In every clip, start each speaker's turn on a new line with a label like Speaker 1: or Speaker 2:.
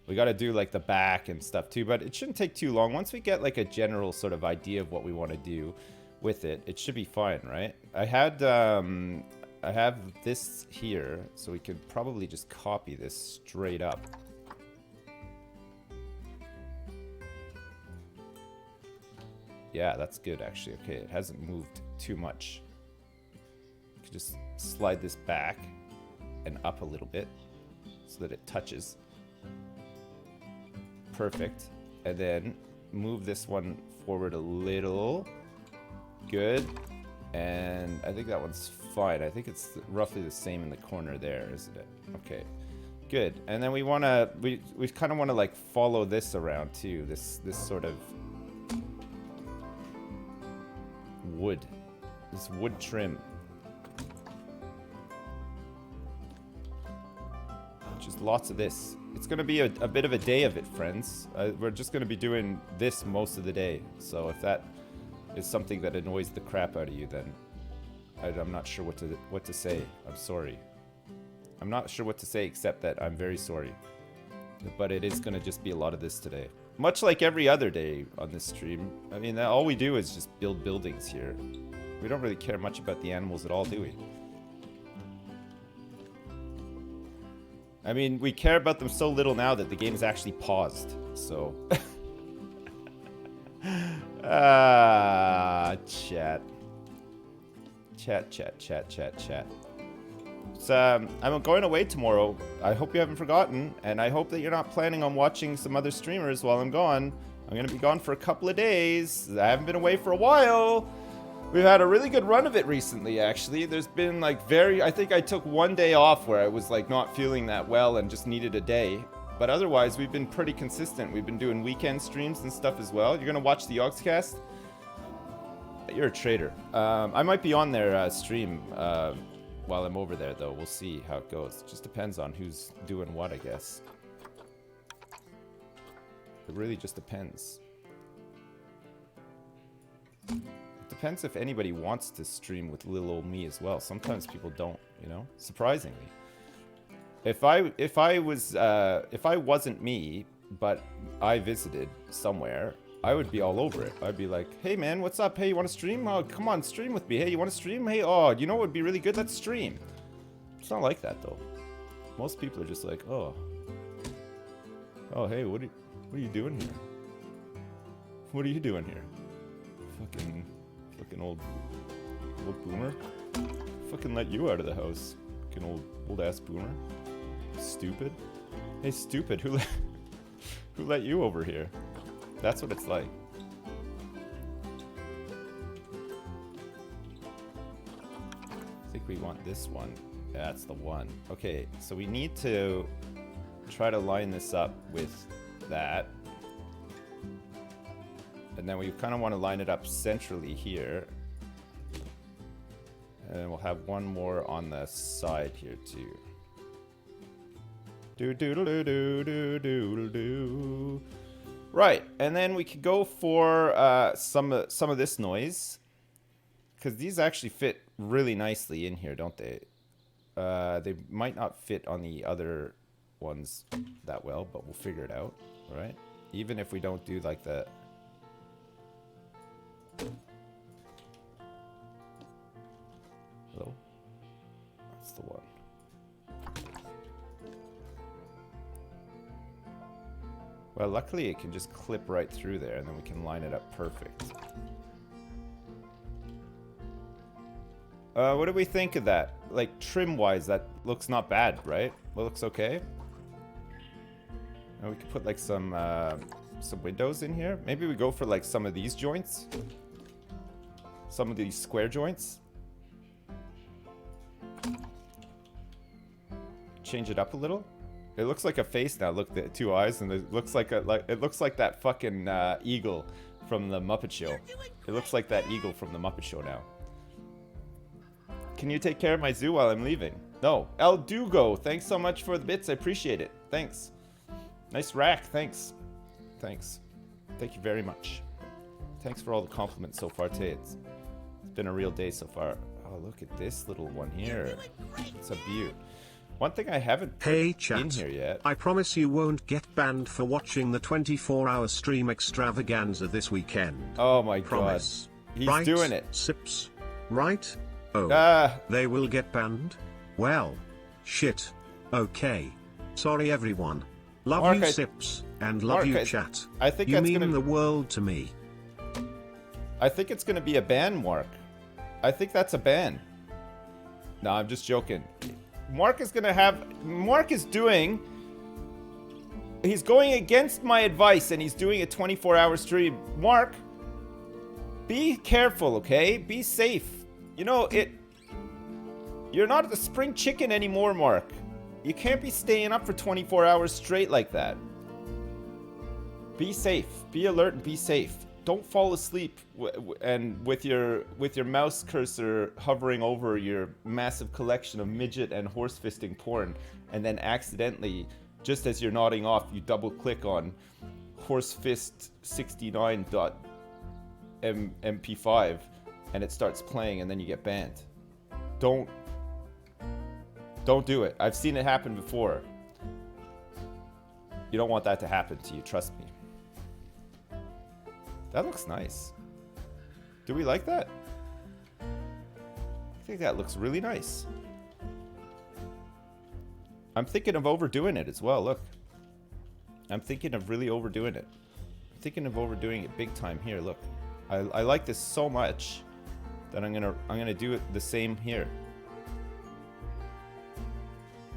Speaker 1: We got to do like the back and stuff too, but it shouldn't take too long. Once we get like a general sort of idea of what we want to do with it, it should be fine, right? I have this here, so we could probably just copy this straight up. Yeah, that's good actually. Okay, it hasn't moved too much. You can just slide this back and up a little bit so that it touches. Perfect. And then move this one forward a little. Good. And I think that one's fine. I think it's roughly the same in the corner there, isn't it? Okay. Good. And then we want to we kind of want to like follow this around too. This sort of wood. This wood trim. Just lots of this. It's going to be a bit of a day of it, friends. We're just going to be doing this most of the day. So if that is something that annoys the crap out of you, then I'm not sure what to say. I'm sorry. I'm not sure what to say except that I'm very sorry. But it is going to just be a lot of this today. Much like every other day on this stream. I mean, all we do is just build buildings here. We don't really care much about the animals at all, do we? I mean, we care about them so little now that the game's actually paused, so... Chat. Chat. So, I'm going away tomorrow. I hope you haven't forgotten, and I hope that you're not planning on watching some other streamers while I'm gone. I'm gonna be gone for a couple of days. I haven't been away for a while. We've had a really good run of it recently, actually. There's been like I think I took one day off where I was like not feeling that well and just needed a day. But otherwise, we've been pretty consistent. We've been doing weekend streams and stuff as well. You're gonna watch the Yogscast? You're a traitor. I might be on their stream while I'm over there, though. We'll see how it goes. It just depends on who's doing what, I guess. It really just depends. Depends if anybody wants to stream with little old me as well. Sometimes people don't, you know, surprisingly. If I wasn't me, but I visited somewhere, I would be all over it. I'd be like, hey man, what's up? Hey, you want to stream? Oh, come on, stream with me. Hey, you want to stream? Hey, oh, you know what would be really good? Let's stream. It's not like that though. Most people are just like, oh, hey, what are you doing here? What are you doing here? Fucking old boomer. Fucking let you out of the house. Fucking old ass boomer. Stupid. Hey, stupid. Who let you over here? That's what it's like. I think we want this one. Yeah, that's the one. Okay, so we need to try to line this up with that. And then we kind of want to line it up centrally here. And we'll have one more on the side here too. Do. Right, and then we could go for some of this noise, because these actually fit really nicely in here, don't they? They might not fit on the other ones that well, but we'll figure it out, right? Even if we don't do like the... Hello? That's the one. Well, luckily it can just clip right through there, and then we can line it up perfect. What do we think of that? Like, trim-wise, that looks not bad, right? Well, looks okay. And we could put, like, some windows in here. Maybe we go for, like, some of these joints. Some of these square joints. Change it up a little. It looks like a face now. Look, the two eyes, and it looks like that fucking eagle from the Muppet Show. It looks like that eagle from the Muppet Show now. Can you take care of my zoo while I'm leaving? No. El Dugo, thanks so much for the bits. I appreciate it. Thanks. Nice rack. Thanks. Thanks. Thank you very much. Thanks for all the compliments so far today. It's been a real day so far. Oh, look at this little one here. It's a beaut. One thing I haven't put
Speaker 2: Hey
Speaker 1: in
Speaker 2: chat,
Speaker 1: here yet.
Speaker 2: I promise you won't get banned for watching the 24-hour stream extravaganza this weekend.
Speaker 1: Oh my
Speaker 2: Promise.
Speaker 1: god. He's
Speaker 2: Right,
Speaker 1: doing it.
Speaker 2: Sips? Right? Oh, they will get banned? Well, shit. Okay. Sorry everyone. Love
Speaker 1: Mark,
Speaker 2: you Sips, and love
Speaker 1: Mark,
Speaker 2: you chat.
Speaker 1: I think
Speaker 2: you
Speaker 1: that's
Speaker 2: mean
Speaker 1: gonna...
Speaker 2: the world to me.
Speaker 1: I think it's gonna be a ban, Mark. I think that's a ban. No, I'm just joking. Mark is gonna have... Mark is doing... He's going against my advice and he's doing a 24-hour stream. Mark, be careful, okay? Be safe. You know, you're not the spring chicken anymore, Mark. You can't be staying up for 24 hours straight like that. Be safe. Be alert and be safe. Don't fall asleep and with your mouse cursor hovering over your massive collection of midget and horse fisting porn, and then accidentally, just as you're nodding off, you double click on horsefist69.mp5 and it starts playing and then you get banned. Don't do it. I've seen it happen before. You don't want that to happen to you, trust me. That looks nice. Do we like that? I think that looks really nice. I'm thinking of overdoing it as well, look. I'm thinking of really overdoing it. I'm thinking of overdoing it big time here, look. I like this so much that I'm gonna do it the same here.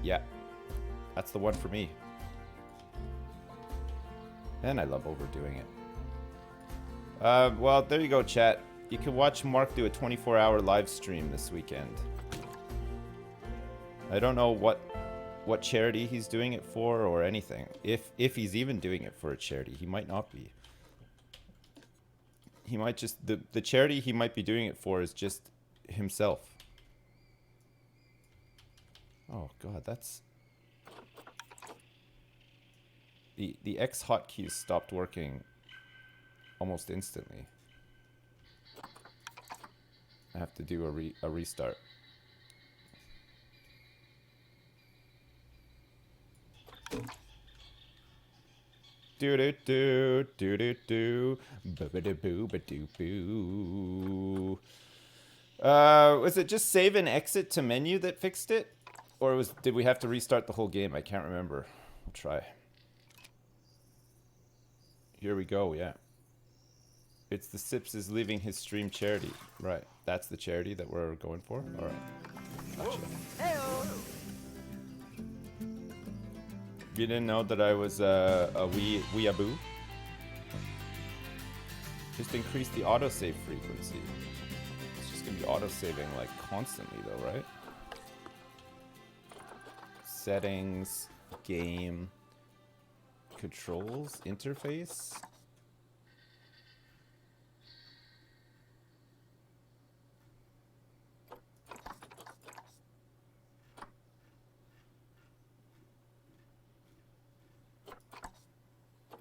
Speaker 1: Yeah. That's the one for me. And I love overdoing it. Well, there you go, chat. You can watch Mark do a 24-hour live stream this weekend. I don't know what charity he's doing it for or anything. If he's even doing it for a charity, he might not be. He might just the charity he might be doing it for is just himself. Oh god, that's the X hotkeys stopped working almost instantly. I have to do a restart. Do do do do do do boo ba boo ba doo boo. Was it just save and exit to menu that fixed it, or did we have to restart the whole game? I can't remember. I'll try. Here we go. Yeah. It's the Sips is leaving his stream charity. Right. That's the charity that we're going for. All right. Gotcha. You didn't know that I was a weeaboo? Just increase the autosave frequency. It's just gonna be autosaving like constantly though, right? Settings, game, controls, interface.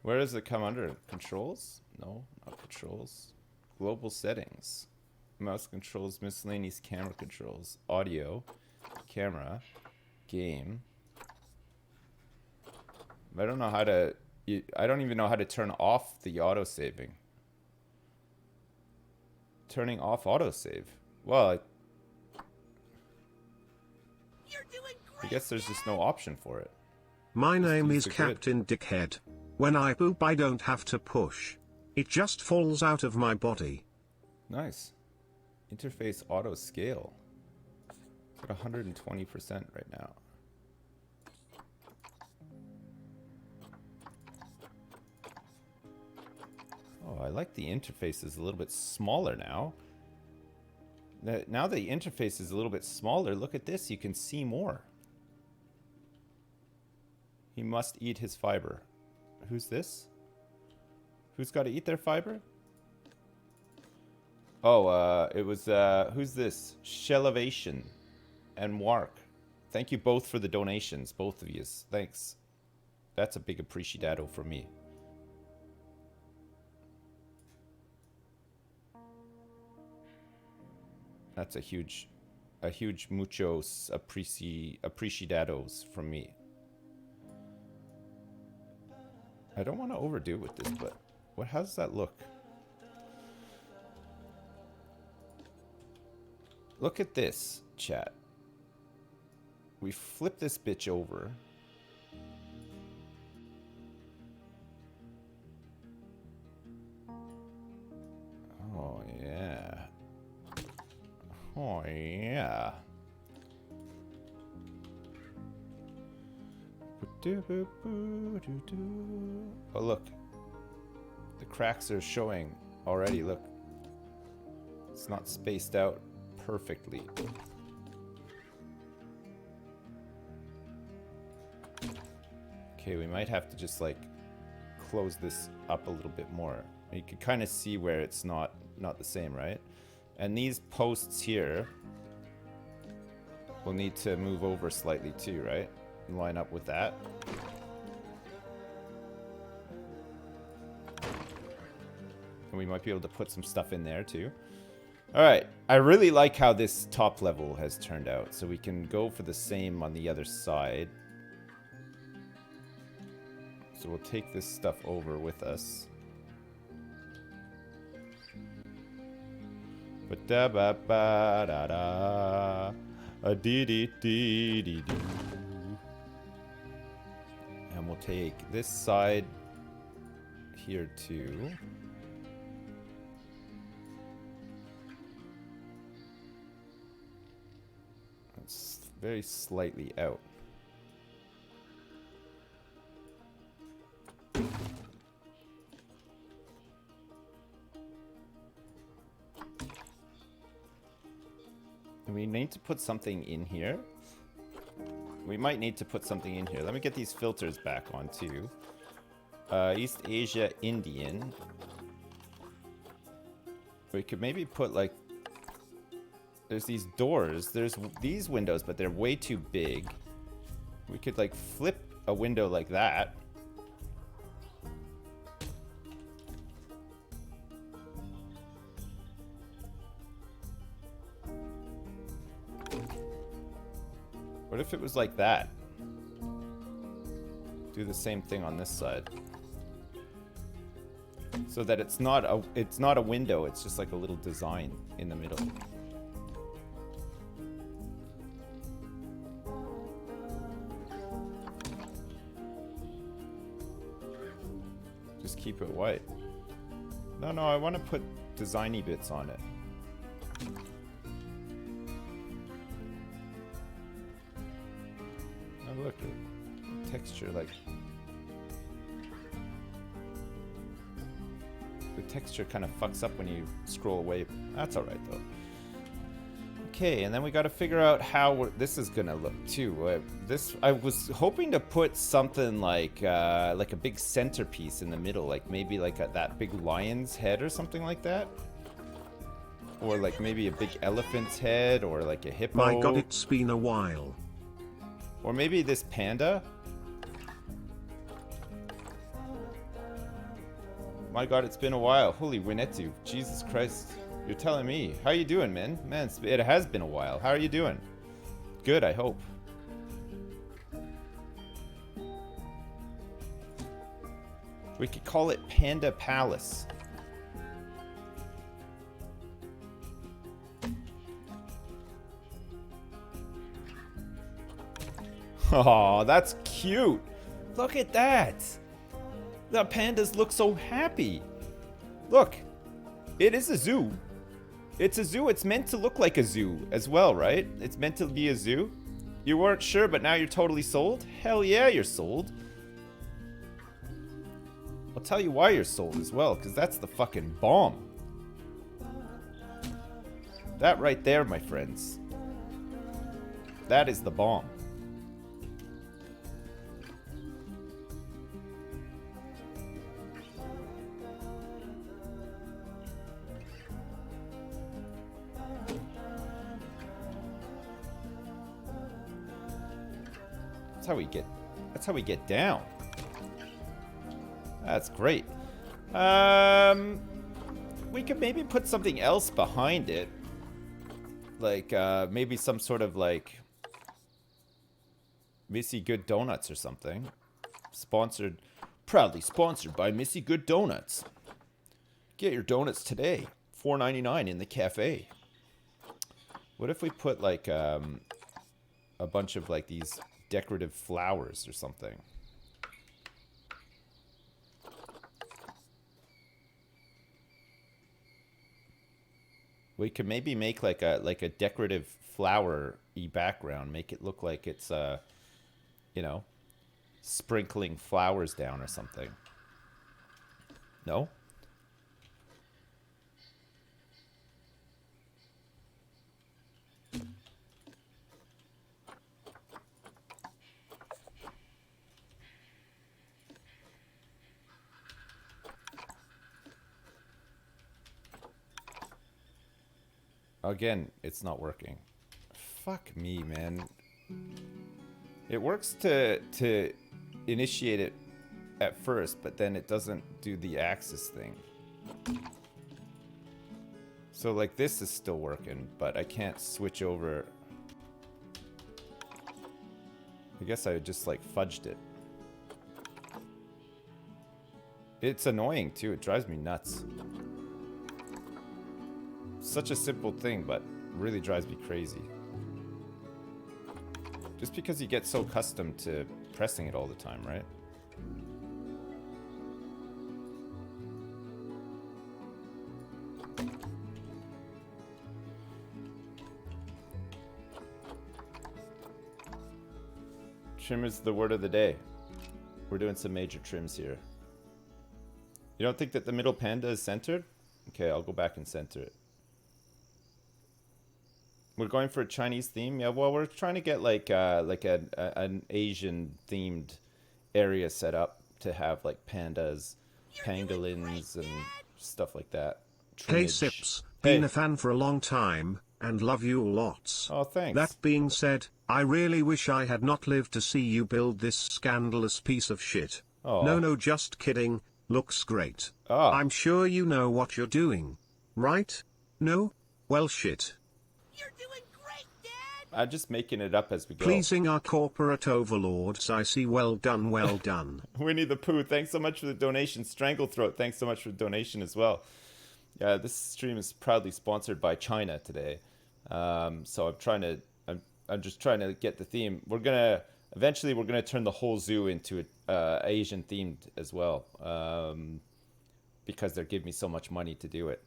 Speaker 1: Where does it come under? Controls? No, not controls. Global settings. Mouse controls, miscellaneous camera controls, audio, camera, game. I don't know how to... I don't even know how to turn off the autosaving. Turning off autosave. Well, I guess there's just no option for it.
Speaker 2: My name is Captain Dickhead. When I poop I don't have to push. It just falls out of my body.
Speaker 1: Nice. Interface auto scale. It's at 120% right now. Oh, I like the interface is a little bit smaller now. Now the interface is a little bit smaller, look at this, you can see more. He must eat his fiber. Who's this? Who's got to eat their fiber? Oh, it was, who's this? Shellevation and Wark. Thank you both for the donations, both of you. Thanks. That's a big appreciado for me. That's a huge a huge muchos apreciados from me. I don't want to overdo with this, but how does that look? Look at this, chat. We flip this bitch over. Oh, yeah. Oh, yeah. Oh, look. The cracks are showing already, look. It's not spaced out perfectly. Okay, we might have to just like close this up a little bit more. You can kind of see where it's not the same, right? And these posts here will need to move over slightly too, right? Line up with that. And we might be able to put some stuff in there too. All right, I really like how this top level has turned out. So we can go for the same on the other side. So we'll take this stuff over with us. Ba ba ba da da, a dee dee dee dee doo. And we'll take this side here too. It's very slightly out. We need to put something in here. We might need to put something in here. Let me get these filters back on too. East Asia Indian. We could maybe put like... There's these doors. There's these windows, but they're way too big. We could like flip a window like that. What if it was like that? Do the same thing on this side. So that it's not a window, it's just like a little design in the middle. Just keep it white. No, I want to put designy bits on it. Look at texture, like the texture kind of fucks up when you scroll away. That's all right though. Okay, and then we got to figure out how this is gonna look too. This I was hoping to put something like a big centerpiece in the middle, like maybe like that big lion's head or something like that, or like maybe a big elephant's head, or like a hippo.
Speaker 2: My God, it's been a while.
Speaker 1: Or maybe this panda. My God, it's been a while. Holy Winnetu. Jesus Christ. You're telling me. How you doing, man? Man, it has been a while. How are you doing? Good, I hope. We could call it Panda Palace. Oh, that's cute. Look at that. The pandas look so happy. Look, it is a zoo. It's a zoo. It's meant to look like a zoo as well, right? It's meant to be a zoo. You weren't sure, but now you're totally sold? Hell yeah, you're sold. I'll tell you why you're sold as well, because that's the fucking bomb. That right there, my friends. That is the bomb. That's how we get down. That's great. We could maybe put something else behind it. Like, maybe some sort of, like, Missy Good Donuts or something. Sponsored, proudly sponsored by Missy Good Donuts. Get your donuts today. $4.99 in the cafe. What if we put, like, a bunch of, like, these decorative flowers or something? We could maybe make like a decorative flower-y background. Make it look like it's you know, sprinkling flowers down or something. No? Again, it's not working. Fuck me, man. It works to initiate it at first, but then it doesn't do the axis thing. So like this is still working, but I can't switch over. I guess I just like fudged it. It's annoying too, it drives me nuts. Such a simple thing, but really drives me crazy. Just because you get so accustomed to pressing it all the time, right? Trim is the word of the day. We're doing some major trims here. You don't think that the middle panda is centered? Okay, I'll go back and center it. We're going for a Chinese theme? Yeah, well, we're trying to get like an Asian themed area set up to have like pandas, pangolins, and stuff like that.
Speaker 2: K-Sips, been a fan for a long time, and love you lots.
Speaker 1: Oh, thanks.
Speaker 2: That being said, I really wish I had not lived to see you build this scandalous piece of shit.
Speaker 1: Oh.
Speaker 2: No, just kidding. Looks great.
Speaker 1: Oh.
Speaker 2: I'm sure you know what you're doing. Right? No? Well, shit.
Speaker 3: You're doing great, Dad!
Speaker 1: I'm just making it up as we go.
Speaker 2: Pleasing our corporate overlords, I see. Well done, well done.
Speaker 1: Winnie the Pooh, thanks so much for the donation. Stranglethroat, thanks so much for the donation as well. Yeah, this stream is proudly sponsored by China today. So I'm just trying to get the theme. Eventually we're gonna turn the whole zoo into Asian themed as well. Because they're giving me so much money to do it.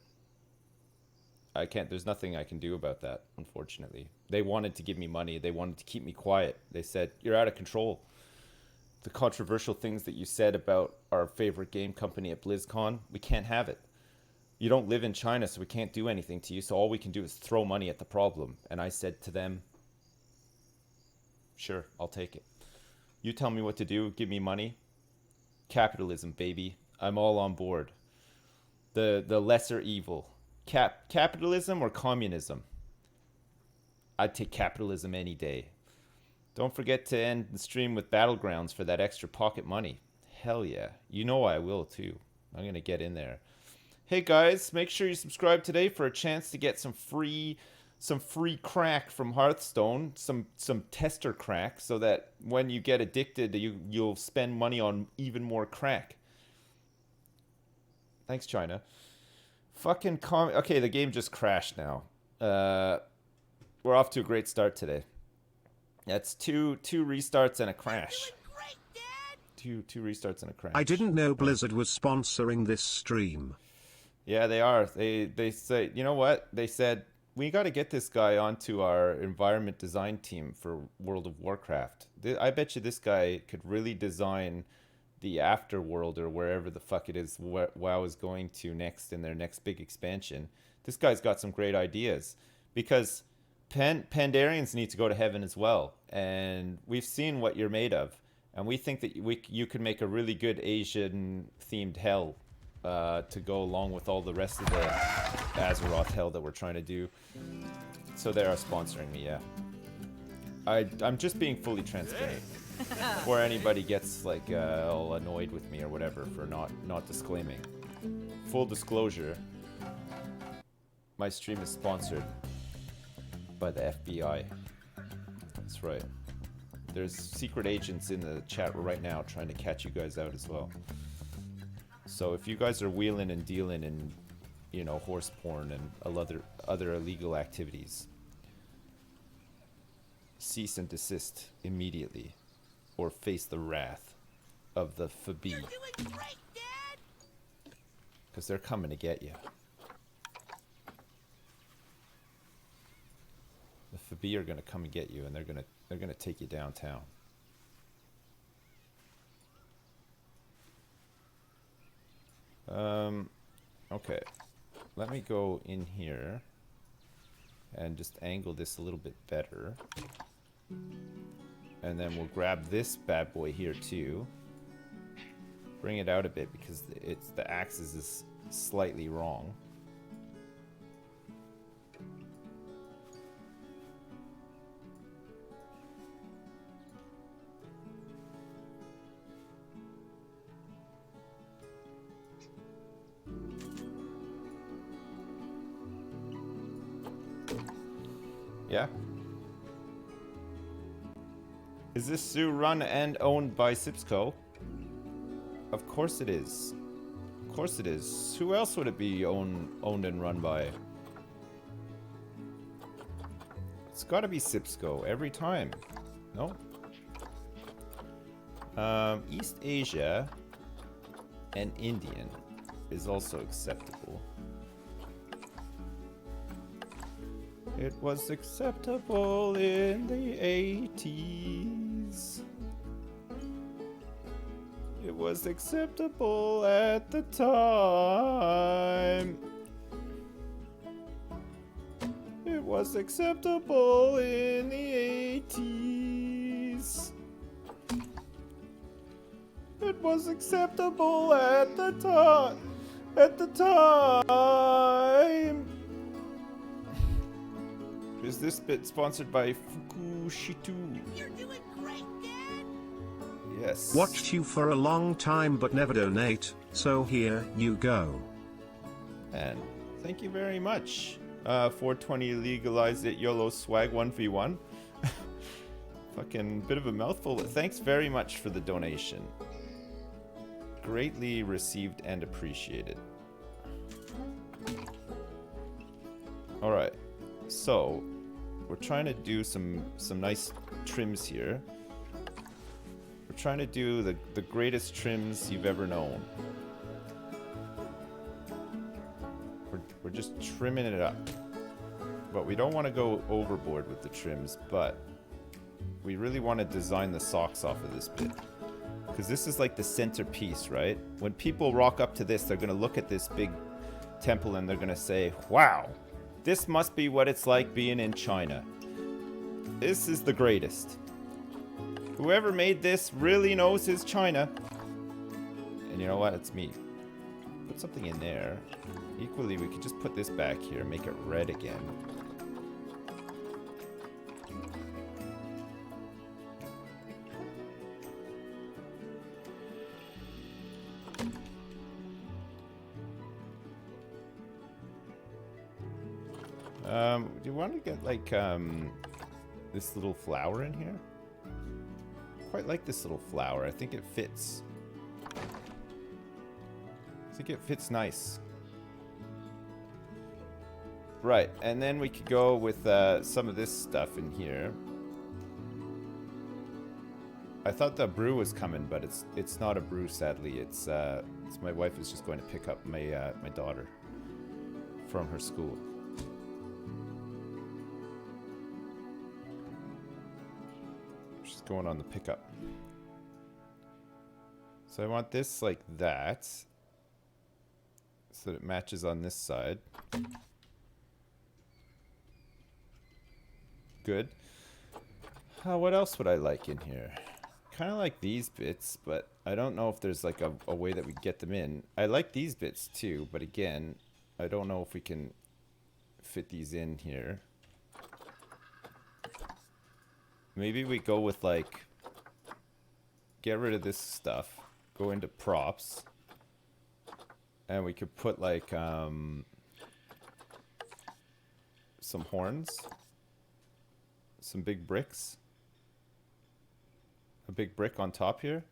Speaker 1: There's nothing I can do about that, unfortunately. They wanted to give me money. They wanted to keep me quiet. They said, you're out of control. The controversial things that you said about our favorite game company at BlizzCon, we can't have it. You don't live in China, so we can't do anything to you, so all we can do is throw money at the problem. And I said to them, sure, I'll take it. You tell me what to do, give me money. Capitalism, baby. I'm all on board. The lesser evil. Capitalism or communism? I'd take capitalism any day. Don't forget to end the stream with Battlegrounds for that extra pocket money. Hell yeah. You know I will too. I'm going to get in there. Hey guys, make sure you subscribe today for a chance to get some free crack from Hearthstone, some tester crack, so that when you get addicted, you'll spend money on even more crack. Thanks, China. Fucking okay, the game just crashed now. We're off to a great start today. That's two restarts and a crash.
Speaker 3: Great, Dad.
Speaker 1: Two restarts and a crash.
Speaker 2: I didn't know Blizzard was sponsoring this stream.
Speaker 1: Yeah, they are. They say, you know what? They said, we got to get this guy onto our environment design team for World of Warcraft. I bet you this guy could really design the Afterworld or wherever the fuck it is WoW is going to next in their next big expansion. This guy's got some great ideas because Pandarians need to go to heaven as well. And we've seen what you're made of. And we think that you could make a really good Asian themed hell to go along with all the rest of the Azeroth hell that we're trying to do. So they are sponsoring me, yeah. I'm just being fully transparent. Before anybody gets like all annoyed with me or whatever for not disclaiming. Full disclosure, my stream is sponsored by the FBI. That's right. There's secret agents in the chat right now trying to catch you guys out as well. So if you guys are wheeling and dealing in, you know, horse porn and other illegal activities, cease and desist immediately, or face the wrath of the FB.
Speaker 3: You're doing great, Dad!
Speaker 1: Because they're coming to get you. The FB are gonna come and get you, and they're gonna take you downtown. Okay. Let me go in here and just angle this a little bit better. And then we'll grab this bad boy here too. Bring it out a bit because the axis is slightly wrong. Yeah. Is this zoo run and owned by Sipsco? Of course it is. Of course it is. Who else would it be owned and run by? It's gotta be Sipsco every time. No? East Asia and Indian is also acceptable. It was acceptable in the 80s. It was acceptable at the time. It was acceptable in the 80s. It was acceptable at the time. At the time. Is this bit sponsored by Fukushitu?
Speaker 3: You're doing great, Dad!
Speaker 1: Yes.
Speaker 2: Watched you for a long time but never donate, so here you go.
Speaker 1: And thank you very much. 420 legalize it YOLO swag 1v1. Fucking bit of a mouthful, but thanks very much for the donation. Greatly received and appreciated. Alright. So, we're trying to do some nice trims here. We're trying to do the greatest trims you've ever known. We're just trimming it up. But we don't want to go overboard with the trims, but we really want to design the socks off of this bit. Because this is like the centerpiece, right? When people rock up to this, they're going to look at this big temple and they're going to say, wow! This must be what it's like being in China. This is the greatest. Whoever made this really knows his China. And you know what? It's me. Put something in there. Equally, we could just put this back here, make it red again. Do you want to get like this little flower in here? Quite like this little flower. I think it fits. I think it fits nice. Right, and then we could go with some of this stuff in here. I thought the brew was coming, but it's not a brew, sadly. It's my wife is just going to pick up my my daughter from her school. She's going on the pickup. So I want this like that, so that it matches on this side. Good. What else would I like in here? Kind of like these bits, but I don't know if there's like a way that we get them in. I like these bits too, but again, I don't know if we can fit these in here. Maybe we go with like, get rid of this stuff, go into props, and we could put like some horns. Some big bricks. A big brick on top here.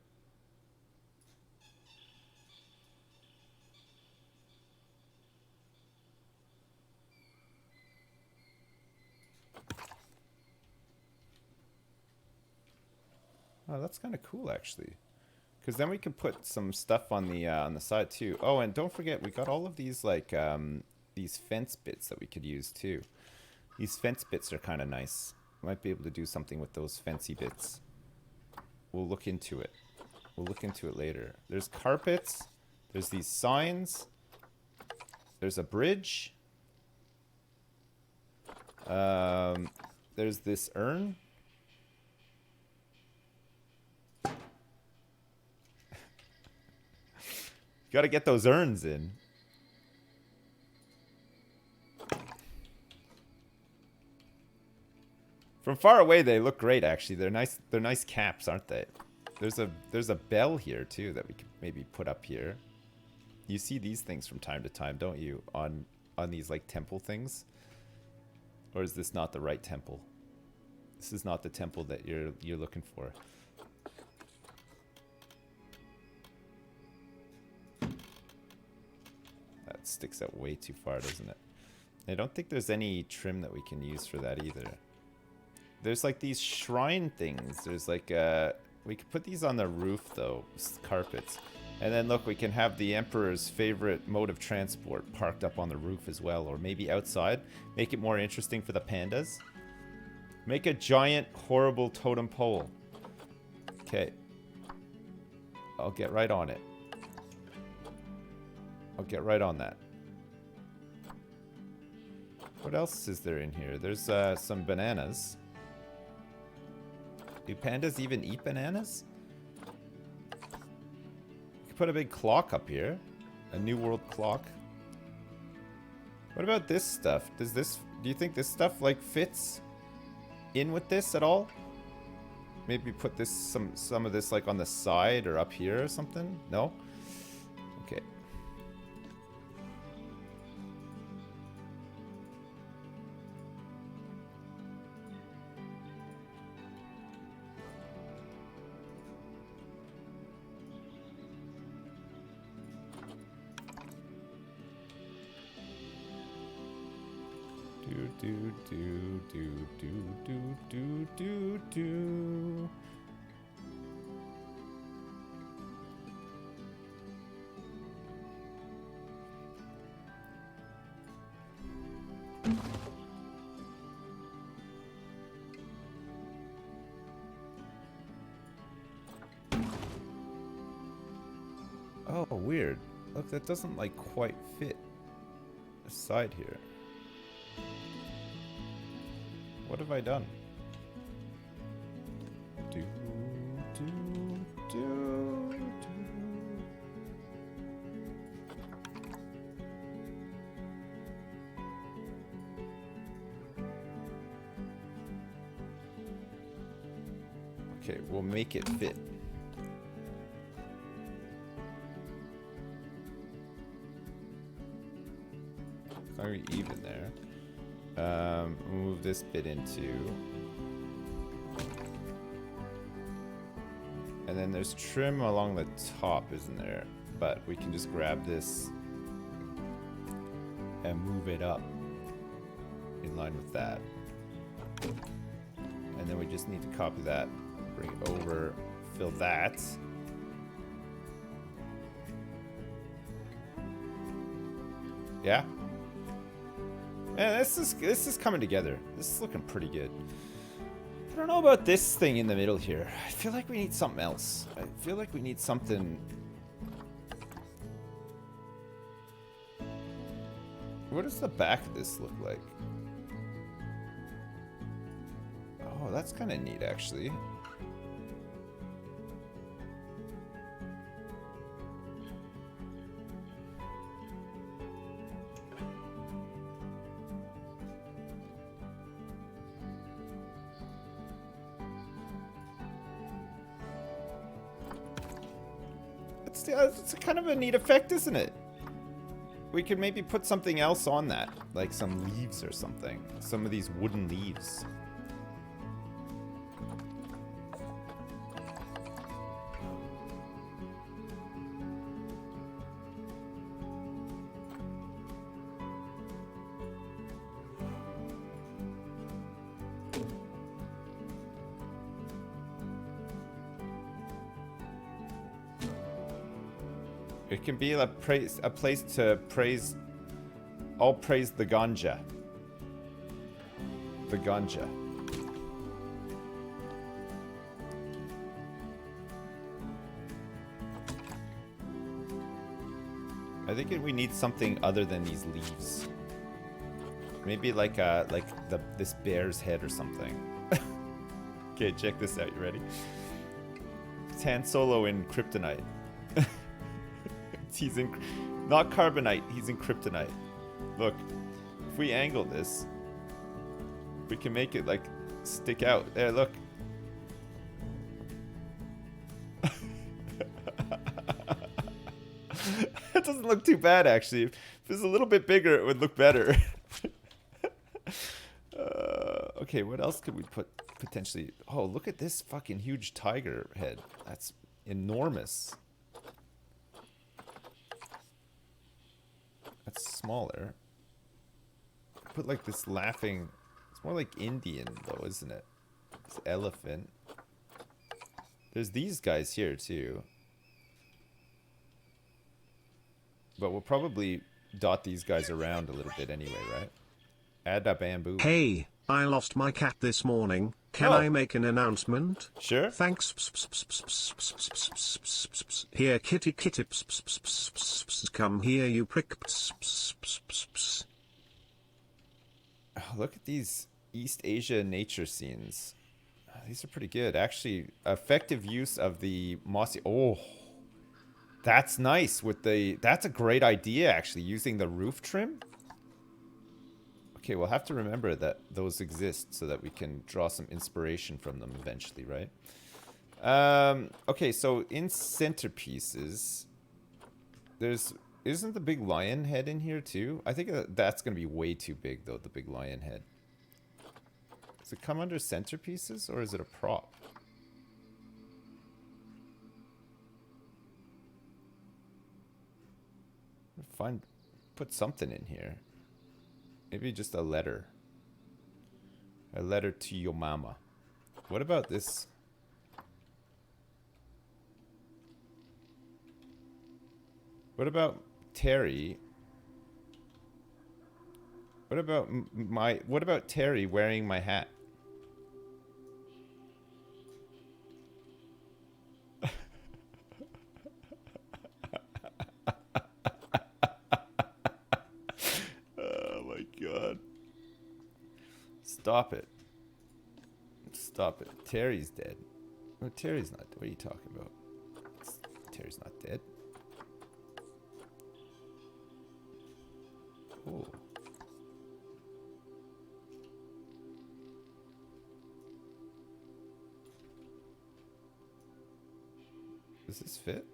Speaker 1: Oh, that's kind of cool, actually. Because then we can put some stuff on the side too. Oh, and don't forget, we got all of these like these fence bits that we could use too. These fence bits are kind of nice. Might be able to do something with those fancy bits. We'll look into it. We'll look into it later. There's carpets. There's these signs. There's a bridge. There's this urn. Got to get those urns in. From far away, they look great. Actually, they're nice. They're nice caps, aren't they? There's a bell here too that we could maybe put up here. You see these things from time to time, don't you? On these like temple things. Or is this not the right temple? This is not the temple that you're looking for. That sticks out way too far, doesn't it? I don't think there's any trim that we can use for that either. There's like these shrine things. There's like we could put these on the roof though, carpets. And then look, we can have the Emperor's favorite mode of transport parked up on the roof as well, or maybe outside. Make it more interesting for the pandas. Make a giant, horrible totem pole. Okay. I'll get right on it. I'll get right on that. What else is there in here? There's some bananas. Do pandas even eat bananas? You could put a big clock up here. A New World clock. What about this stuff? Do you think this stuff like fits in with this at all? Maybe put this some of this like on the side or up here or something? No? Okay. Do. Oh, weird. Look, that doesn't like quite fit the side here. What have I done? Do. Okay, we'll make it fit. Very even there. Move this bit into. And then there's trim along the top, isn't there? But we can just grab this and move it up in line with that. And then we just need to copy that, bring it over, fill that. Yeah. Yeah, this is coming together. This is looking pretty good. I don't know about this thing in the middle here. I feel like we need something else. I feel like we need something. What does the back of this look like? Oh, that's kind of neat, actually. It's a kind of a neat effect, isn't it? We could maybe put something else on that, like some leaves or something. Some of these wooden leaves. It can be a place to praise. I'll praise the ganja. The ganja. I think we need something other than these leaves. Maybe like this bear's head or something. Okay, check this out. You ready? It's Han Solo in kryptonite. He's in not carbonite. He's in kryptonite. Look, if we angle this, we can make it like stick out. There, look. That doesn't look too bad, actually. If it was a little bit bigger, it would look better. Okay, what else could we put potentially? Oh, look at this fucking huge tiger head. That's enormous. That's smaller. Put like this laughing. It's more like Indian though, isn't it? This elephant. There's these guys here too. But we'll probably dot these guys around a little bit anyway, right? Add a bamboo.
Speaker 2: Hey, I lost my cat this morning. Can I make an announcement?
Speaker 1: Sure.
Speaker 2: Thanks. Here, kitty kitty. Come here, you prick.
Speaker 1: Oh, look at these East Asia nature scenes. These are pretty good. Actually, effective use of the mossy... Oh, that's nice. With the... That's a great idea, actually, using the roof trim. Okay, we'll have to remember that those exist so that we can draw some inspiration from them eventually, right? Okay, so in centerpieces, isn't the big lion head in here too? I think that's going to be way too big though, the big lion head. Does it come under centerpieces or is it a prop? Put something in here. Maybe just a letter. A letter to your mama. What about this? What about Terry? What about Terry wearing my hat? God. Stop it. Stop it. Terry's dead. No, Terry's not. What are you talking about? Terry's not dead. Oh. Does this fit?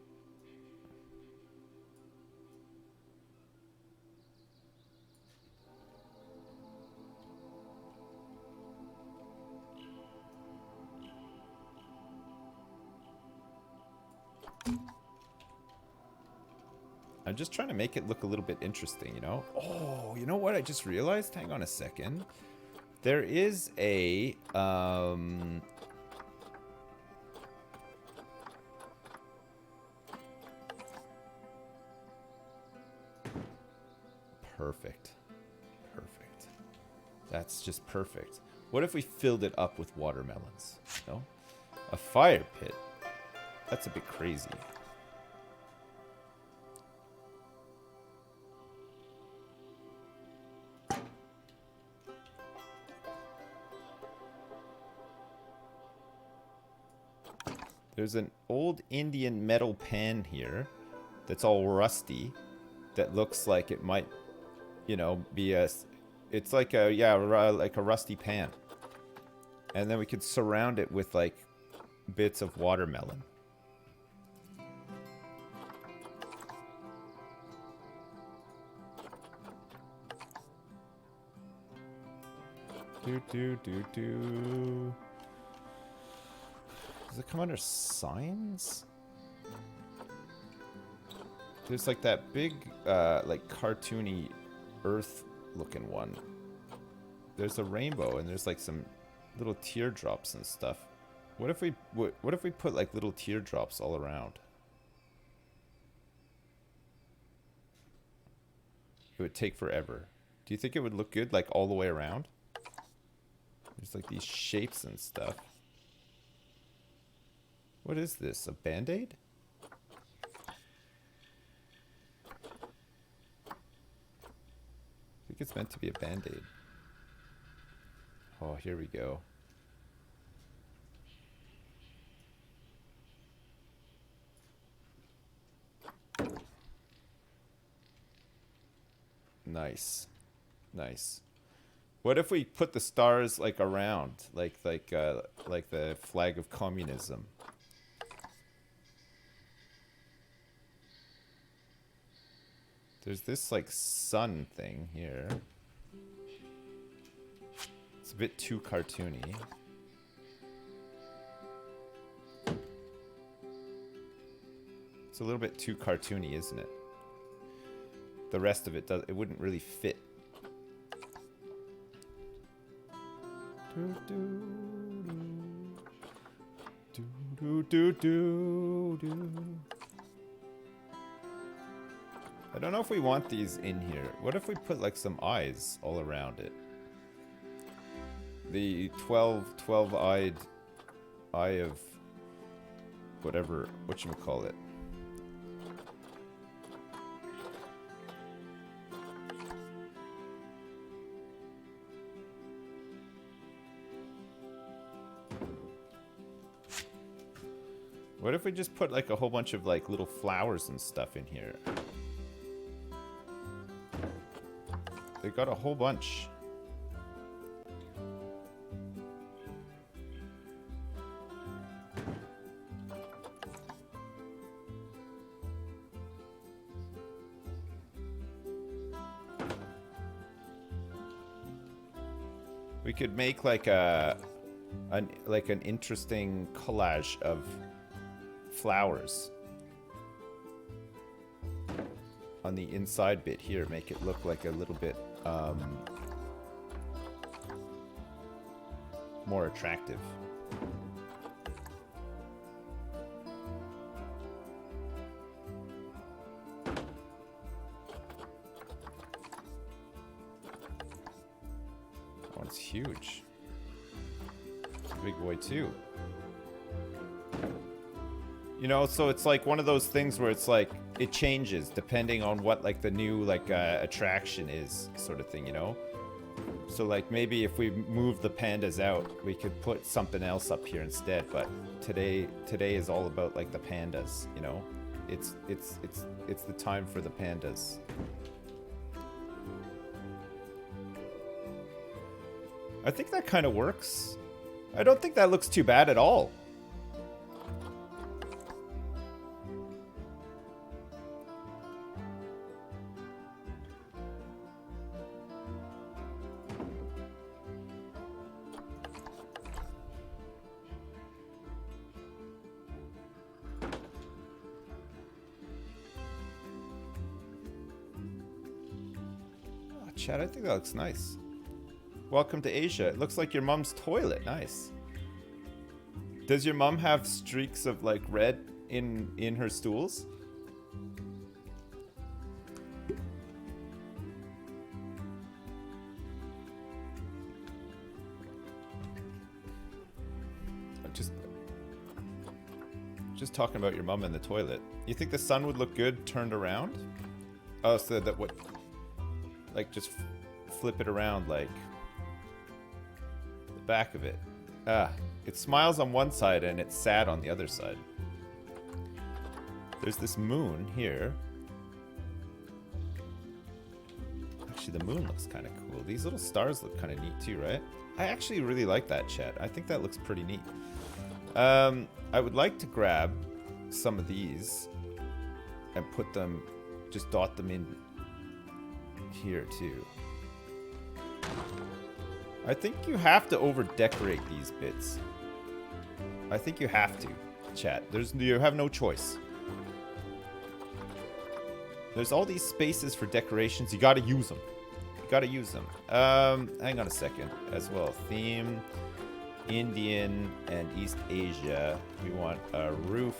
Speaker 1: I'm just trying to make it look a little bit interesting, you know? Oh, you know what I just realized? Hang on a second. There is a, Perfect. Perfect. That's just perfect. What if we filled it up with watermelons? No? A fire pit? That's a bit crazy. There's an old Indian metal pan here that's all rusty that looks like it might, you know, be a... It's like a, yeah, like a rusty pan. And then we could surround it with, like, bits of watermelon. Do. Does it come under signs? There's like that big, like cartoony earth-looking one. There's a rainbow and there's like some little teardrops and stuff. What if we put like little teardrops all around? It would take forever. Do you think it would look good, like, all the way around? There's, like, these shapes and stuff. What is this? A Band-Aid? I think it's meant to be a Band-Aid. Oh, here we go. Nice. Nice. What if we put the stars like around, like the flag of communism? There's this like sun thing here. It's a bit too cartoony. It's a little bit too cartoony, isn't it? The rest of it it wouldn't really fit. I don't know if we want these in here. What if we put like some eyes all around it? The 12-eyed eye of whatever, whatchamacallit. What if we just put like a whole bunch of like little flowers and stuff in here? They got a whole bunch. We could make like an interesting collage of flowers on the inside bit here. Make it look like a little bit more attractive. That one's huge. It's a big boy too. You know, so it's like one of those things where it's like it changes depending on what like the new like attraction is, sort of thing, you know? So like maybe if we move the pandas out, we could put something else up here instead, but today is all about like the pandas, you know? It's the time for the pandas. I think that kind of works. I don't think that looks too bad at all. Chad, I think that looks nice. Welcome to Asia. It looks like your mom's toilet. Nice. Does your mom have streaks of like red in her stools? Just talking about your mom in the toilet. You think the sun would look good turned around? Oh, so that what? Like just flip it around like the back of it. It smiles on one side and it's sad on the other side. There's this moon here. Actually, the moon looks kind of cool. These little stars look kind of neat too, right? I actually really like that, chat. I think that looks pretty neat. I would like to grab some of these and put them, just dot them in here too. I think you have to over decorate these bits. I think you have to, chat. You have no choice. There's all these spaces for decorations. You gotta use them. You gotta use them. Hang on a second as well. Theme, Indian and East Asia. We want a roof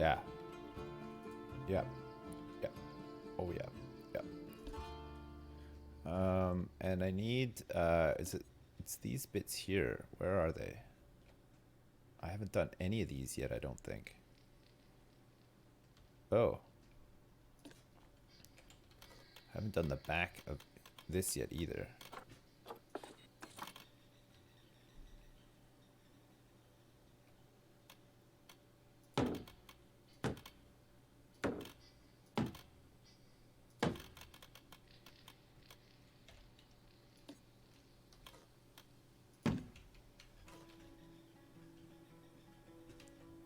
Speaker 1: Yeah. Yeah. Yeah. Oh yeah. Yeah. And I need it's these bits here. Where are they? I haven't done any of these yet, I don't think. Oh. Haven't done the back of this yet either.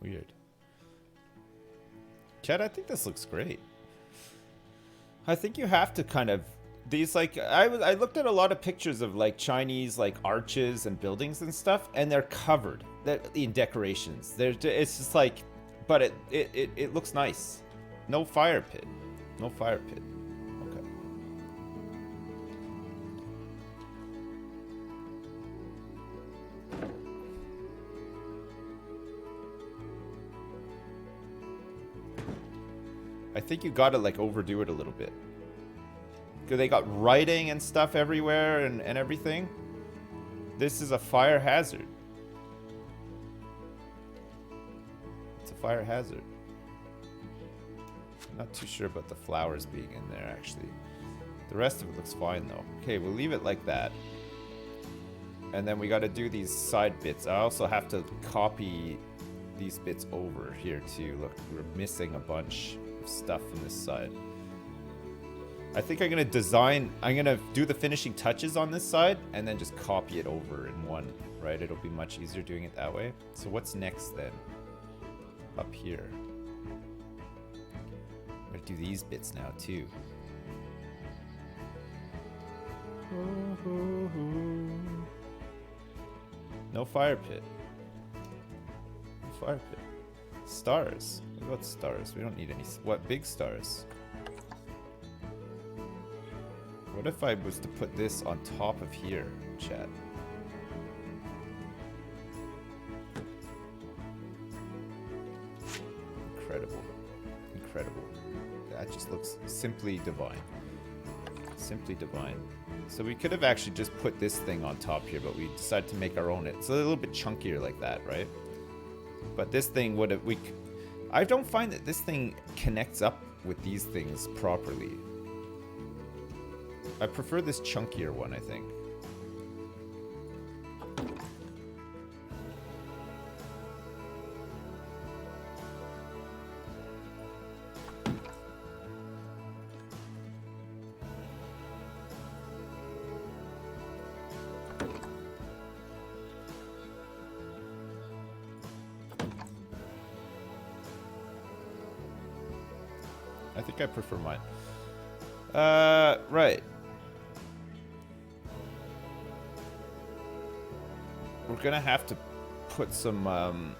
Speaker 1: Weird. Chad, I think this looks great. I think you have to kind of these like I looked at a lot of pictures of like Chinese like arches and buildings and stuff, and they're covered in decorations. It's just like, but it looks nice. No fire pit. No fire pit. Okay. I think you gotta like overdo it a little bit. Cause they got writing and stuff everywhere and everything. This is a fire hazard. It's a fire hazard. I'm not too sure about the flowers being in there actually. The rest of it looks fine though. Okay, we'll leave it like that. And then we gotta do these side bits. I also have to copy these bits over here too. Look, we're missing a bunch of stuff from this side. I think I'm gonna do the finishing touches on this side and then just copy it over in one, right? It'll be much easier doing it that way. So what's next then? Up here. I'm gonna do these bits now too. No fire pit. No fire pit. Stars. What about stars? We don't need any. What big stars? What if I was to put this on top of here, chat? Incredible. Incredible. That just looks simply divine. Simply divine. So we could have actually just put this thing on top here, but we decided to make our own. It's a little bit chunkier like that, right? But this thing would have... I don't find that this thing connects up with these things properly. I prefer this chunkier one, I think. I think I prefer mine. Right. We're gonna have to put some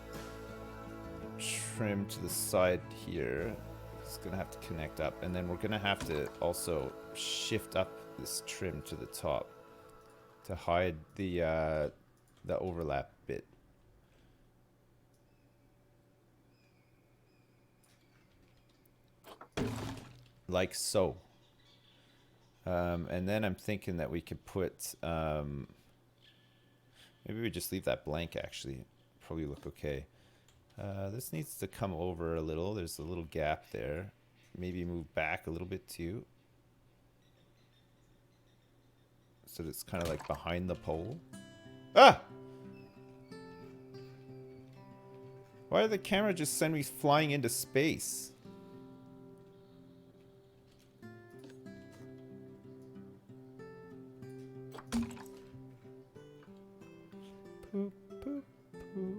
Speaker 1: trim to the side here. It's gonna have to connect up, and then we're gonna have to also shift up this trim to the top to hide the overlap bit. Like so. And then I'm thinking that we could put maybe we just leave that blank actually. Probably look okay. This needs to come over a little. There's a little gap there. Maybe move back a little bit too. So that it's kind of like behind the pole. Ah! Why did the camera just send me flying into space? Poop, poop, poop.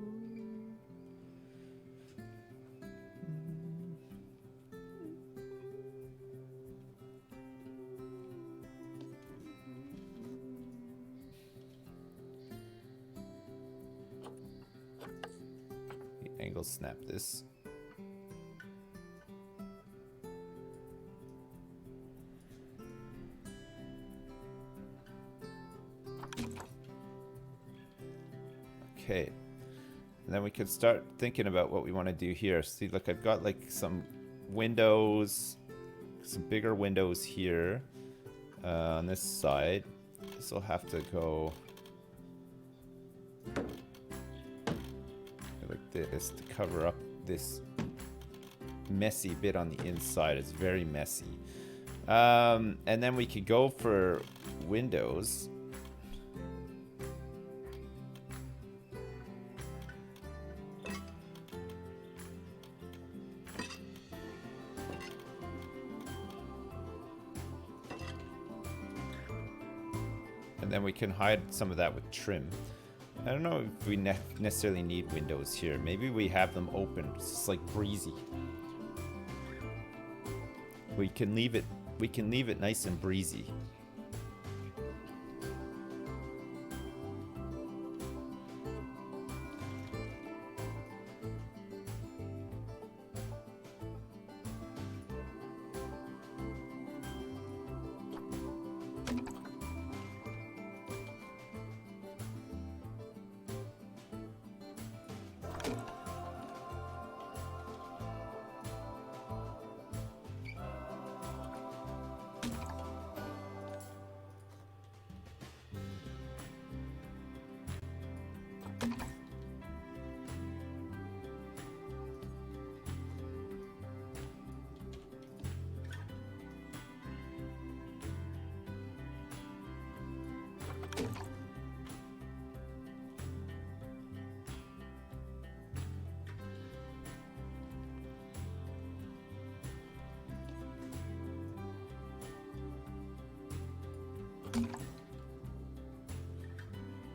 Speaker 1: The angle snap this. Okay. And then we could start thinking about what we want to do here. See, look, I've got like some windows, some bigger windows here on this side. This will have to go like this to cover up this messy bit on the inside. It's very messy. And then we could go for windows. And then we can hide some of that with trim. I don't know if we necessarily need windows here. Maybe we have them open. It's just like breezy. We can leave it nice and breezy.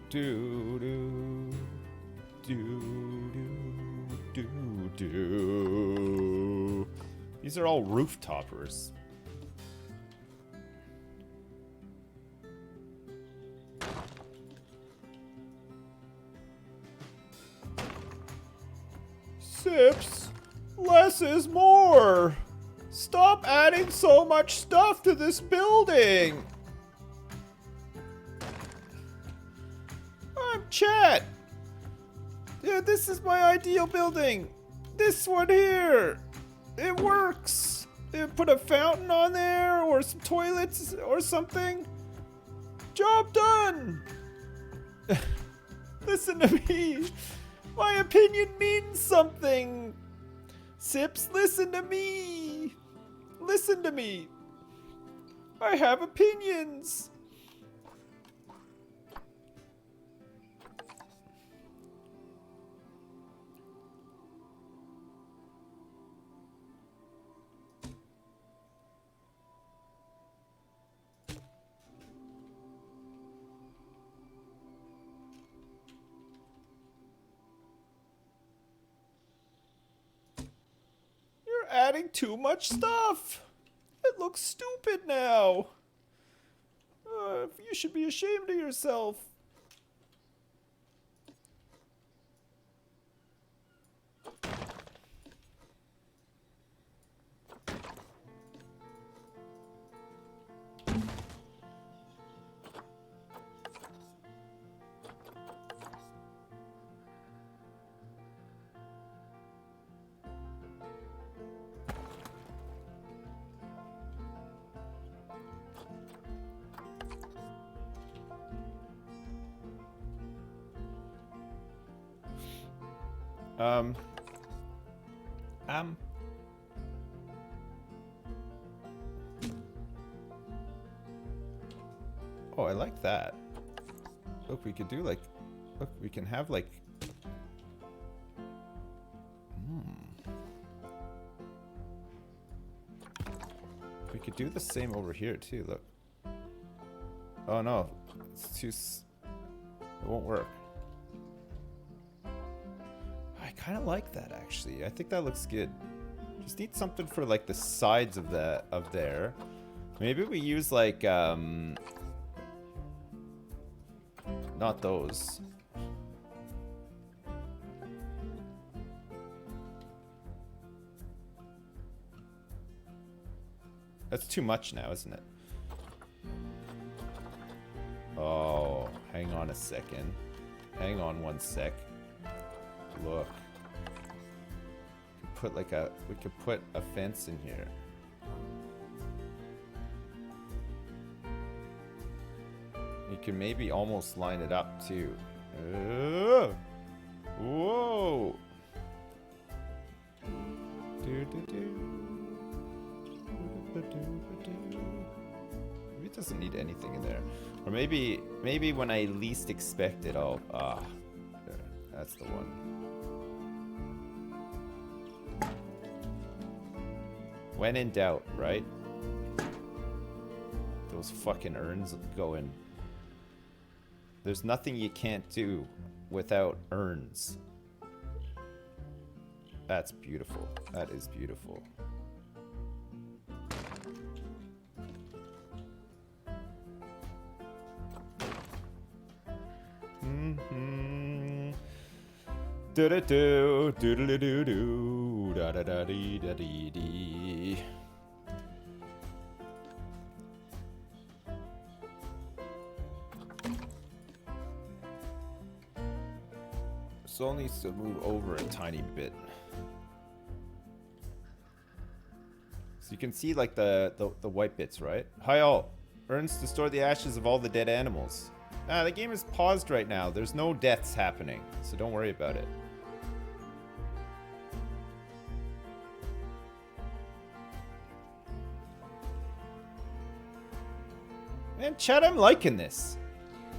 Speaker 1: Do do do do do do. These are all roof toppers. Sips, less is more. Stop adding so much stuff to this building. I'm Chat. Yeah, this is my ideal building. This one here. It works. Put a fountain on there or some toilets or something. Job done. Listen to me. My opinion means something. Sips, listen to me. Listen to me. I have opinions. Adding too much stuff. It looks stupid now. You should be ashamed of yourself. Oh, I like that. Look, we could do like, look, we can have like, we could do the same over here too, look. Oh no, it's too, it won't work. I kind of like that actually. I think that looks good. Just need something for like the sides of there. Maybe we use like not those. That's too much now, isn't it? Oh, hang on a second. Hang on one sec. Look. We could put a fence in here. You can maybe almost line it up too. Whoa! Maybe it doesn't need anything in there. Or maybe when I least expect it, I'll... there. That's the one. When in doubt, right? Those fucking urns going. There's nothing you can't do without urns. That's beautiful. That is beautiful. Do-do-do, do-do-do-do-do, da-da-da-dee-da-dee-dee. Soul needs to move over a tiny bit. So you can see like the white bits, right? Hi all. Urns to store the ashes of all the dead animals. The game is paused right now. There's no deaths happening, so don't worry about it. Man, chat, I'm liking this.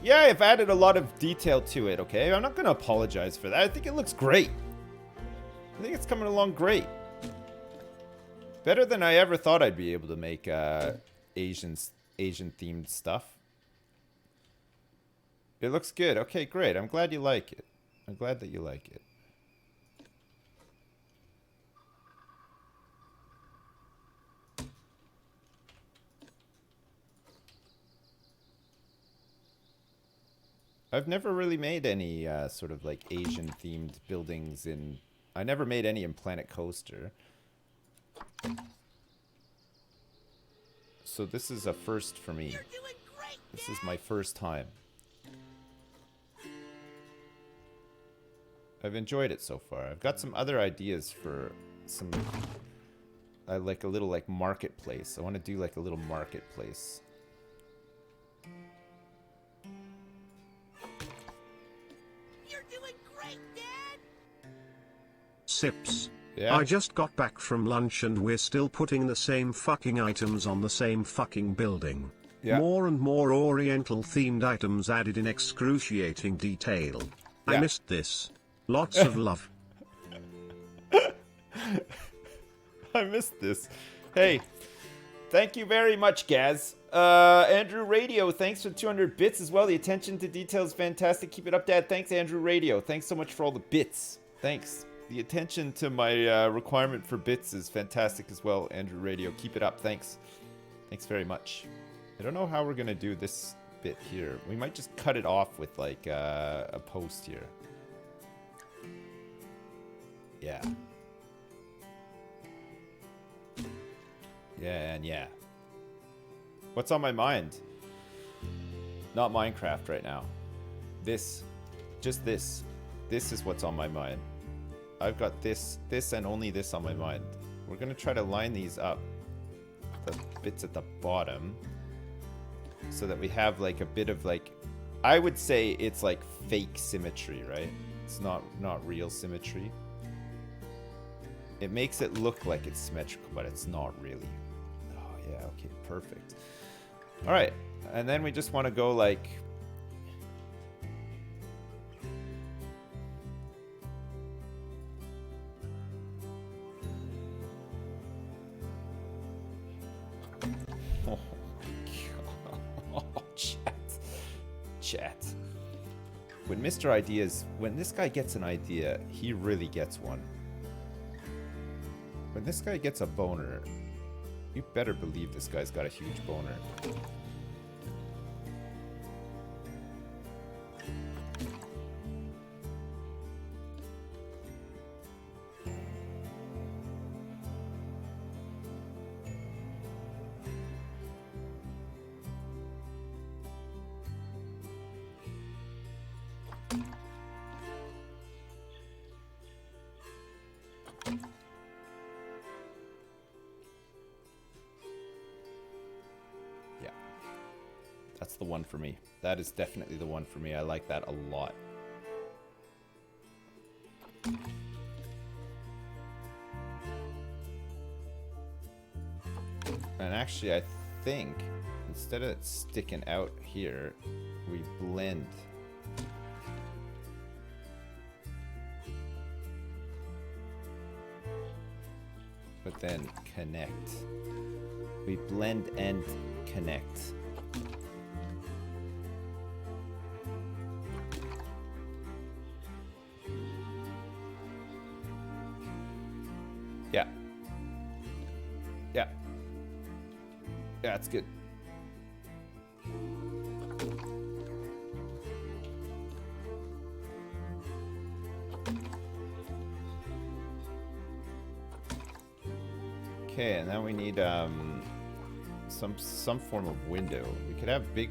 Speaker 1: Yeah, I've added a lot of detail to it, okay? I'm not going to apologize for that. I think it looks great. I think it's coming along great. Better than I ever thought I'd be able to make Asian-themed stuff. It looks good. Okay, great. I'm glad you like it. I'm glad that you like it. I've never really made any sort of like Asian-themed buildings in... I never made any in Planet Coaster. So this is a first for me.
Speaker 3: You're doing great,
Speaker 1: This is my first time. I've enjoyed it so far. I've got some other ideas for some... like a little like marketplace. I want to do like a little marketplace.
Speaker 3: You're doing great, Dad.
Speaker 2: Sips.
Speaker 1: Yeah.
Speaker 2: I just got back from lunch and we're still putting the same fucking items on the same fucking building.
Speaker 1: Yeah.
Speaker 2: More and more Oriental themed items added in excruciating detail.
Speaker 1: Yeah.
Speaker 2: I missed this. Lots of love.
Speaker 1: I missed this. Hey, thank you very much, Gaz. Andrew Radio, thanks for 200 bits as well. The attention to detail is fantastic. Keep it up, Dad. Thanks, Andrew Radio. Thanks so much for all the bits. Thanks. The attention to my requirement for bits is fantastic as well, Andrew Radio. Keep it up. Thanks. Thanks very much. I don't know how we're going to do this bit here. We might just cut it off with like a post here. Yeah. Yeah, and yeah. What's on my mind? Not Minecraft right now. This. Just this. This is what's on my mind. I've got this and only this on my mind. We're gonna try to line these up. The bits at the bottom. So that we have like a bit of like... I would say it's like fake symmetry, right? It's not real symmetry. It makes it look like it's symmetrical, but it's not really. Oh, yeah, okay, perfect. All right, and then we just want to go like... Oh, God. Chat. When Mr. Ideas... When this guy gets an idea, he really gets one. When this guy gets a boner, you better believe this guy's got a huge boner. the one for me. That is definitely the one for me. I like that a lot. And actually, I think instead of it sticking out here, we blend. But then connect. We blend and connect. Yeah. Yeah. Yeah, that's good. Okay, and then we need some form of window. We could have big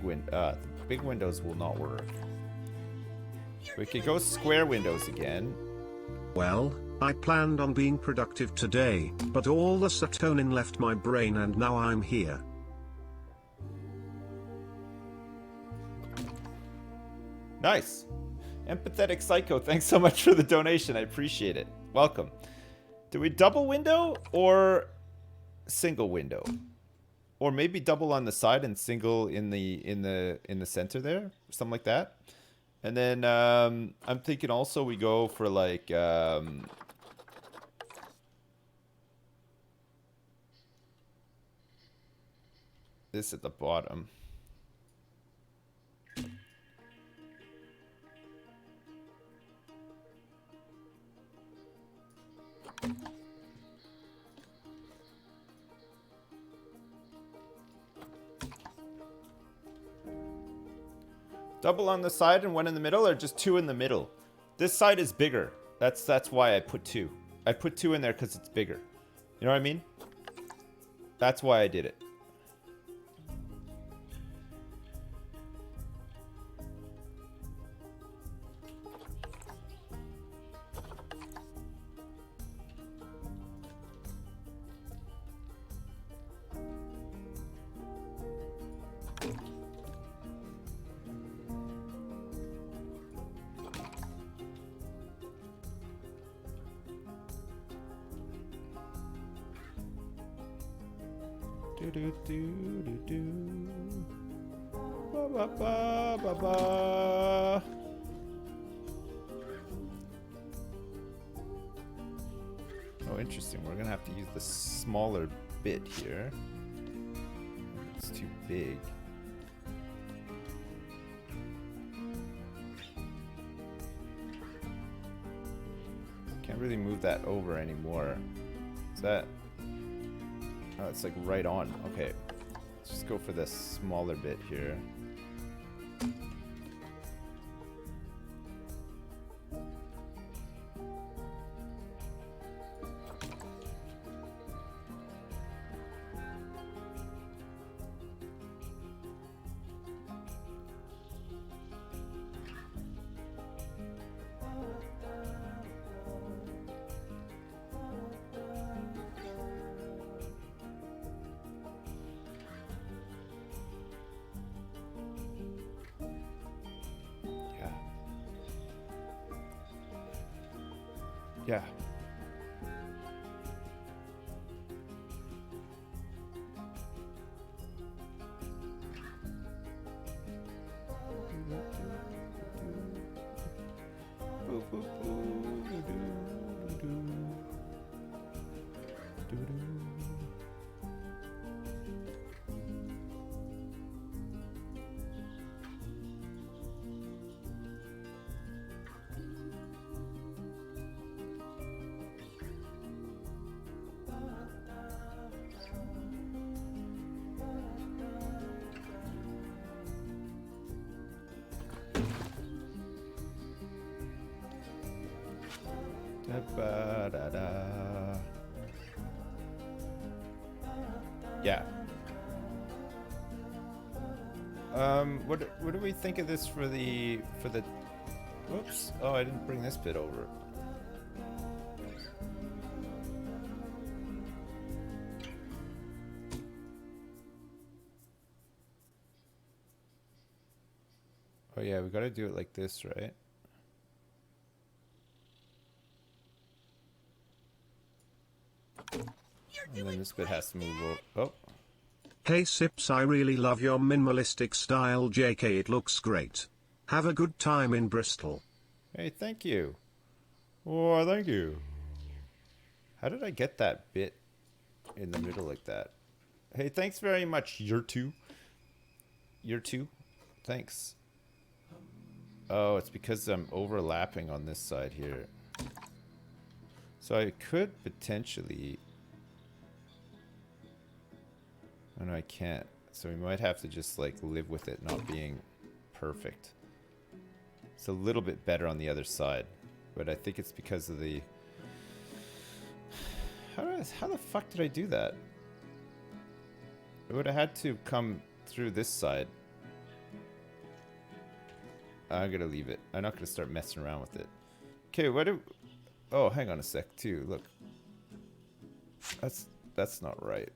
Speaker 1: big windows will not work. We could go square windows again.
Speaker 2: Well, I planned on being productive today, but all the serotonin left my brain and now I'm here.
Speaker 1: Nice. Empathetic Psycho, thanks so much for the donation. I appreciate it. Welcome. Do we double window or single window? Or maybe double on the side and single in the center there? Something like that. And then I'm thinking also we go for like this at the bottom. Double on the side and one in the middle, or just two in the middle? This side is bigger. That's why I put two. I put two in there because it's bigger. You know what I mean? That's why I did it. Oh, interesting. We're gonna have to use the smaller bit here. It's too big. Can't really move that over anymore. Is that... Oh, it's like right on. Okay. Let's just go for this smaller bit here. Yeah. Yeah. What do we think of this for the whoops. Oh, I didn't bring this bit over. Oh yeah, we gotta do it like this, right? And then this bit has to move over. Oh.
Speaker 2: Hey Sips, I really love your minimalistic style, JK. It looks great. Have a good time in Bristol.
Speaker 1: Hey, thank you. Oh, thank you. How did I get that bit in the middle like that? Hey, thanks very much, Year 2. Year 2. Thanks. Oh, it's because I'm overlapping on this side here. So I could potentially... Oh, no, I can't. So we might have to just, like, live with it not being perfect. It's a little bit better on the other side. But I think it's because of the... How the fuck did I do that? I would have had to come through this side. I'm gonna leave it. I'm not gonna start messing around with it. Okay, what do... Oh, hang on a sec, too. Look. That's not right.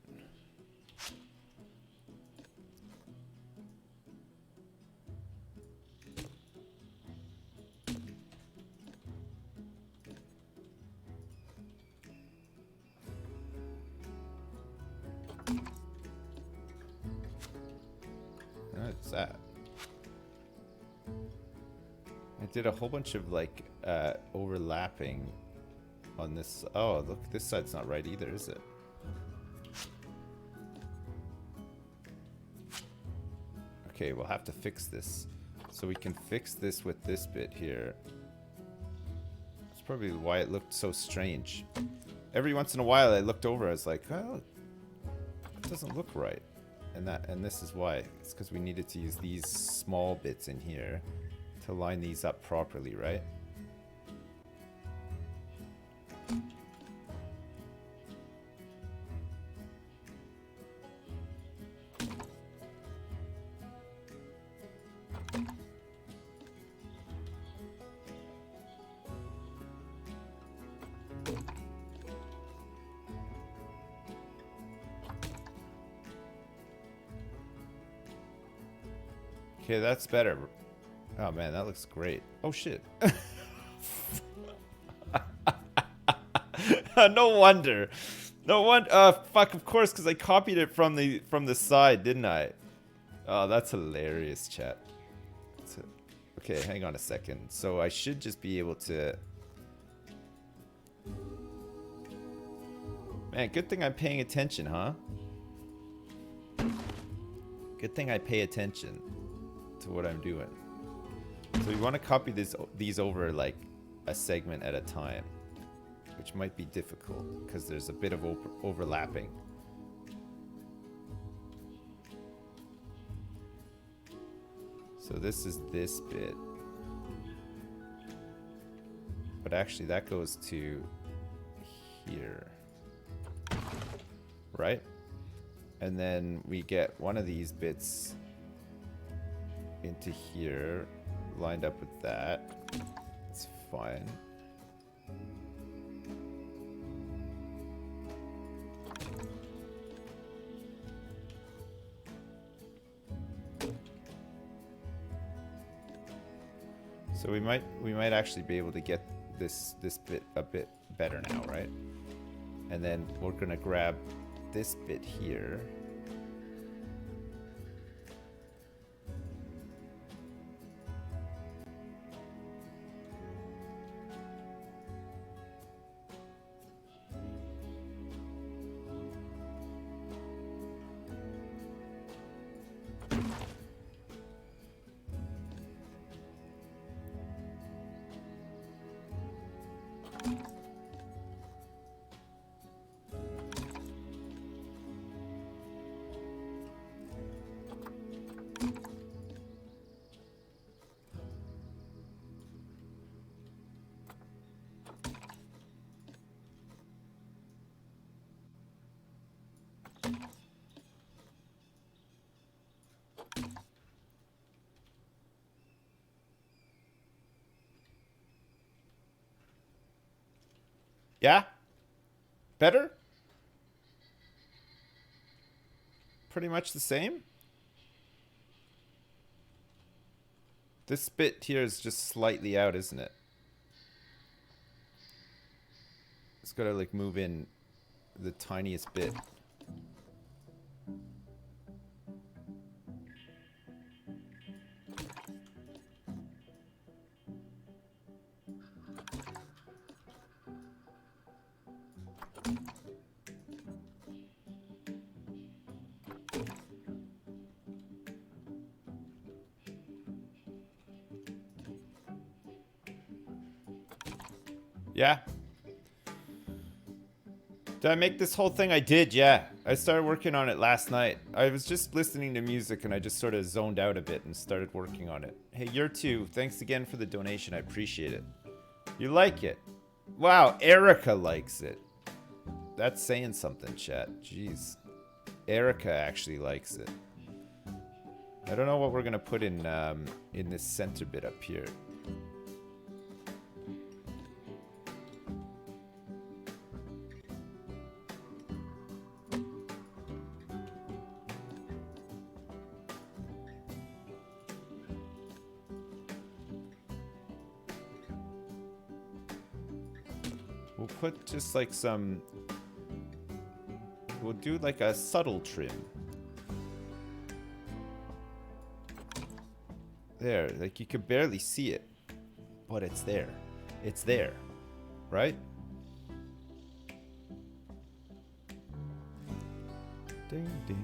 Speaker 1: What's that? I did a whole bunch of like overlapping on this. Oh, look, this side's not right either, is it? Okay, we'll have to fix this. So we can fix this with this bit here. That's probably why it looked so strange. Every once in a while I looked over, I was like, oh, it doesn't look right. And this is why. It's because we needed to use these small bits in here to line these up properly, right? Okay, that's better. Oh man, that looks great. Oh shit. No wonder. No wonder. Fuck, of course, because I copied it from the side, didn't I? Oh, that's hilarious, chat. Okay, hang on a second. So I should just be able to... Man, good thing I'm paying attention, huh? Good thing I pay attention to what I'm doing. So we want to copy these over like a segment at a time, which might be difficult because there's a bit of overlapping. So this is this bit, but actually that goes to here, right? And then we get one of these bits into here, lined up with that. It's fine. So we might actually be able to get this bit a bit better now, right? And then we're gonna grab this bit here. Yeah? Better? Pretty much the same? This bit here is just slightly out, isn't it? It's gotta like move in the tiniest bit. Yeah. Did I make this whole thing? I did, yeah. I started working on it last night. I was just listening to music and I just sort of zoned out a bit and started working on it. Hey, you're too. Thanks again for the donation. I appreciate it. You like it? Wow, Erica likes it. That's saying something, chat. Jeez. Erica actually likes it. I don't know what we're gonna put in this center bit up here. We'll put just like some... We'll do like a subtle trim. There, like you could barely see it, but it's there. It's there, right? Ding, ding.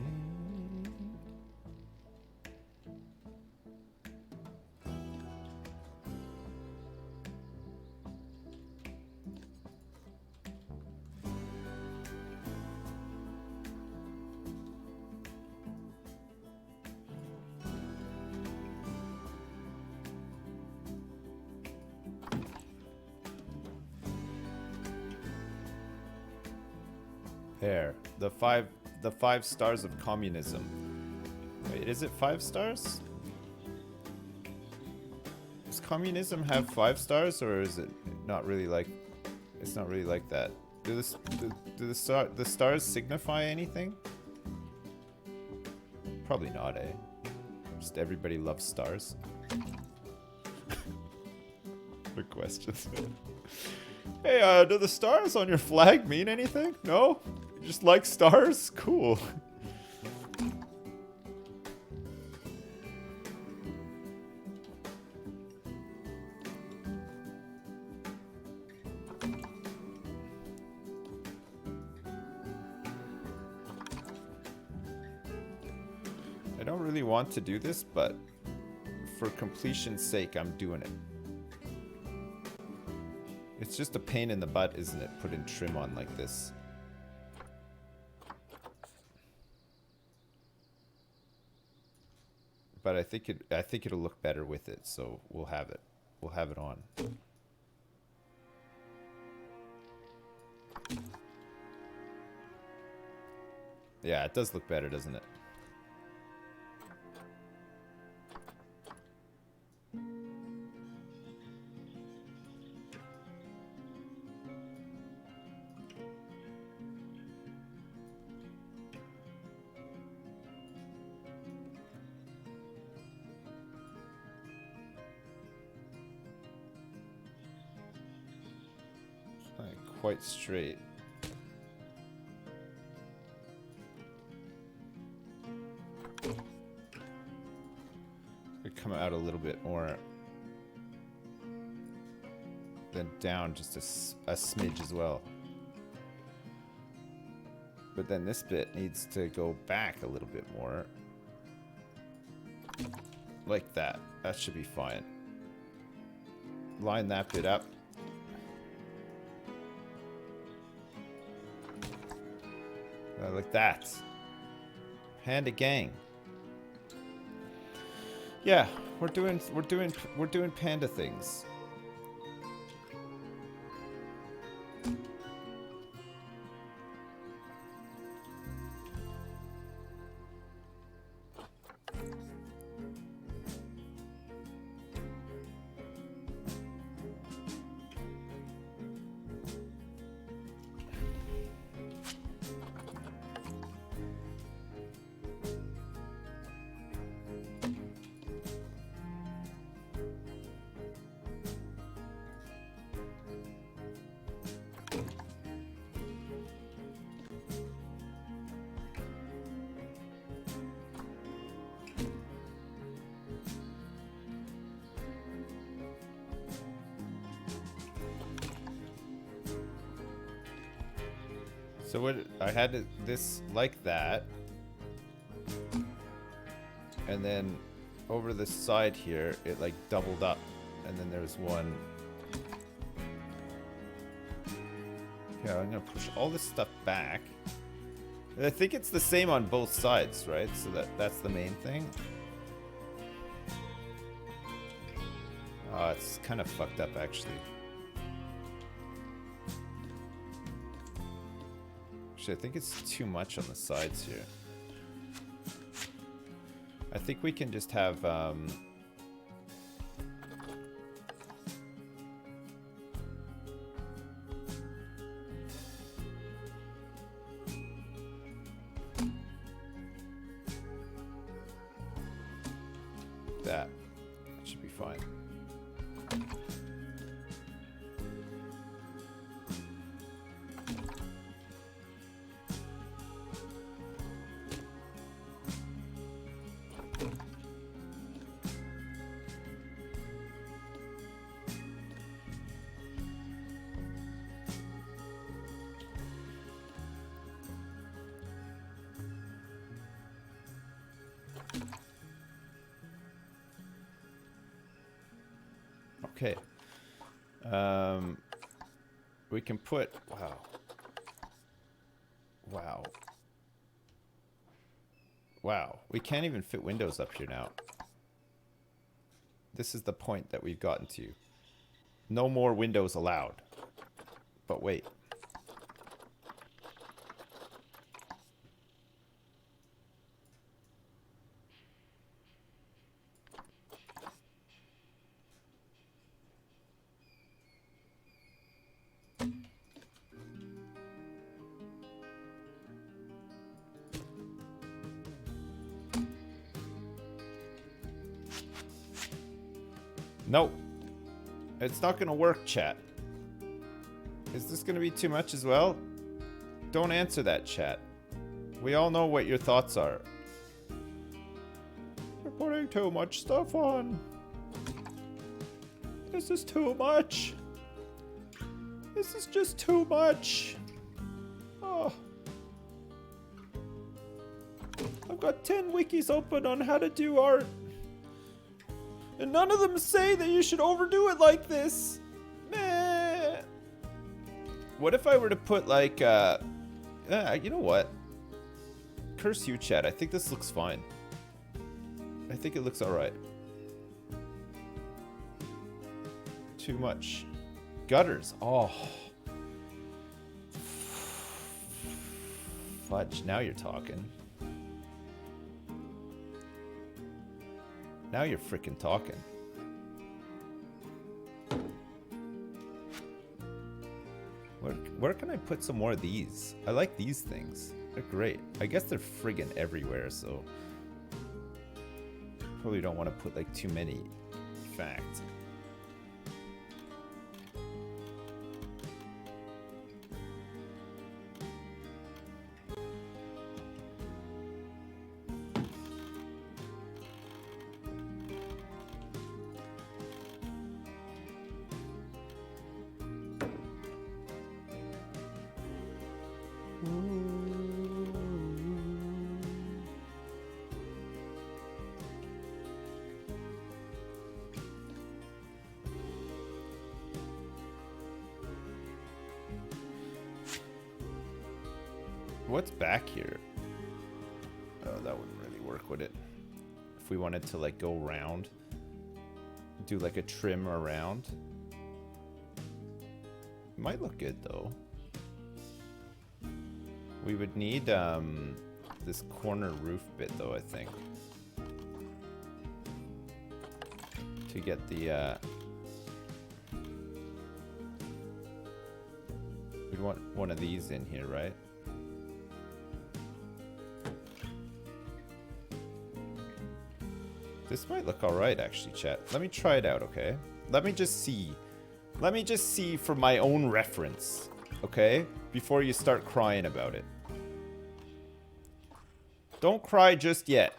Speaker 1: There, the five stars of communism. Wait, is it 5 stars? Does communism have 5 stars, or is it not really like? It's not really like that. Do the stars signify anything? Probably not, eh? Just everybody loves stars. Good questions. Hey, do the stars on your flag mean anything? No? You just like stars? Cool. I don't really want to do this, but for completion's sake, I'm doing it. It's just a pain in the butt, isn't it? Putting trim on like this. But I think it'll look better with it, so we'll have it. We'll have it on. Yeah, it does look better, doesn't it? Quite straight. Could come out a little bit more, then down just a smidge as well. But then this bit needs to go back a little bit more, like that. That should be fine. Line that bit up. Like that. Panda gang. Yeah, we're doing panda things. So what I had this like that, and then over the side here it like doubled up, and then there's one. Yeah, I'm gonna push all this stuff back. And I think it's the same on both sides, right? So that's the main thing. Oh, it's kind of fucked up actually. Actually, I think it's too much on the sides here. I think we can just have that. That should be fine. Okay. We can put, wow. Wow. Wow. We can't even fit windows up here now. This is the point that we've gotten to. No more windows allowed. But wait. No. It's not gonna work, chat. Is this gonna be too much as well? Don't answer that, chat. We all know what your thoughts are. You're putting too much stuff on. This is too much. This is just too much. Oh. I've got 10 wikis open on how to do art. And none of them say that you should overdo it like this. Meh. What if I were to put like, you know what? Curse you, chat. I think this looks fine. I think it looks alright. Too much. Gutters. Oh. Fudge. Now you're talking. Now you're freaking talking. Where can I put some more of these? I like these things. They're great. I guess they're friggin' everywhere, so probably don't want to put like too many. In fact. What's back here? Oh, that wouldn't really work, would it? If we wanted to like go around, do like a trim around. It might look good though. We would need this corner roof bit though, I think, to get the we'd want one of these in here, right? This might look alright actually, chat. Let me try it out, okay? Let me just see. Let me just see for my own reference, okay? Before you start crying about it. Don't cry just yet.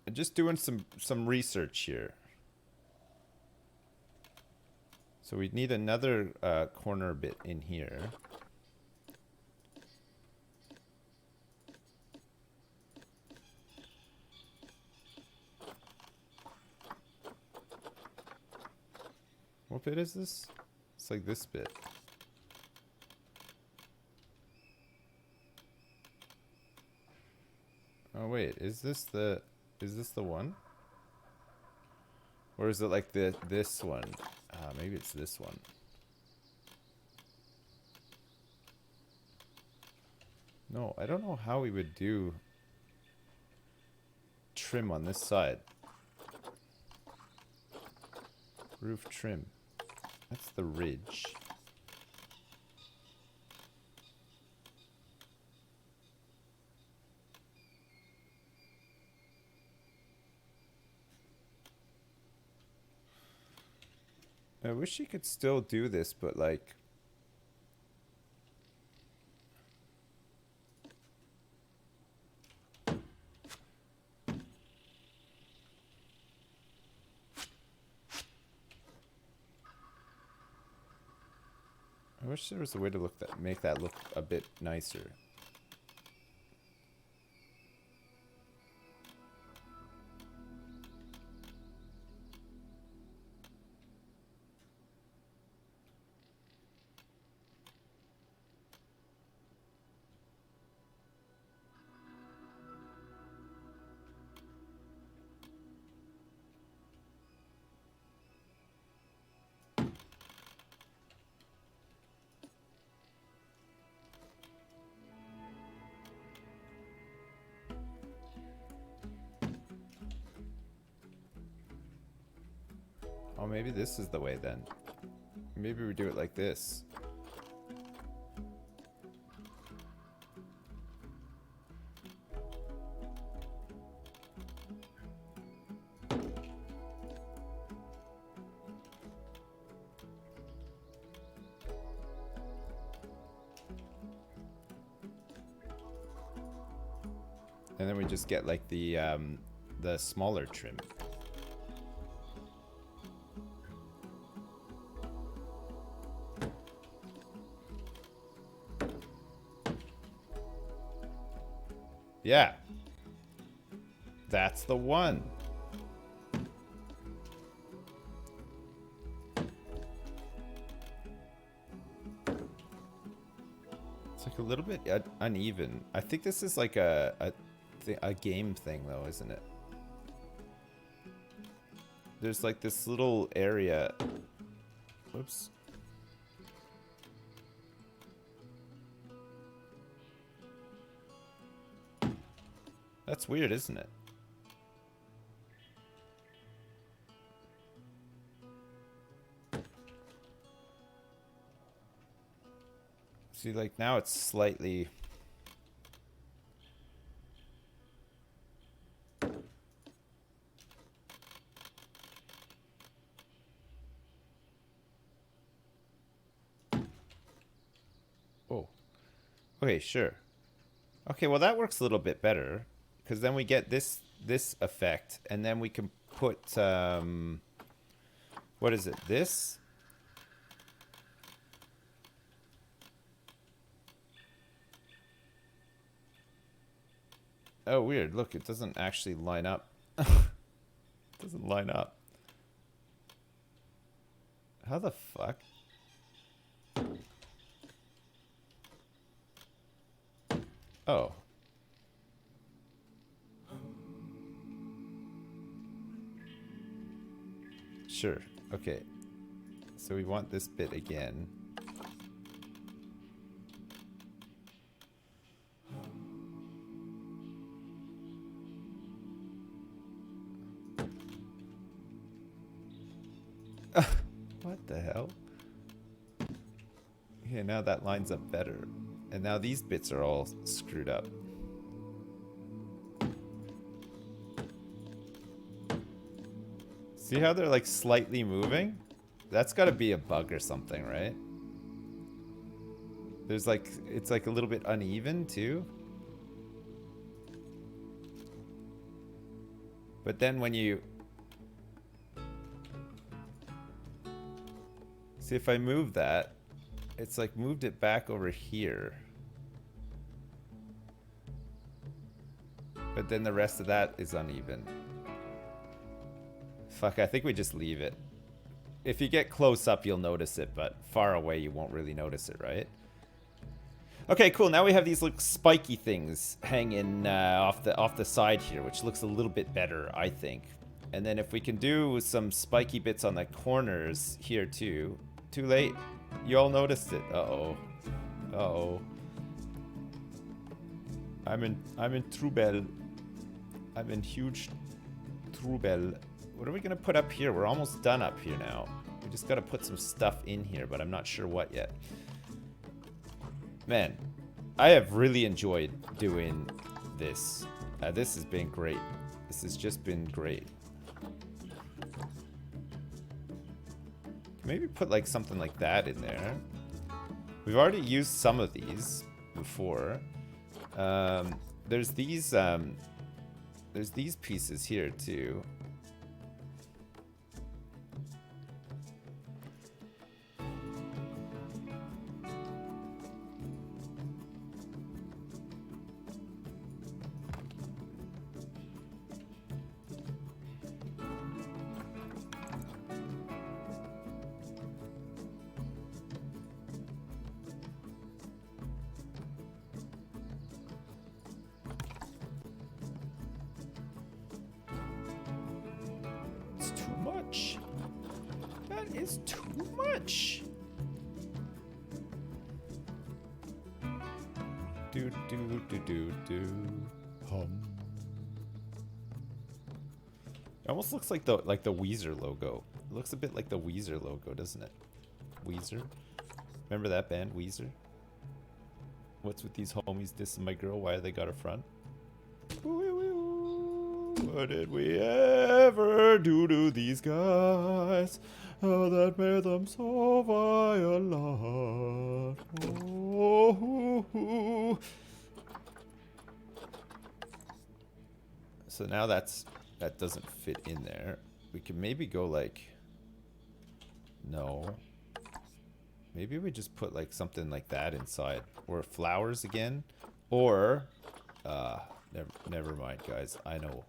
Speaker 1: I'm just doing some research here. So we need another corner bit in here. What bit is this? It's like this bit. Oh wait, is this the one? Or is it like this one? Maybe it's this one. No, I don't know how we would do trim on this side. Roof trim. That's the ridge. I wish you could still do this, but like... I wish there was a way to make that look a bit nicer. Oh, maybe this is the way then. Maybe we do it like this. And then we just get like the smaller trim. Yeah. That's the one. It's like a little bit uneven. I think this is like a game thing though, isn't it? There's like this little area. Whoops. That's weird, isn't it? See, like now it's slightly... Oh. Okay, sure. Okay, well that works a little bit better. Because then we get this effect, and then we can put, what is it, this? Oh, weird, look, it doesn't actually line up. It doesn't line up. How the fuck? Oh. Sure. Okay. So we want this bit again. What the hell? Okay, now that lines up better. And now these bits are all screwed up. See how they're like slightly moving? That's got to be a bug or something, right? There's like, it's like a little bit uneven too. But then when you... See, See, if I move that, it's like moved it back over here. But then the rest of that is uneven. Fuck, I think we just leave it. If you get close up, you'll notice it, but far away, you won't really notice it, right? Okay, cool. Now we have these like spiky things hanging off the side here, which looks a little bit better, I think. And then if we can do some spiky bits on the corners here too. Too late. You all noticed it. Uh-oh. Uh-oh. I'm in trouble. I'm in huge trouble. What are we gonna put up here? We're almost done up here now. We just gotta put some stuff in here, but I'm not sure what yet. Man, I have really enjoyed doing this. This has been great. This has just been great. Maybe put like something like that in there. We've already used some of these before. There's these pieces here too. It almost looks like the Weezer logo. It looks a bit like the Weezer logo, doesn't it? Weezer? Remember that band, Weezer? What's with these homies dissing my girl? Why they got a front? What did we ever do to these guys? Oh, that made them so violent. Oh. So now that doesn't fit in there. We can maybe go like, no. Maybe we just put like something like that inside, or flowers again, or never mind, guys. I know.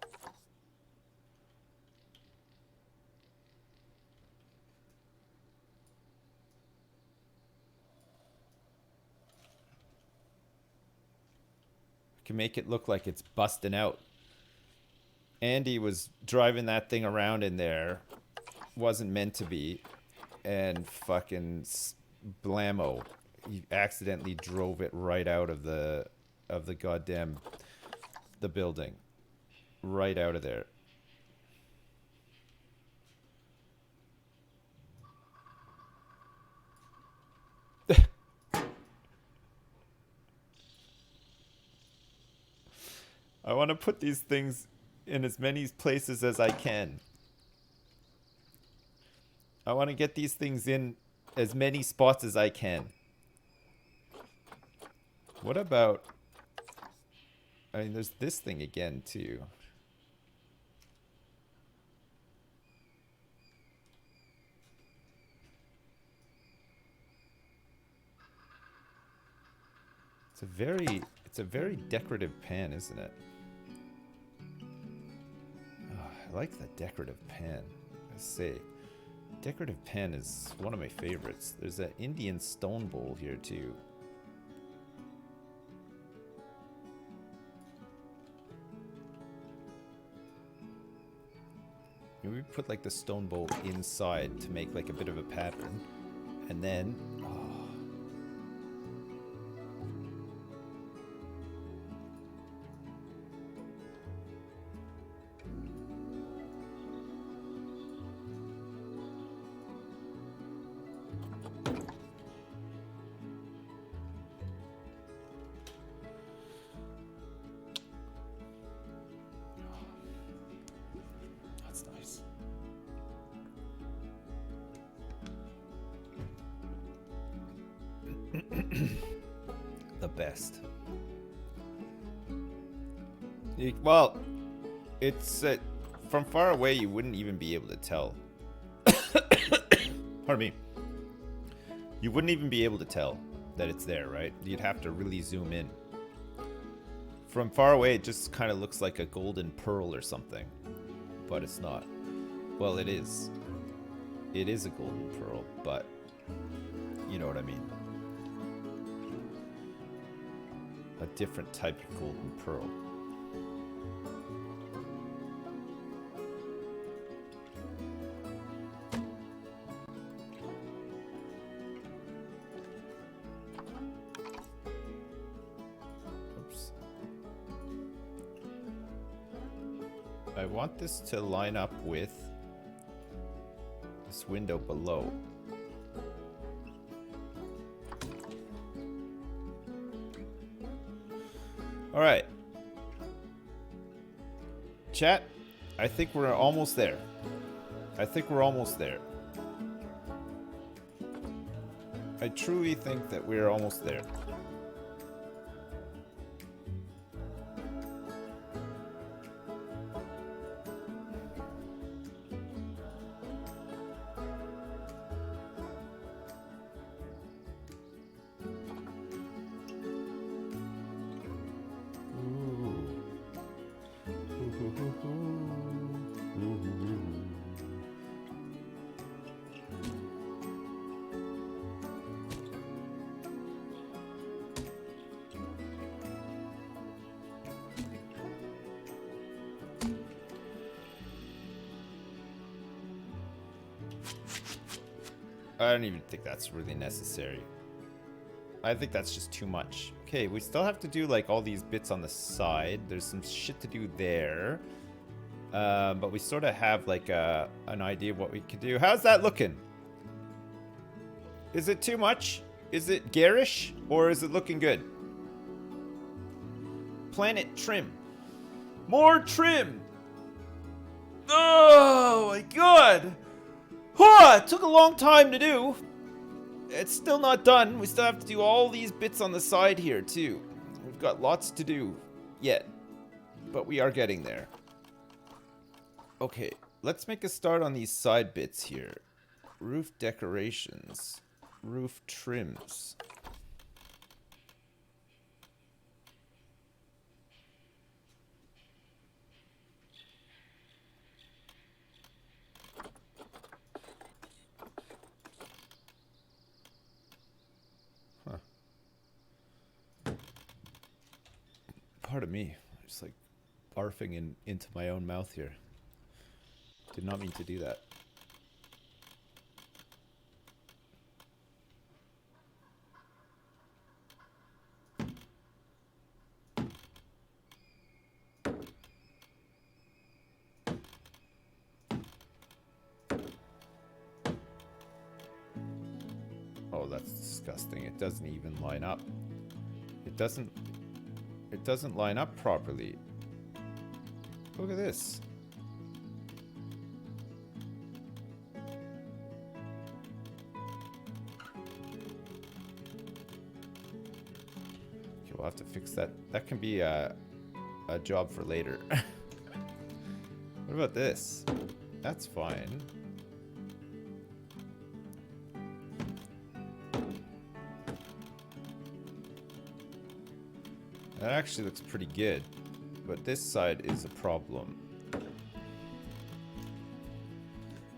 Speaker 1: We can make it look like it's busting out. Andy was driving that thing around in there, wasn't meant to be, and fucking blammo, he accidentally drove it right out of the goddamn the building, right out of there. I want to put these things in as many places as I can. I want to get these things in as many spots as I can. What about... I mean, there's this thing again, too. It's a very decorative pan, isn't it? I like the decorative pan. I say, decorative pan is one of my favorites. There's that Indian stone bowl here too. Maybe we put like the stone bowl inside to make like a bit of a pattern, and then. The best. Well, it's from far away you wouldn't even be able to tell. Pardon me. You wouldn't even be able to tell that it's there, right? You'd have to really zoom in. From far away, it just kind of looks like a golden pearl or something. But it's not. Well, it is. It is a golden pearl, but you know what I mean. A different type of golden pearl. Oops. I want this to line up with this window below. All right. Chat, I think we're almost there. I think we're almost there. I truly think that we're almost there. I don't even think that's really necessary. I think that's just too much. Okay, we still have to do like all these bits on the side. There's some shit to do there. But we sort of have like an idea of what we could do. How's that looking? Is it too much? Is it garish? Or is it looking good? Planet trim. More trim! Oh my god! Huh, it took a long time to do. It's still not done. We still have to do all these bits on the side here too. We've got lots to do yet, but we are getting there. Okay, let's make a start on these side bits here. Roof decorations, roof trims. Pardon me, just like barfing into my own mouth here. Did not mean to do that. Oh, that's disgusting. It doesn't even line up. It doesn't line up properly. Look at this. Okay, we'll have to fix that. That can be a job for later. What about this? That's fine. That actually looks pretty good, but this side is a problem.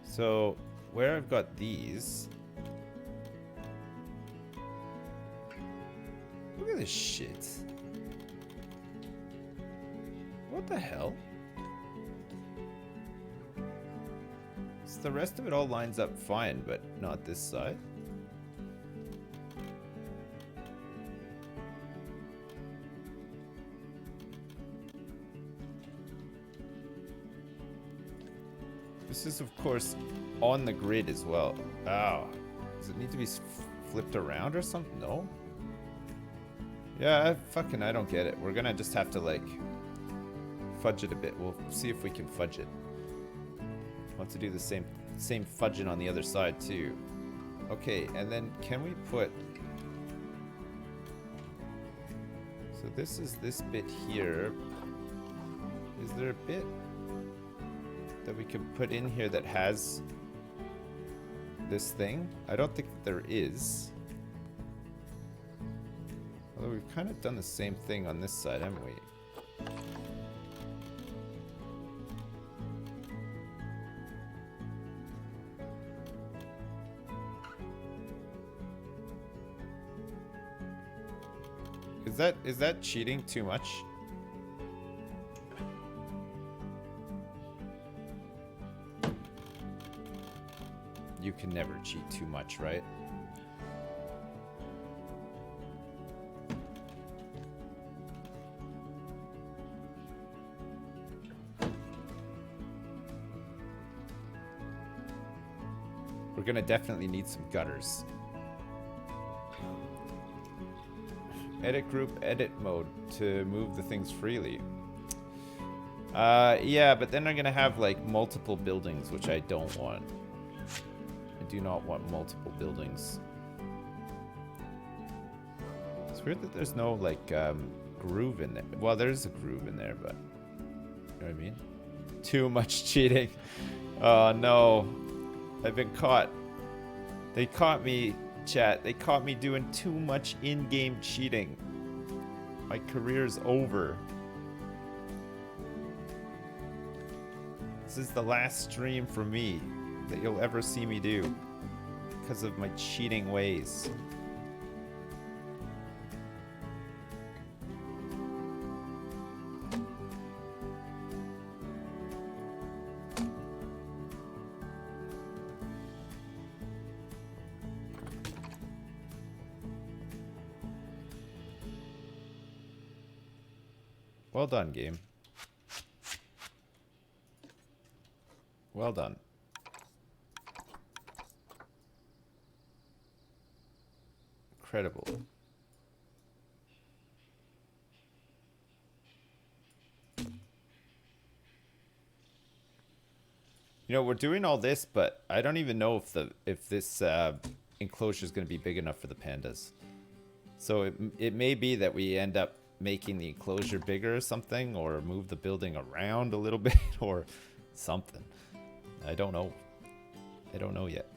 Speaker 1: So, where I've got these... Look at this shit. What the hell? So the rest of it all lines up fine, but not this side. This is, of course, on the grid as well. Oh. Does it need to be flipped around or something? No? Yeah, I don't get it. We're gonna just have to, like, fudge it a bit. We'll see if we can fudge it. Want to do the same fudging on the other side, too. Okay, and then can we put... So this is this bit here. Is there a bit that we can put in here that has this thing? I don't think that there is. Although we've kind of done the same thing on this side, haven't we? Is that cheating too much? You can never cheat too much, right? We're gonna definitely need some gutters. Edit group edit mode to move the things freely. Yeah, but then I'm gonna have like multiple buildings, which I don't want. I do not want multiple buildings. It's weird that there's no like groove in there. Well, there's a groove in there, but you know what I mean? Too much cheating. Oh no. I've been caught. They caught me, chat. They caught me doing too much in-game cheating. My career's over. This is the last stream for me that you'll ever see me do because of my cheating ways. Well done, game. Well done. Incredible. You know, we're doing all this, but I don't even know if this enclosure is going to be big enough for the pandas. So it may be that we end up making the enclosure bigger or something, or move the building around a little bit, or something. I don't know. I don't know yet.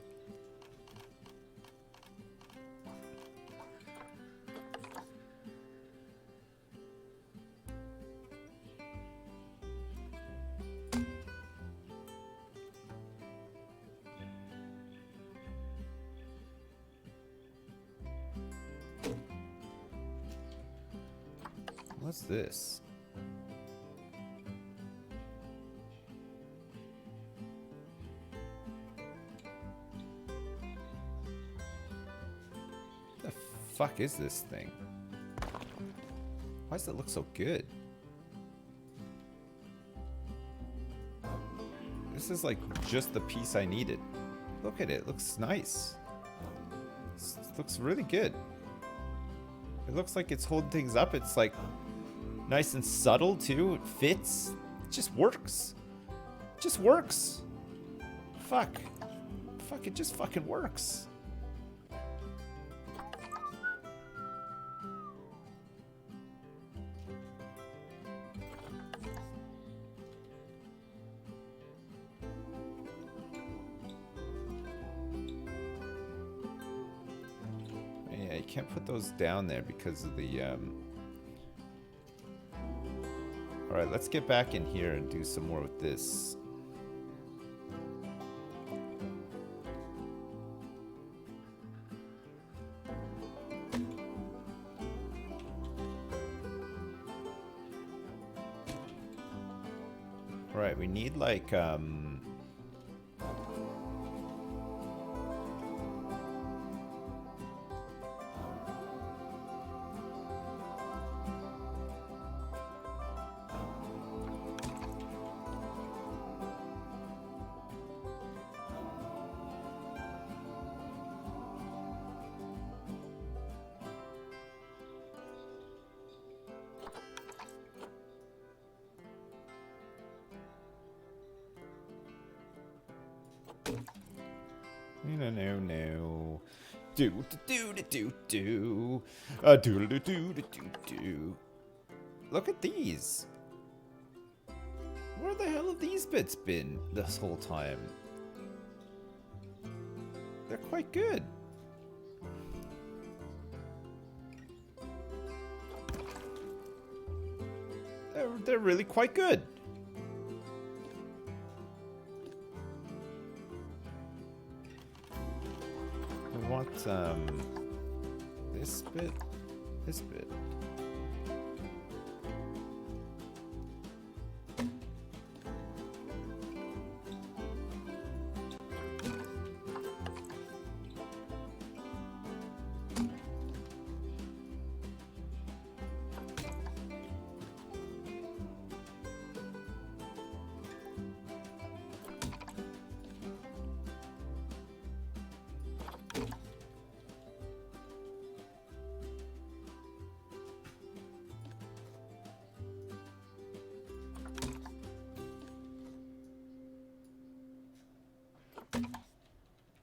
Speaker 1: What's this? The fuck is this thing? Why does it look so good? This is like just the piece I needed. Look at it, it looks nice. It looks really good. It looks like it's holding things up. It's like nice and subtle too. It fits. It just works. It just works. Fuck. Fuck, it just fucking works. Yeah, you can't put those down there because of the Alright, let's get back in here and do some more with this. Alright, we need like no. Do do do do do. Do do do do do. Look at these. Where the hell have these bits been this whole time? They're quite good. they're really quite good. We want this bit, this bit.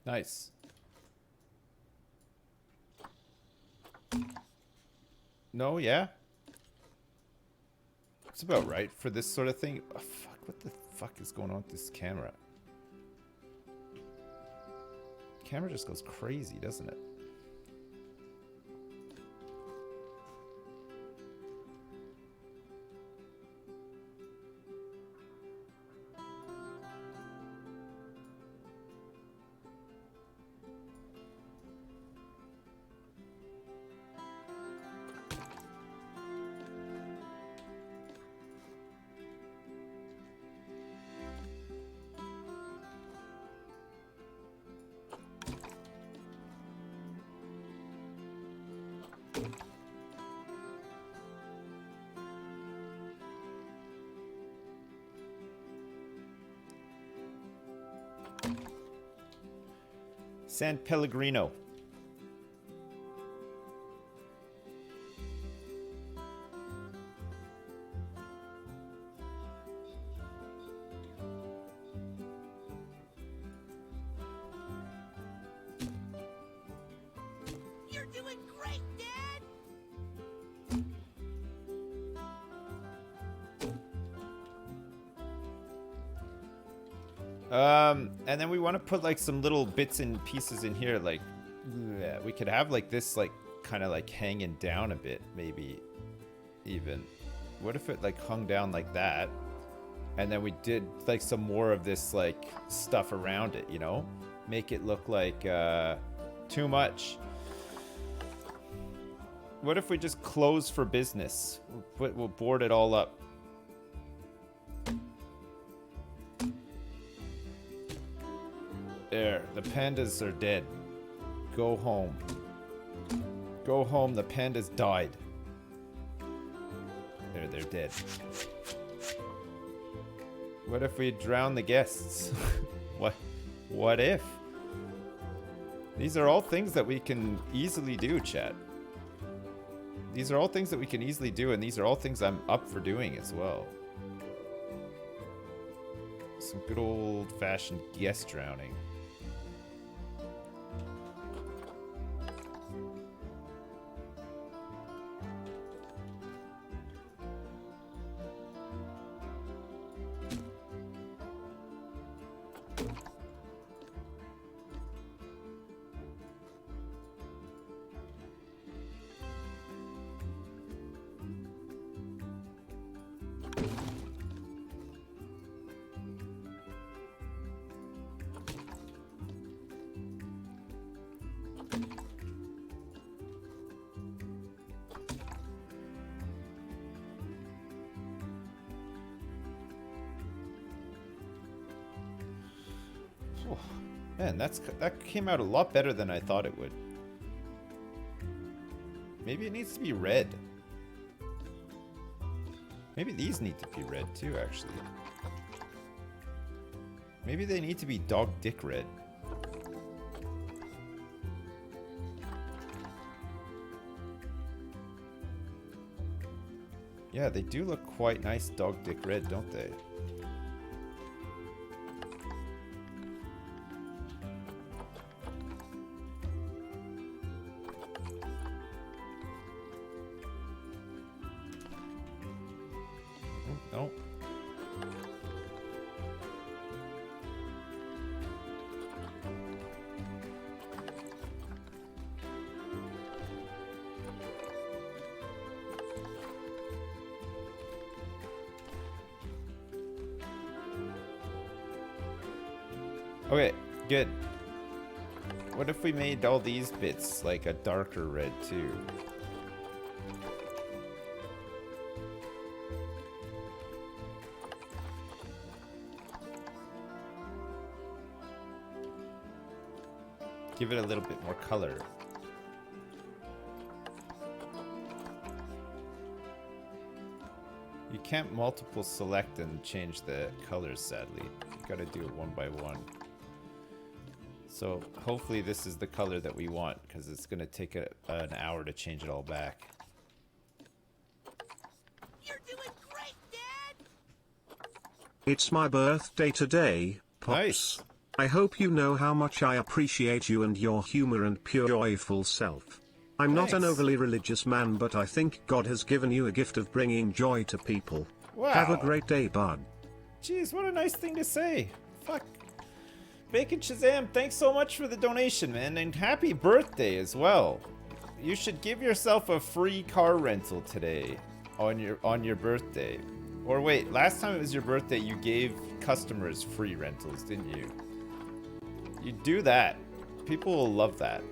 Speaker 1: Nice. No, yeah. It's about right for this sort of thing. Oh, fuck, what the fuck is going on with this camera? Camera just goes crazy, doesn't it? San Pellegrino.
Speaker 3: You're doing great, Dad!
Speaker 1: And then we want to put like some little bits and pieces in here, like yeah, we could have like this like kind of like hanging down a bit, maybe even. What if it like hung down like that, and then we did like some more of this like stuff around it, you know, make it look like too much. What if we just close for business? We'll board it all up. There, the pandas are dead. Go home. Go home, the pandas died. There, they're dead. What if we drown the guests? What if? These are all things that we can easily do, chat. These are all things that we can easily do, and these are all things I'm up for doing as well. Some good old-fashioned guest drowning. Man, that came out a lot better than I thought it would. Maybe it needs to be red. Maybe these need to be red too, actually. Maybe they need to be dog dick red. Yeah, they do look quite nice dog dick red, don't they? No. Okay, good. What if we made all these bits like a darker red too? Give it a little bit more color. You can't multiple select and change the colors, sadly. You gotta do it one by one. So hopefully this is the color that we want, because it's gonna take an hour to change it all back.
Speaker 3: You're doing great, Dad!
Speaker 2: It's my birthday today, Pops.
Speaker 1: Nice.
Speaker 2: I hope you know how much I appreciate you and your humor and pure joyful self. I'm not an
Speaker 1: Thanks.
Speaker 2: overly religious man, but I think God has given you a gift of bringing joy to people.
Speaker 1: Wow.
Speaker 2: Have a great day, bud.
Speaker 1: Jeez, what a nice thing to say. Fuck. Bacon Shazam, thanks so much for the donation, man, and happy birthday as well. You should give yourself a free car rental today on your birthday. Or wait, last time it was your birthday, you gave customers free rentals, didn't you? You do that. People will love that.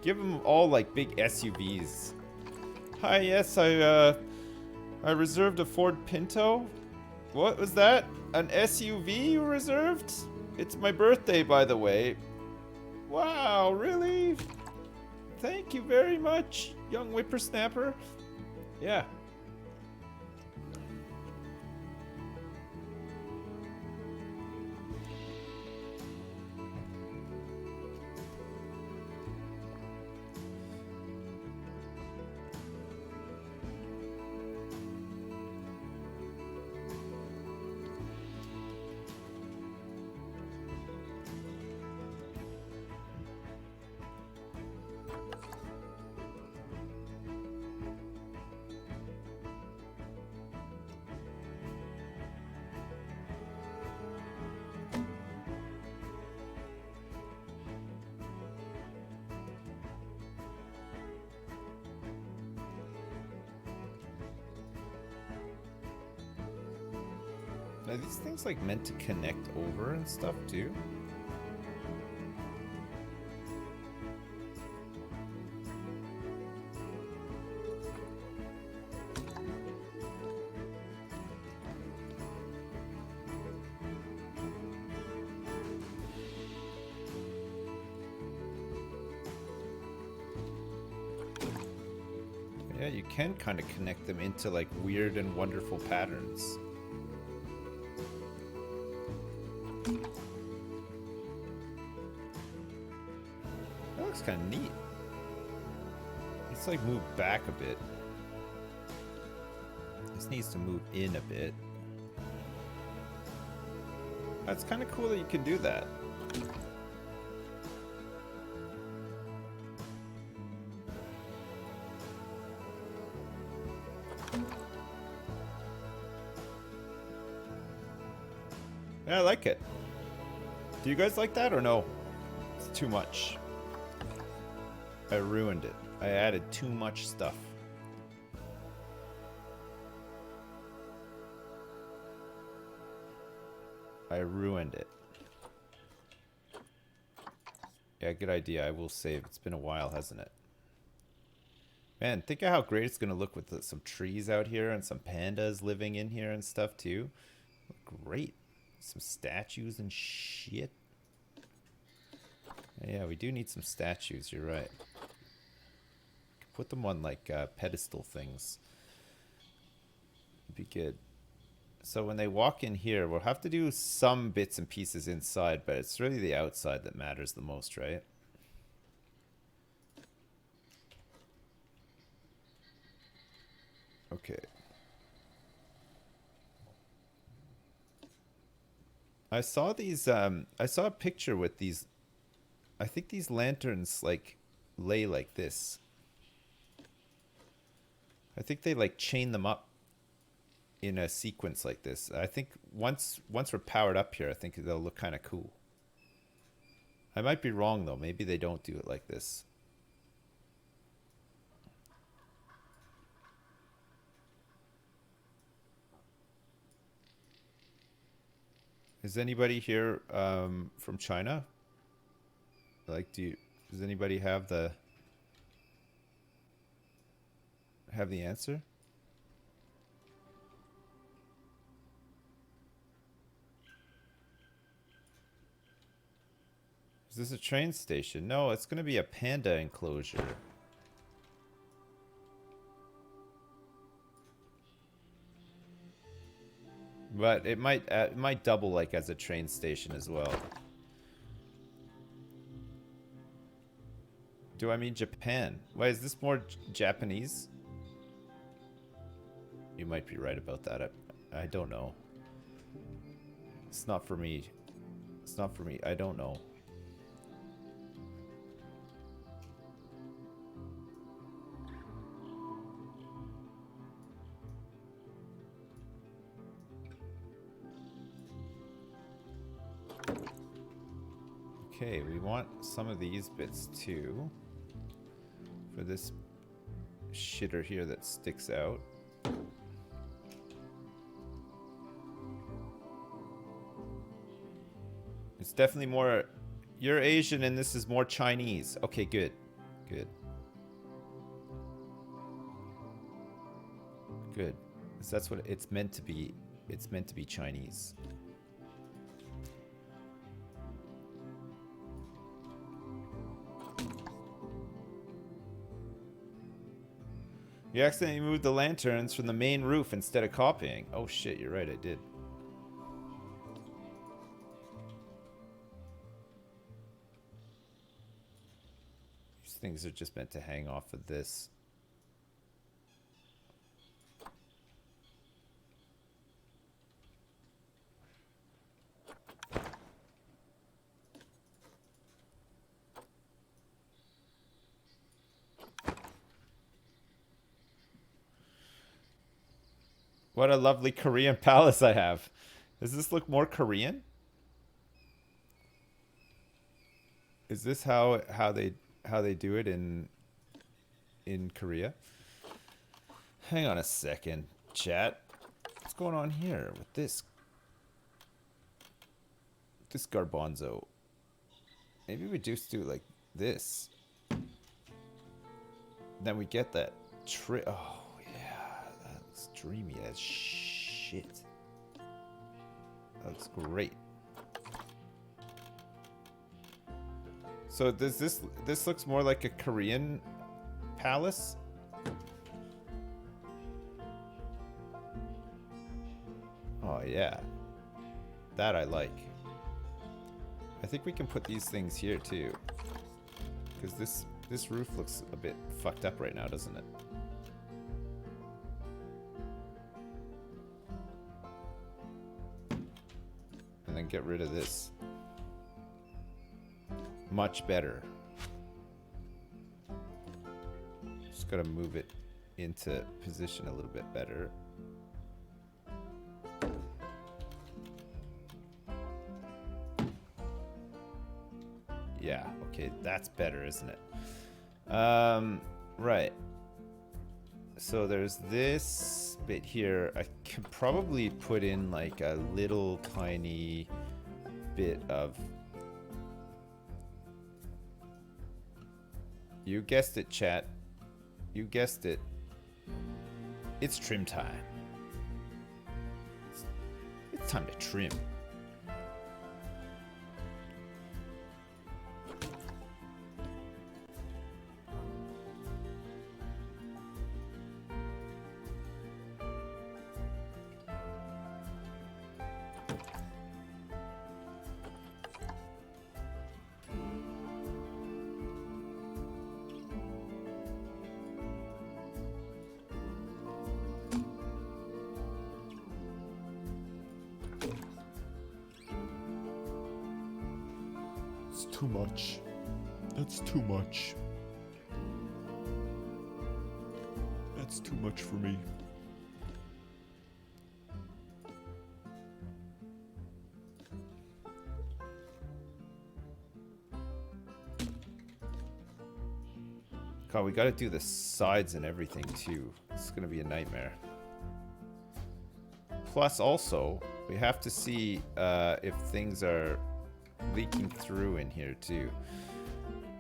Speaker 1: Give them all like big SUVs. Hi, yes, I reserved a Ford Pinto. What was that? An SUV you reserved? It's my birthday, by the way. Wow, really? Thank you very much, young whippersnapper. Yeah. Are these things like meant to connect over and stuff too? Yeah, you can kind of connect them into like weird and wonderful patterns. That looks kind of neat. Let's like move back a bit. This needs to move in a bit. That's kind of cool that you can do that. Yeah, I like it. Do you guys like that or no? It's too much. I ruined it. I added too much stuff. I ruined it. Yeah, good idea. I will save. It's been a while, hasn't it? Man, think of how great it's going to look with some trees out here and some pandas living in here and stuff too. Look great. Some statues and shit. Yeah, we do need some statues, you're right. Put them on like pedestal things. It'd be good. So when they walk in here, we'll have to do some bits and pieces inside, but it's really the outside that matters the most, right? Okay. I saw these, I saw a picture with these, I think these lanterns like lay like this. I think they like chain them up in a sequence like this. I think once we're powered up here, I think they'll look kind of cool. I might be wrong though. Maybe they don't do it like this. Is anybody here from China? Like, does anybody have the answer? Is this a train station? No, it's gonna be a panda enclosure. But it might double like as a train station as well. Do I mean Japan? Why is this more Japanese? You might be right about that. I don't know. It's not for me. It's not for me. I don't know. Okay, we want some of these bits too. For this shitter here that sticks out. It's definitely more... You're Asian and this is more Chinese. Okay, good. Good. Good. 'Cause that's what it's meant to be. It's meant to be Chinese. You accidentally moved the lanterns from the main roof instead of copying. Oh shit, you're right, I did. These things are just meant to hang off of this. What a lovely Korean palace I have. Does this look more Korean? Is this how they do it in Korea? Hang on a second, chat. What's going on here with this garbanzo? Maybe we just do it like this. Then we get that oh. Dreamy as shit. That looks great. So does this looks more like a Korean palace? Oh yeah. That I like. I think we can put these things here too. Because this roof looks a bit fucked up right now, doesn't it? And then get rid of this. Much better. Just gotta move it into position a little bit better. Yeah, okay, that's better, isn't it? Right. So there's this bit here. I can probably put in like a little tiny bit of... You guessed it, chat. You guessed it. It's trim time. It's time to trim. Too much. That's too much. That's too much for me. God, we gotta do the sides and everything too. It's gonna be a nightmare. Plus also, We have to see if things are leaking through in here too.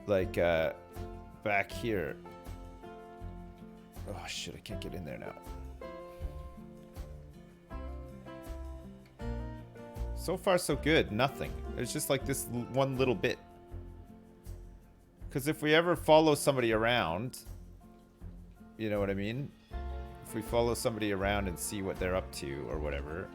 Speaker 1: Like back here. Oh shit, I can't get in there now. So far so good, nothing. It's just like this one little bit. Because if we ever follow somebody around, you know what I mean? If we follow somebody around and see what they're up to or whatever.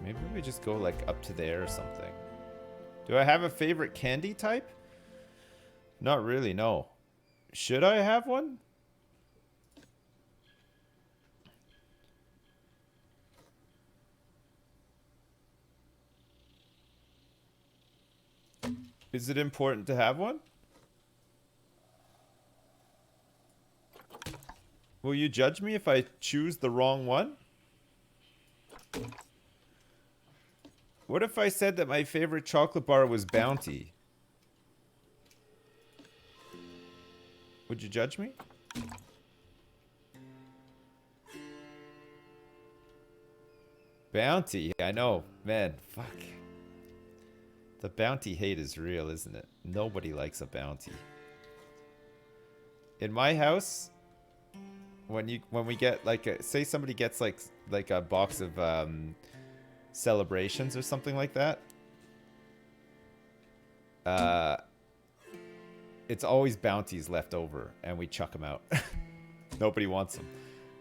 Speaker 1: Maybe we just go like up to there or something. Do I have a favorite candy type? Not really, no. Should I have one? Is it important to have one? Will you judge me if I choose the wrong one? What if I said that my favorite chocolate bar was Bounty? Would you judge me? Bounty, I know. Man, fuck. The Bounty hate is real, isn't it? Nobody likes a Bounty. In my house, when we get like say somebody gets like a box of celebrations or something like that, it's always Bounties left over and we chuck them out. Nobody wants them.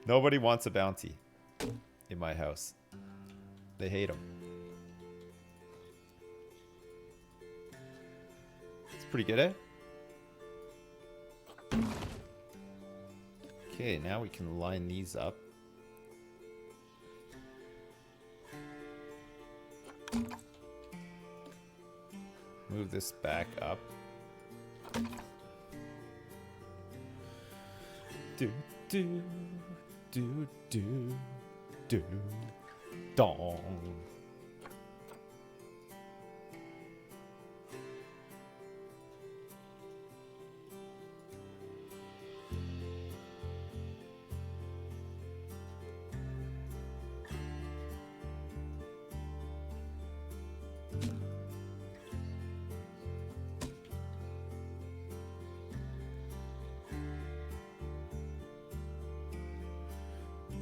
Speaker 1: Nobody wants a Bounty in my house. They hate them. It's pretty good, eh? Okay, now we can line these up. Move this back up. Do do do do do dong.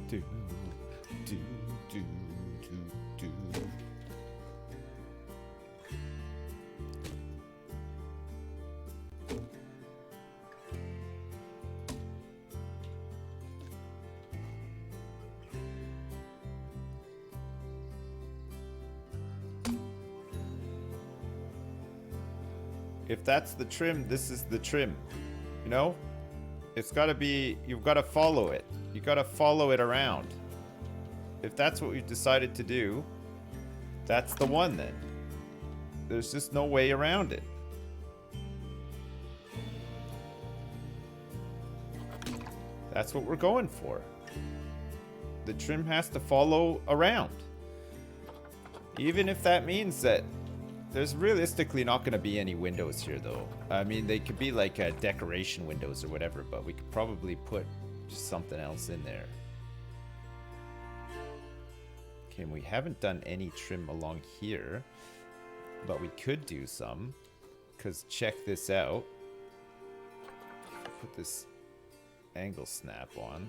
Speaker 1: Do, do, do, do, do. If that's the trim, this is the trim. You know? It's gotta be, you've gotta follow it. You gotta follow it around. If that's what we've decided to do, that's the one then. There's just no way around it. That's what we're going for. The trim has to follow around. Even if that means that there's realistically not going to be any windows here though. I mean, they could be like decoration windows or whatever, but we could probably put just something else in there. Okay, and we haven't done any trim along here, but we could do some, because check this out. Put this angle snap on.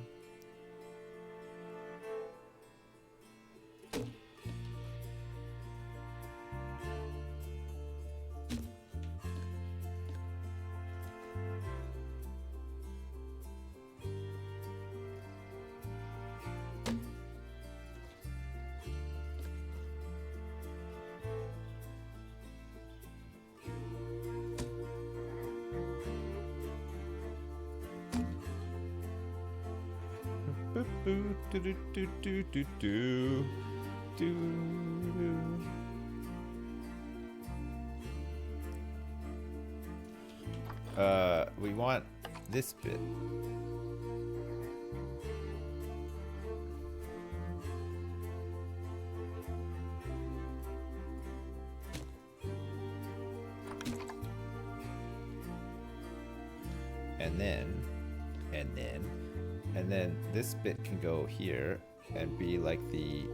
Speaker 1: We want this bit. and then this bit can go here and be like the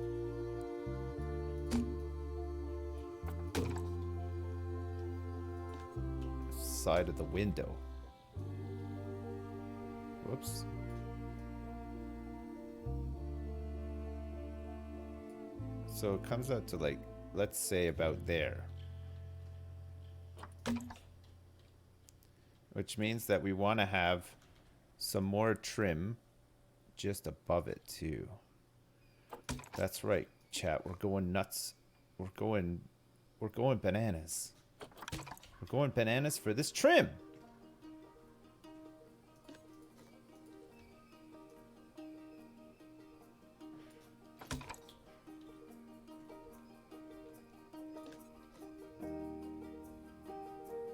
Speaker 1: side of the window. Whoops. So it comes out to like, let's say about there. Which means that we want to have some more trim just above it too. That's right, chat. We're going nuts. We're going bananas. We're going bananas for this trim.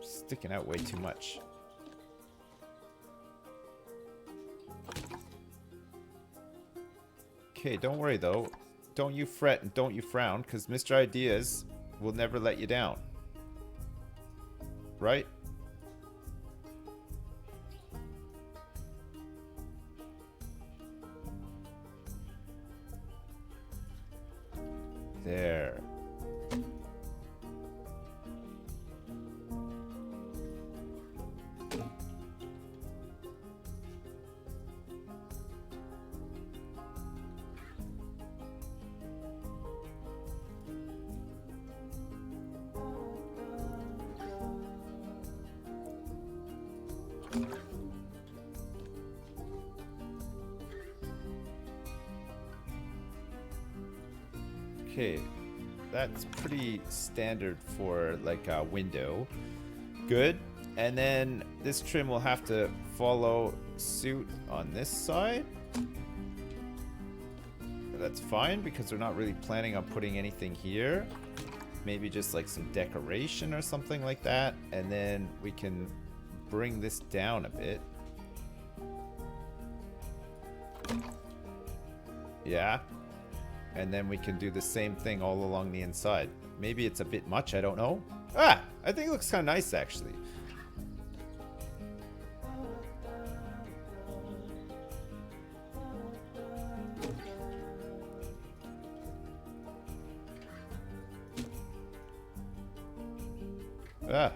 Speaker 1: Sticking out way too much. Okay, don't worry though. Don't you fret and don't you frown, because Mr. Ideas will never let you down. Right? There. Okay, that's pretty standard for like a window. Good. And then this trim will have to follow suit on this side. That's fine because we're not really planning on putting anything here. Maybe just like some decoration or something like that. And then we can bring this down a bit. Yeah. And then we can do the same thing all along the inside. Maybe it's a bit much, I don't know. Ah, I think it looks kind of nice actually. Ah.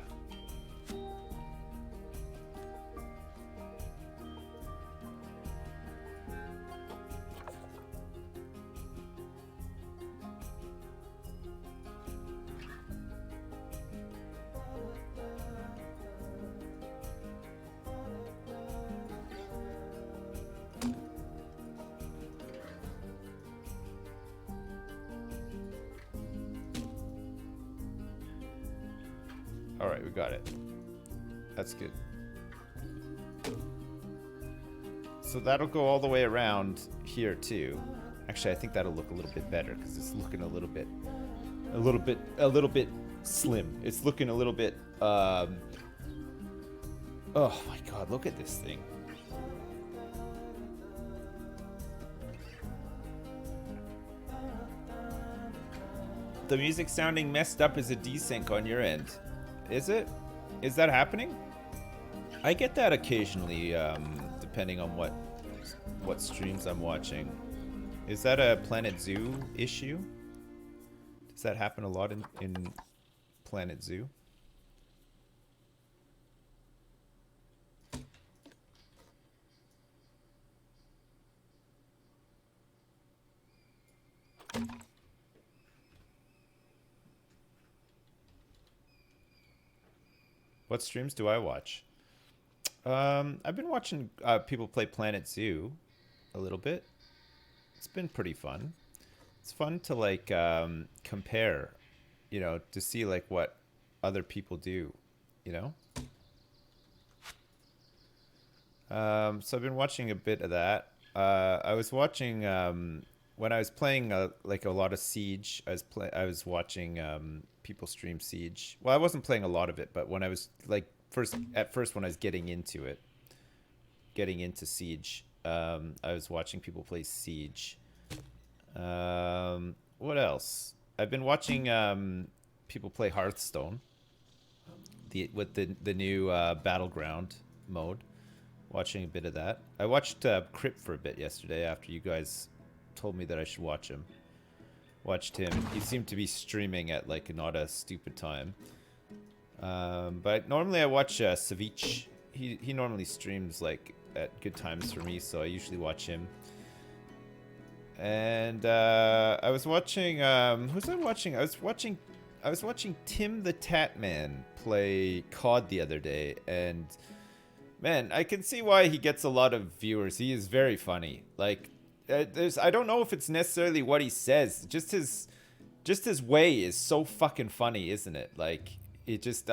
Speaker 1: All right, we got it. That's good. So that'll go all the way around here too. Actually, I think that'll look a little bit better because it's looking a little bit slim. It's looking a little bit, oh my God, look at this thing. The music sounding messed up is a desync on your end. Is it? Is that happening? I get that occasionally, depending on what streams I'm watching. Is that a Planet Zoo issue? Does that happen a lot in Planet Zoo? What streams do I watch? I've been watching people play Planet Zoo a little bit. It's been pretty fun. It's fun to like compare, you know, to see like what other people do, you know? So I've been watching a bit of that. I was watching when I was playing like a lot of Siege. I was watching people stream Siege. Well, I wasn't playing a lot of it, but when I was like at first when I was getting into Siege, I was watching people play Siege. What else? I've been watching people play Hearthstone with the new Battleground mode. Watching a bit of that. I watched Crip for a bit yesterday after you guys told me that I should watch him. Watched him. He seemed to be streaming at like not a stupid time. But normally I watch Savich. He normally streams like at good times for me, so I usually watch him. And I was watching who's I watching? I was watching Tim the Tatman play COD the other day, and man, I can see why he gets a lot of viewers. He is very funny. Like I don't know if it's necessarily what he says, just his way is so fucking funny, isn't it? Like it just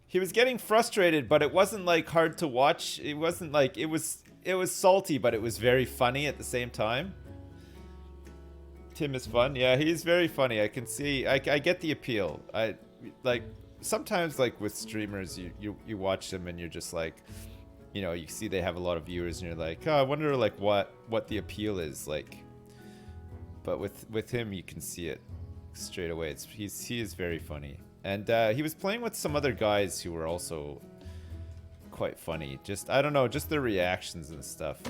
Speaker 1: he was getting frustrated, but it wasn't like hard to watch. It wasn't like it was salty, but it was very funny at the same time. Tim is fun. Yeah, he's very funny. I can see. I get the appeal. I like sometimes like with streamers, you watch them and you're just like, you know, you see they have a lot of viewers and you're like, oh, I wonder like what the appeal is like. But with him, you can see it straight away. He is very funny, and he was playing with some other guys who were also quite funny. Just I don't know, just their reactions and stuff.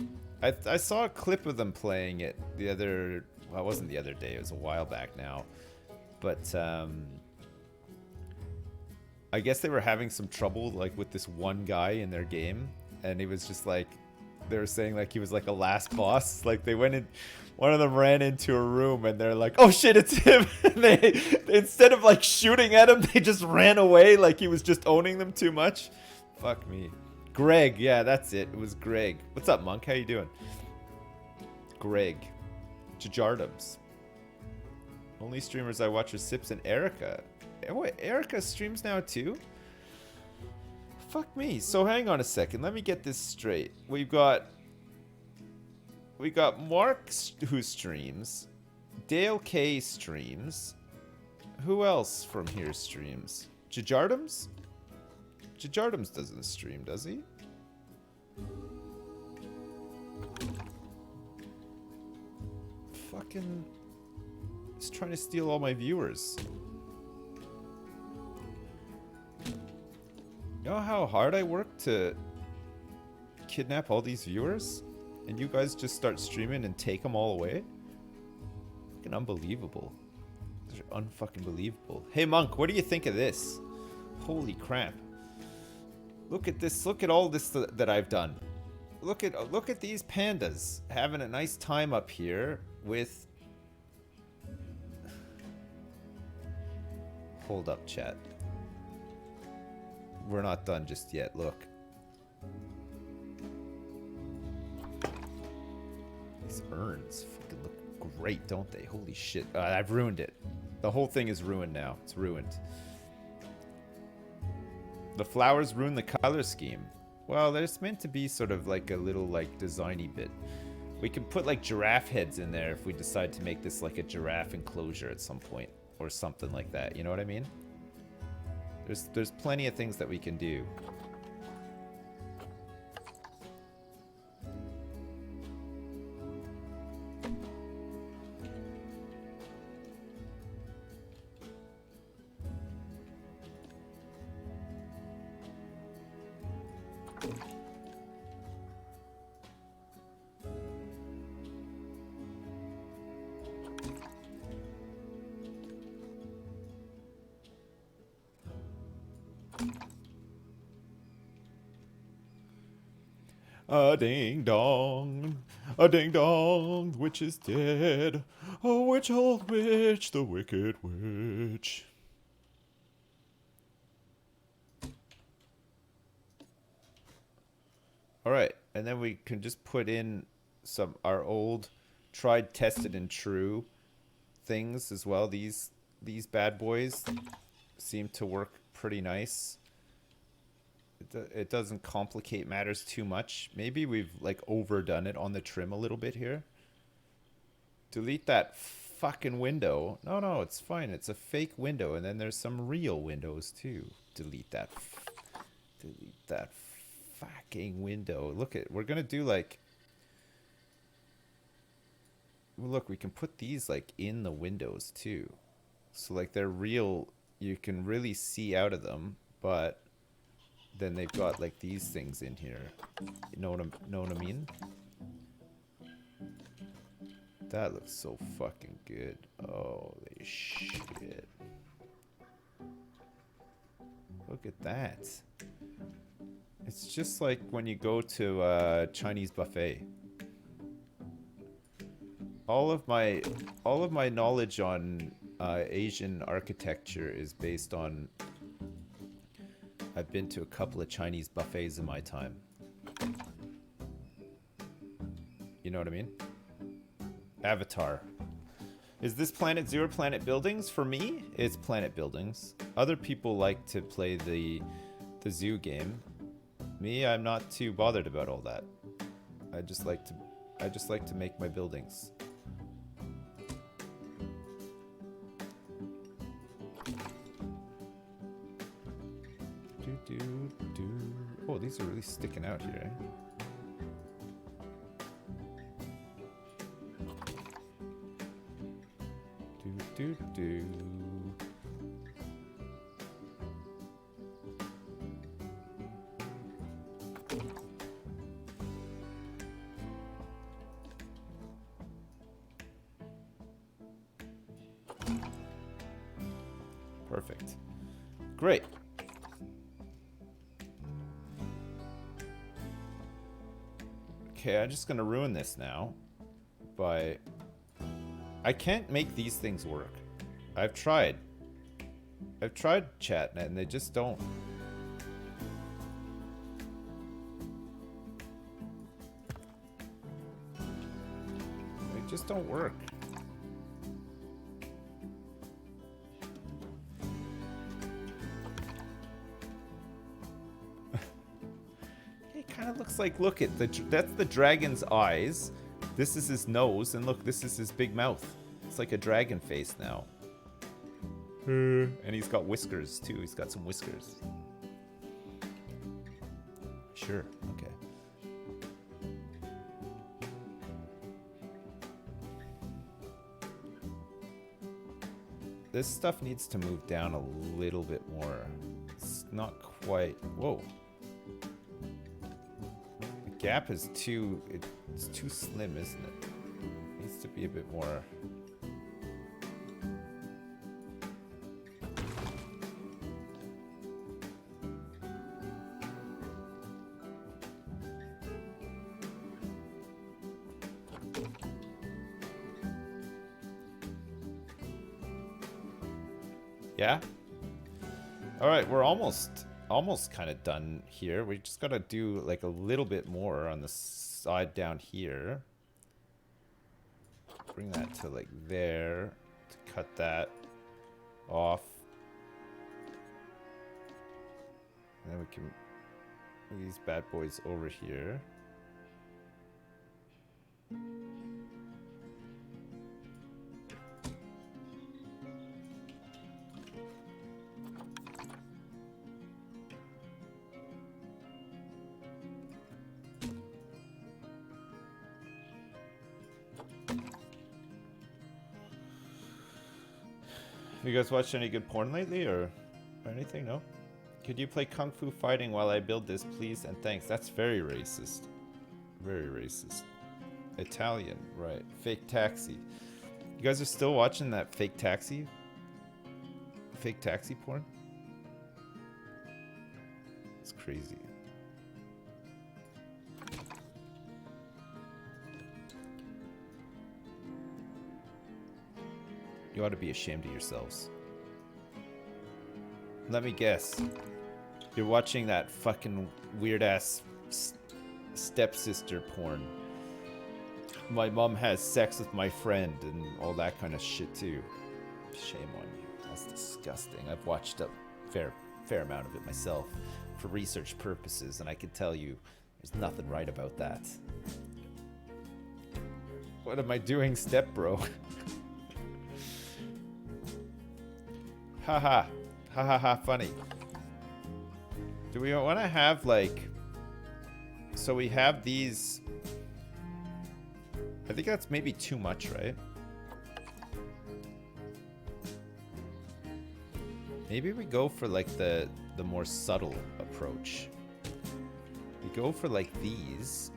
Speaker 1: I saw a clip of them playing it the other. Well, it wasn't the other day. It was a while back now, but I guess they were having some trouble like with this one guy in their game, and he was just like, they were saying like he was like a last boss. Like they went in, one of them ran into a room and they're like, oh shit, it's him. And they instead of like shooting at him, they just ran away like he was just owning them too much. Fuck me. Greg, yeah, that's it. It was Greg. What's up, Monk? How you doing? Greg. Jardums. Only streamers I watch are Sips and Erica. Oh, wait, Erica streams now too? Fuck me. So hang on a second. Let me get this straight. We got Mark who streams. Dale K streams. Who else from here streams? Jardums? Jardums doesn't stream, does he? Fucking... He's trying to steal all my viewers. You know how hard I work to kidnap all these viewers? And you guys just start streaming and take them all away? Fucking unbelievable. They're unfucking believable. Hey Monk, what do you think of this? Holy crap. Look at this. Look at all this that I've done. Look at these pandas having a nice time up here with... Hold up, chat. We're not done just yet. Look. These urns fucking look great, don't they? Holy shit. I've ruined it. The whole thing is ruined now. It's ruined. The flowers ruin the color scheme. Well, there's meant to be sort of like a little like designy bit. We can put like giraffe heads in there if we decide to make this like a giraffe enclosure at some point or something like that. You know what I mean? There's plenty of things that we can do. A ding dong, the witch is dead. Oh, witch, old witch, the wicked witch. Alright, and then we can just put in some our old tried, tested, and true things as well. These bad boys seem to work pretty nice. It doesn't complicate matters too much. Maybe we've like overdone it on the trim a little bit here. Delete that fucking window. No, it's fine. It's a fake window, and then there's some real windows too. Delete that fucking window. Look at, we're gonna do like, look, we can put these like in the windows too. So like they're real, you can really see out of them, but then they've got like these things in here. You know what I mean? That looks so fucking good. Holy shit. Look at that. It's just like when you go to a Chinese buffet. All of my knowledge on Asian architecture is based on I've been to a couple of Chinese buffets in my time. You know what I mean? Avatar. Is this Planet Zero Planet Buildings? For me, it's Planet Buildings. Other people like to play the zoo game. Me, I'm not too bothered about all that. I just like to make my buildings. Oh, these are really sticking out here. Do. Perfect. Great. Okay, I'm just gonna ruin this now by... I can't make these things work. I've tried chat and they just don't. They just don't work. It kind of looks like, look at that's the dragon's eyes. This is his nose, and look, this is his big mouth. It's like a dragon face now. And he's got whiskers too. He's got some whiskers. Sure, okay. This stuff needs to move down a little bit more. It's not quite... Whoa. The gap is too... It's too slim, isn't it? It needs to be a bit more... Yeah? Alright, we're almost kind of done here. We just gotta do like a little bit more on the side down here. Bring that to like there. To cut that off. And then we can move these bad boys over here. Have you guys watched any good porn lately or anything? No? Could you play Kung Fu Fighting while I build this, please? And thanks. That's very racist. Very racist. Italian, right. Fake taxi. You guys are still watching that fake taxi? Fake taxi porn? It's crazy. You ought to be ashamed of yourselves. Let me guess. You're watching that fucking weird-ass stepsister porn. My mom has sex with my friend and all that kind of shit too. Shame on you. That's disgusting. I've watched a fair amount of it myself for research purposes, and I can tell you there's nothing right about that. What am I doing, step bro? Haha. Ha ha ha, funny. Do we want to have like... So we have these... I think that's maybe too much, right? Maybe we go for like the more subtle approach. We go for like these.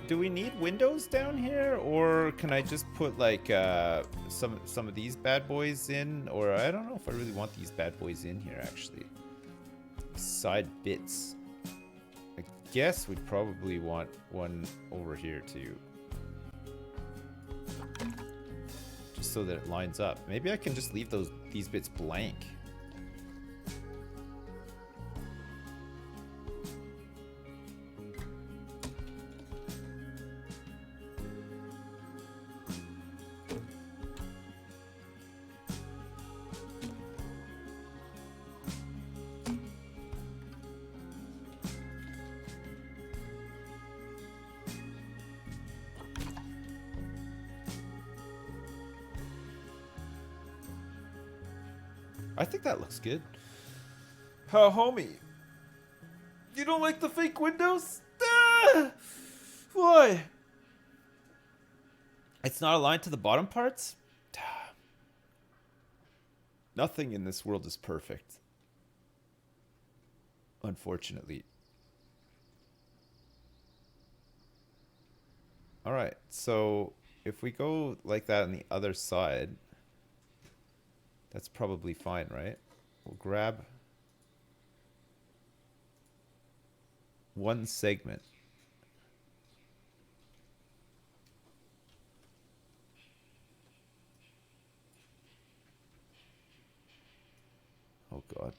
Speaker 1: Do we need windows down here, or can I just put like some of these bad boys in? Or I don't know if I really want these bad boys in here actually. Side bits. I guess we'd probably want one over here too, just so that it lines up. Maybe I can just leave these bits blank. I think that looks good. Homie, you don't like the fake windows? Ah! Why? It's not aligned to the bottom parts? Nothing in this world is perfect. Unfortunately. Alright, so if we go like that on the other side, that's probably fine, right? We'll grab one segment. Oh God.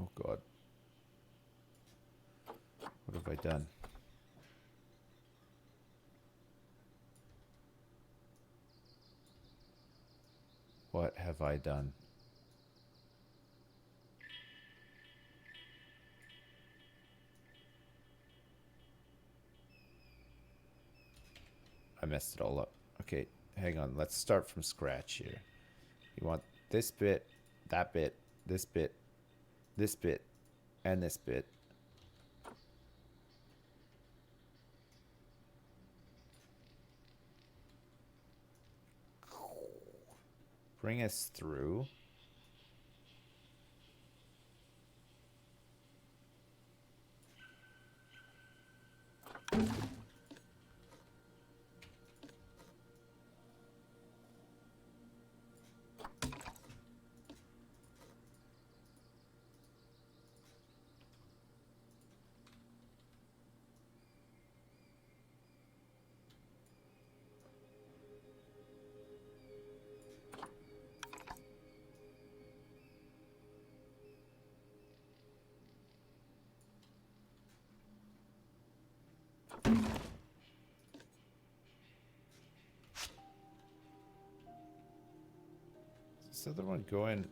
Speaker 1: Oh God. What have I done? What have I done? I messed it all up. Okay, hang on. Let's start from scratch here. You want this bit, that bit, this bit, and this bit. Bring us through. This other one going.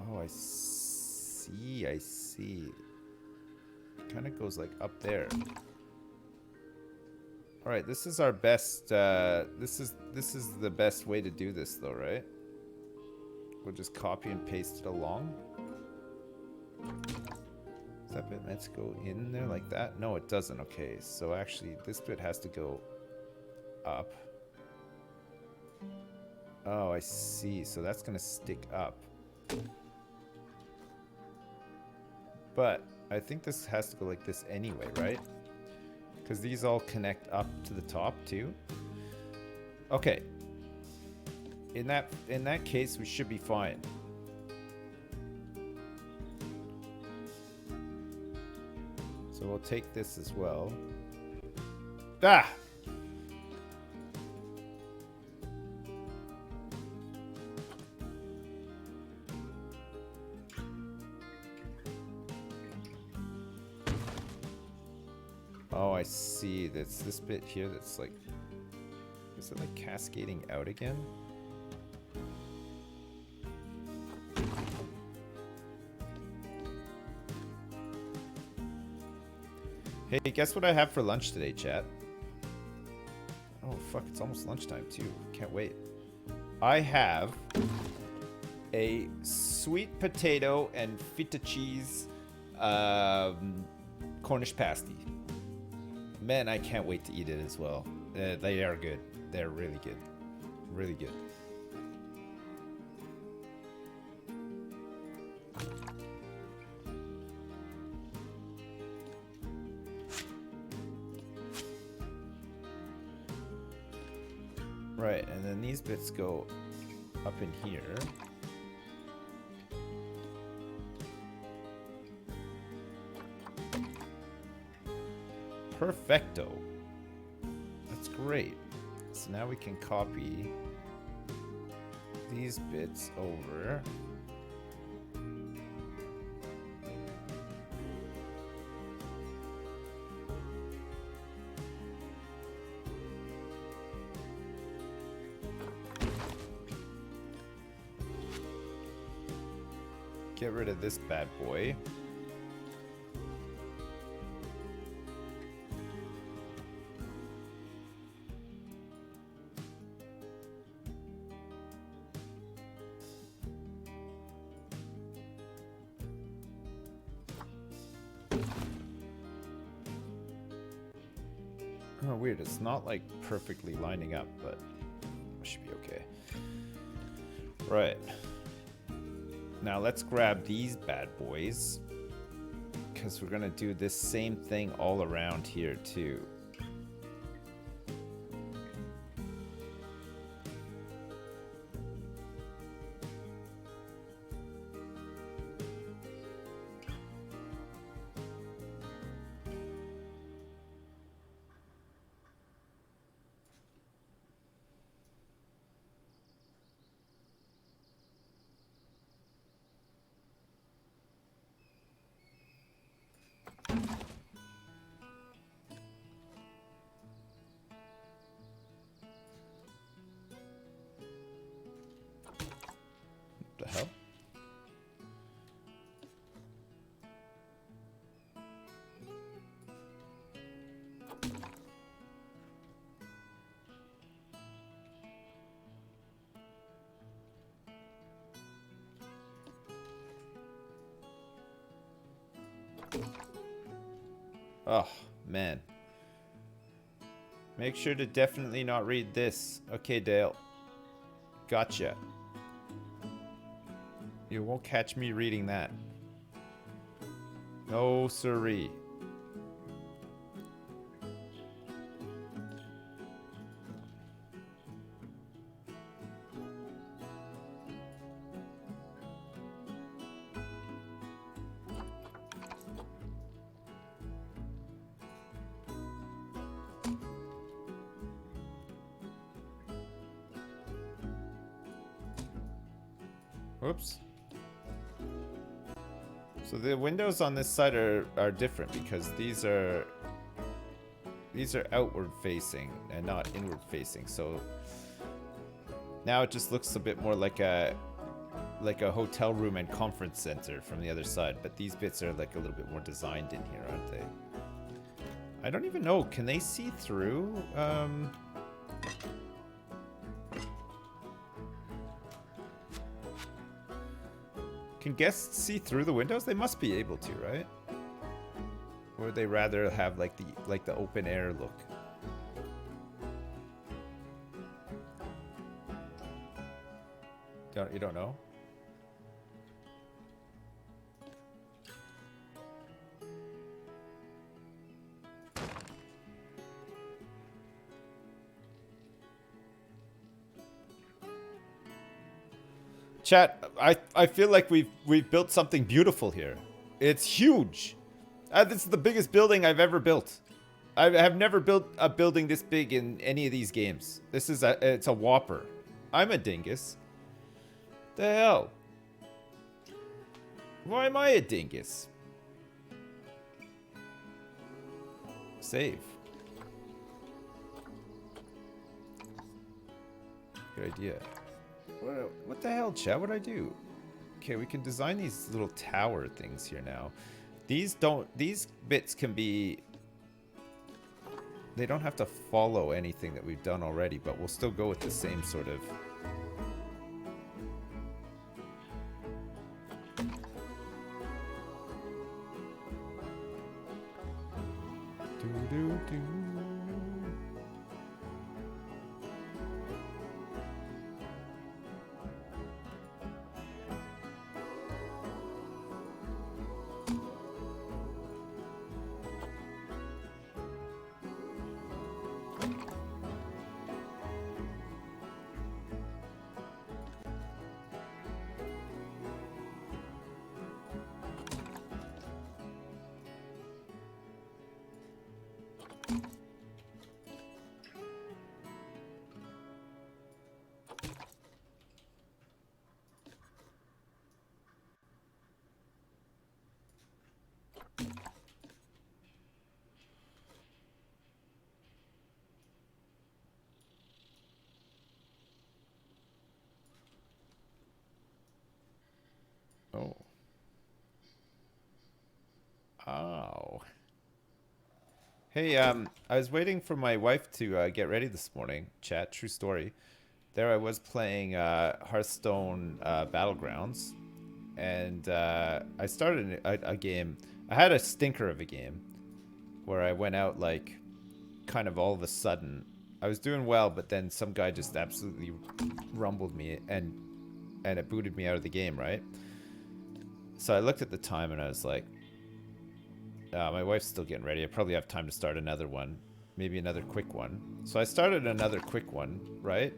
Speaker 1: Oh, I see. I see. Kind of goes like up there. All right, this is our best. This is the best way to do this, though, right? We'll just copy and paste it along. Is that bit meant to go in there like that? No, it doesn't. Okay, so actually, this bit has to go up. Oh, I see. So that's gonna stick up. But I think this has to go like this anyway, right? Because these all connect up to the top too. Okay. In that case, we should be fine. So we'll take this as well. Ah! Oh, I see. That's this bit here that's like... Is it like cascading out again? Hey, guess what I have for lunch today, chat? Oh, fuck, it's almost lunchtime, too. Can't wait. I have a sweet potato and feta cheese Cornish pasty. Man, I can't wait to eat it as well. They are good. They're really good. Really good. Right, and then these bits go up in here. Perfecto. That's great. So now we can copy these bits over. Get rid of this bad boy. Oh, weird. It's not like perfectly lining up, but it should be okay. Right. Now let's grab these bad boys, because we're gonna do this same thing all around here too. The hell? Oh, man. Make sure to definitely not read this. Okay, Dale. Gotcha. You won't catch me reading that. No siree. Whoops. So the windows on this side are different because these are outward facing and not inward facing. So now it just looks a bit more like a hotel room and conference center from the other side. But these bits are like a little bit more designed in here, aren't they? I don't even know. Can they see through? Can guests see through the windows? They must be able to, right? Or would they rather have like the open air look? You don't know? Chat, I feel like we've built something beautiful here. It's huge. This is the biggest building I've ever built. I have never built a building this big in any of these games. It's a whopper. I'm a dingus. The hell? Why am I a dingus? Save. Good idea. What the hell, chat? What'd I do? Okay, we can design these little tower things here now. These bits can be... They don't have to follow anything that we've done already, but we'll still go with the same sort of... Do-do-do. Oh. Ow. Hey, I was waiting for my wife to get ready this morning. Chat, true story. There I was playing Hearthstone Battlegrounds, and I started a game. I had a stinker of a game where I went out like kind of all of a sudden. I was doing well, but then some guy just absolutely rumbled me and it booted me out of the game, right? So I looked at the time and I was like, my wife's still getting ready. I probably have time to start another one. Maybe another quick one. So I started another quick one, right?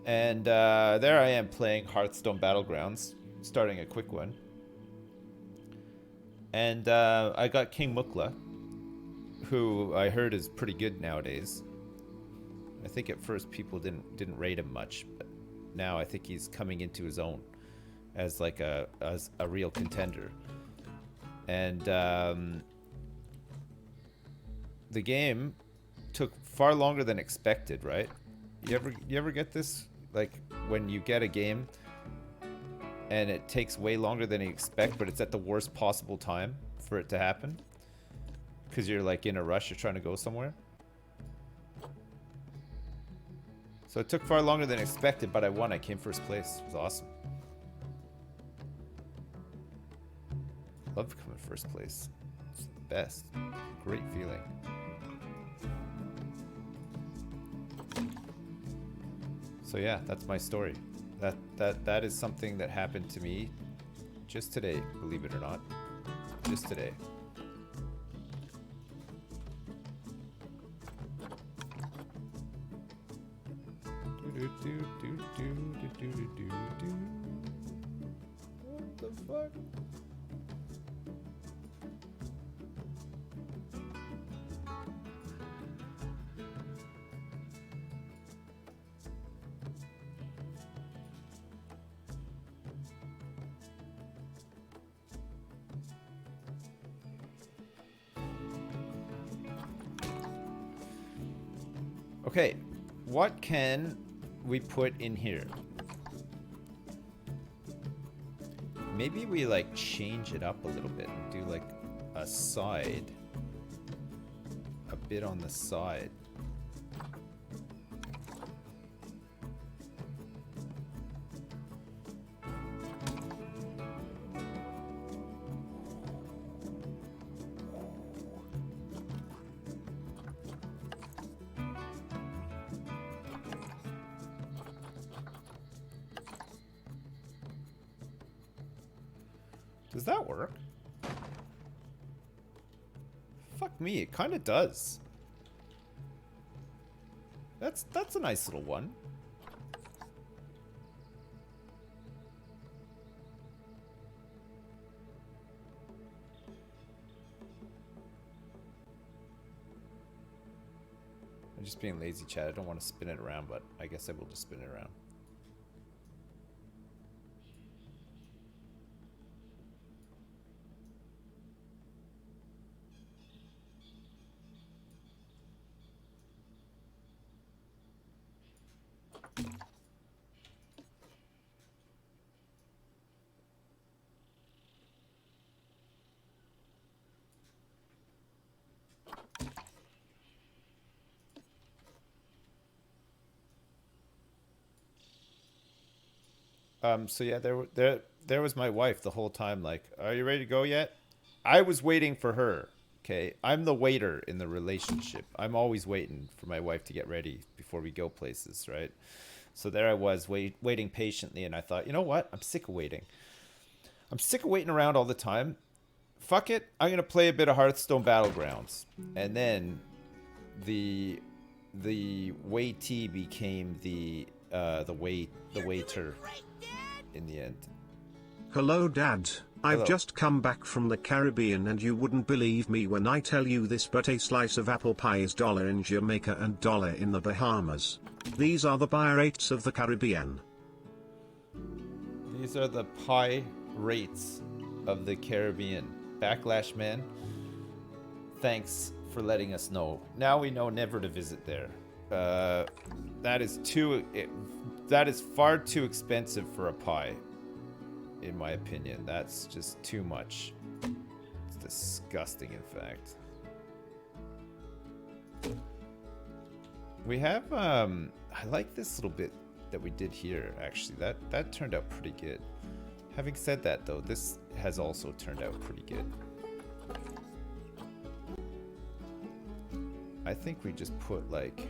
Speaker 1: And there I am playing Hearthstone Battlegrounds, starting a quick one. And I got King Mukla, who I heard is pretty good nowadays. I think at first people didn't rate him much, but now I think he's coming into his own as like a real contender. And the game took far longer than expected, right? You ever get this? Like when you get a game and it takes way longer than you expect, but it's at the worst possible time for it to happen? Because you're like in a rush, you're trying to go somewhere. So it took far longer than expected, but I won. I came first place. It was awesome. Love coming first place. It's the best. Great feeling. So yeah, that's my story. That is something that happened to me just today, believe it or not. Just today. What the fuck? Okay, what can we put in here? Maybe we like change it up a little bit and do like a side, a bit on the side. Does that work? Fuck me, it kind of does. That's a nice little one. I'm just being lazy, chat. I don't want to spin it around, but I guess I will just spin it around. So yeah, there was my wife the whole time. Like, are you ready to go yet? I was waiting for her. Okay, I'm the waiter in the relationship. I'm always waiting for my wife to get ready before we go places, right? So there I was, waiting patiently, and I thought, you know what? I'm sick of waiting. I'm sick of waiting around all the time. Fuck it. I'm gonna play a bit of Hearthstone Battlegrounds, and then the waitee became the waiter
Speaker 3: Great, Dad.
Speaker 1: in the end.
Speaker 2: Hello, Dad. I've
Speaker 1: Hello.
Speaker 2: just come back from the Caribbean and you wouldn't believe me when I tell you this, but a slice of apple pie is $1 in Jamaica and $1 in the Bahamas. These are the pie rates of the Caribbean.
Speaker 1: These are the pie rates of the Caribbean. Backlash Man, thanks for letting us know. Now we know never to visit there. That is far too expensive for a pie, in my opinion. That's just too much. It's disgusting, in fact. We have I like this little bit that we did here, actually. That turned out pretty good. Having said that, though, this has also turned out pretty good. I think we just put, like...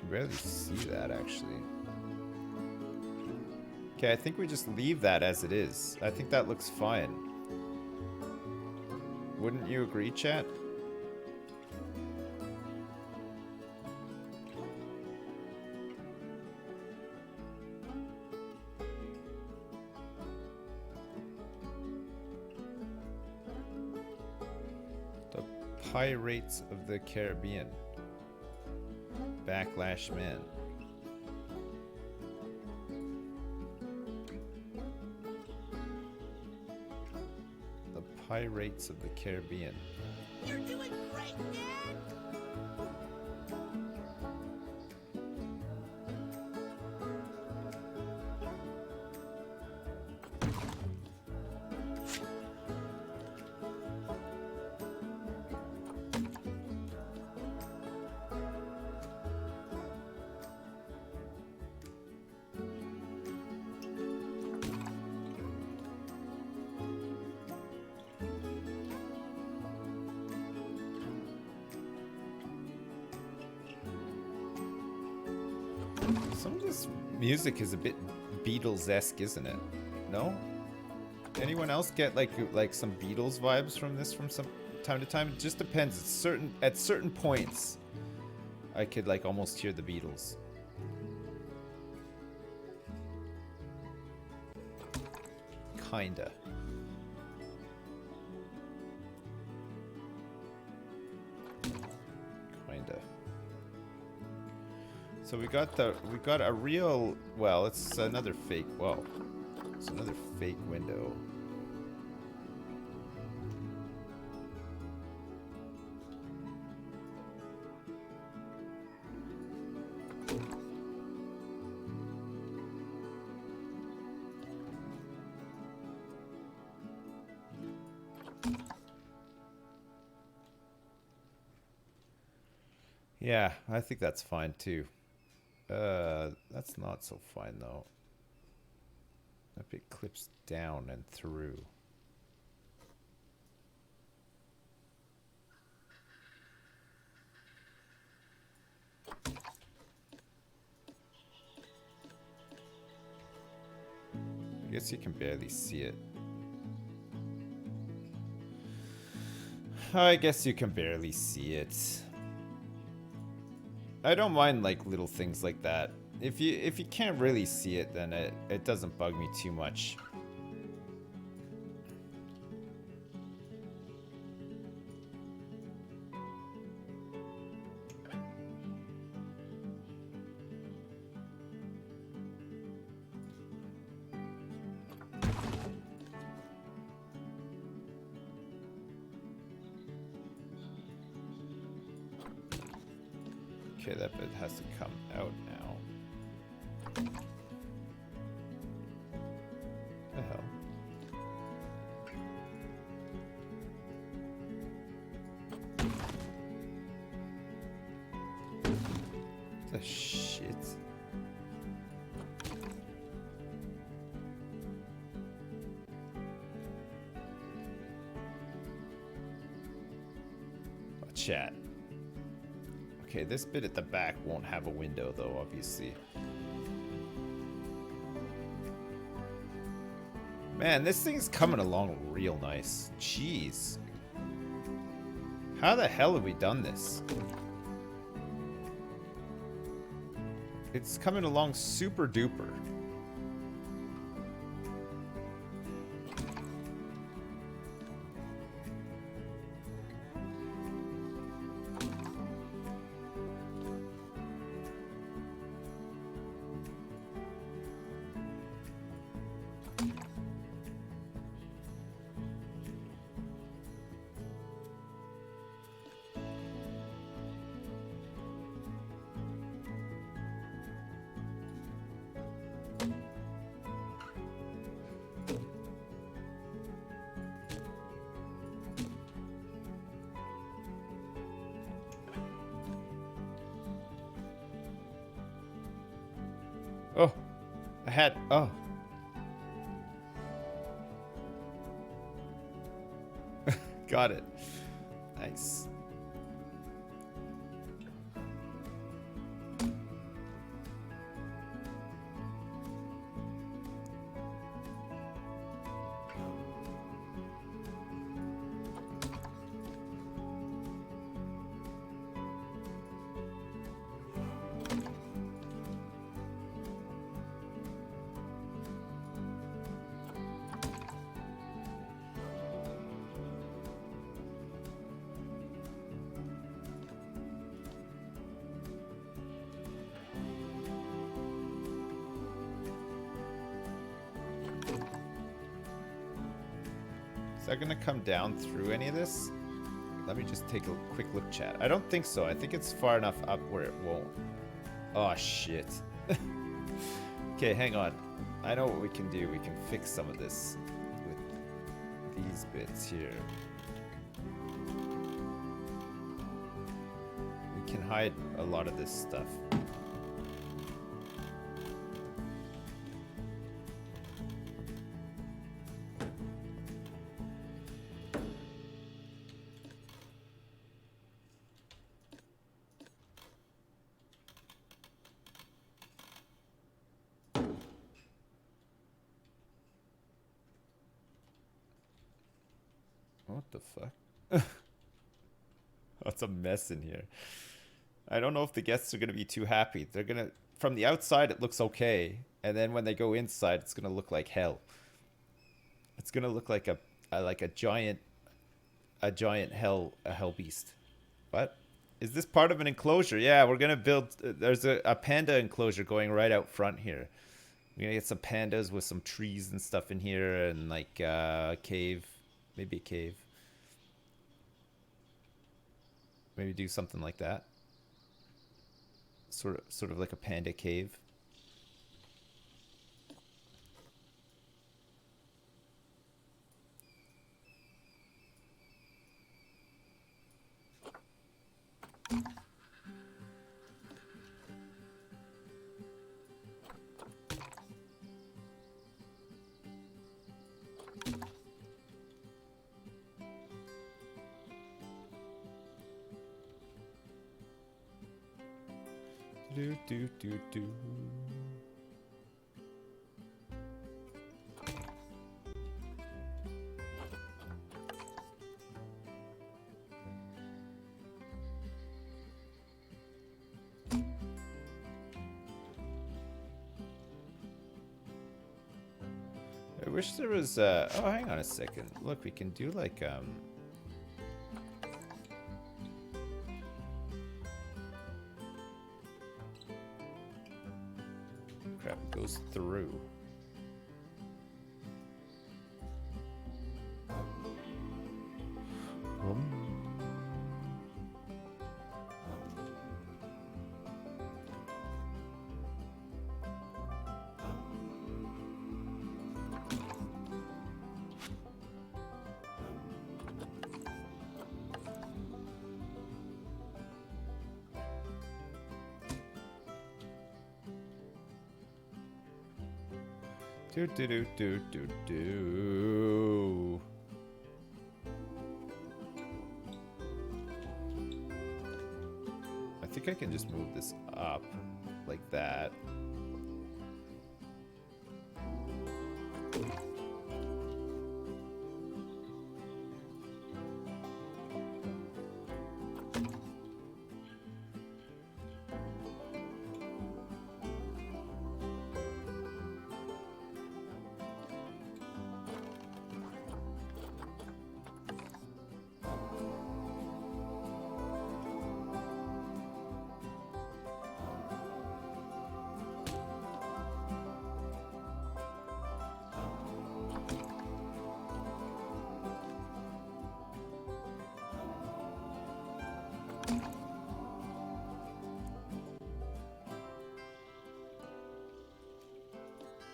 Speaker 1: barely see that, actually. Okay, I think we just leave that as it is. I think that looks fine. Wouldn't you agree, chat? The Pirates of the Caribbean. Backlash Man. The Pirates of the Caribbean.
Speaker 3: You're doing great, Dad. Some of this music is a bit Beatles-esque, isn't it? No? Anyone else get like some Beatles vibes from this from some time to time? It just depends. It's at certain points I could like almost hear the Beatles. Kinda. So we got a real, well, it's another fake, well, it's another fake window. Yeah, I think that's fine too. That's not so fine though. That bit clips down and through. I guess you can barely see it. I guess you can barely see it. I don't mind like little things like that. If you can't really see it, then it doesn't bug me too much. Okay, that bit has to come out now. The hell? The shit. Chat. Okay, this bit at the back won't have a window though, obviously. Man, this thing's coming along real nice. Jeez. How the hell have we done this? It's coming along super duper. Oh, I had, oh. Got it. Nice. Is that gonna come down through any of this? Let me just take a quick look, chat. I don't think so. I think it's far enough up where it won't. Oh, shit. Okay, hang on. I know what we can do. We can fix some of this with these bits here. We can hide a lot of this stuff. What the fuck? That's a mess in here. I don't know if the guests are going to be too happy. They're going to... From the outside, it looks okay. And then when they go inside, it's going to look like hell. It's going to look like a giant hell beast. What? Is this part of an enclosure? Yeah, we're going to build... There's a panda enclosure going right out front here. We're going to get some pandas with some trees and stuff in here and like a cave. Maybe a cave. Maybe do something like that. Sort of like a panda cave. Do. I wish there was oh, hang on a second. Look, we can do like crap, it goes through. Do do do do do do. I think I can just move this up like that.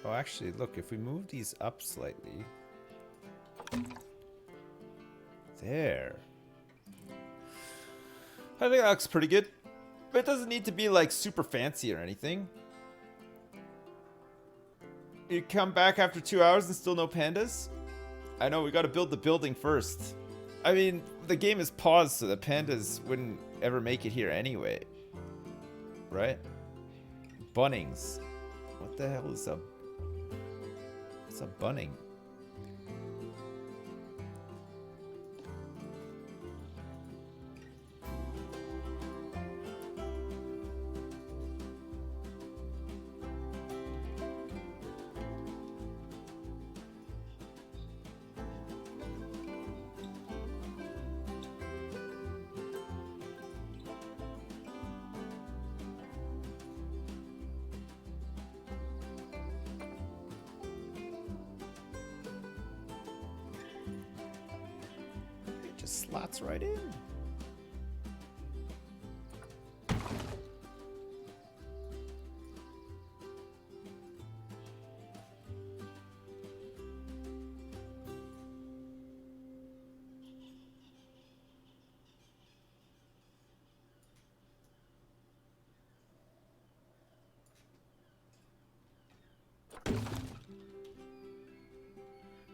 Speaker 3: Oh, actually, look, if we move these up slightly. There. I think that looks pretty good. But it doesn't need to be, like, super fancy or anything. You come back after 2 hours and still no pandas? I know, we gotta build the building first. I mean, the game is paused, so the pandas wouldn't ever make it here anyway. Right? Bunnings. What the hell is a... What's a bunning? Slots right in.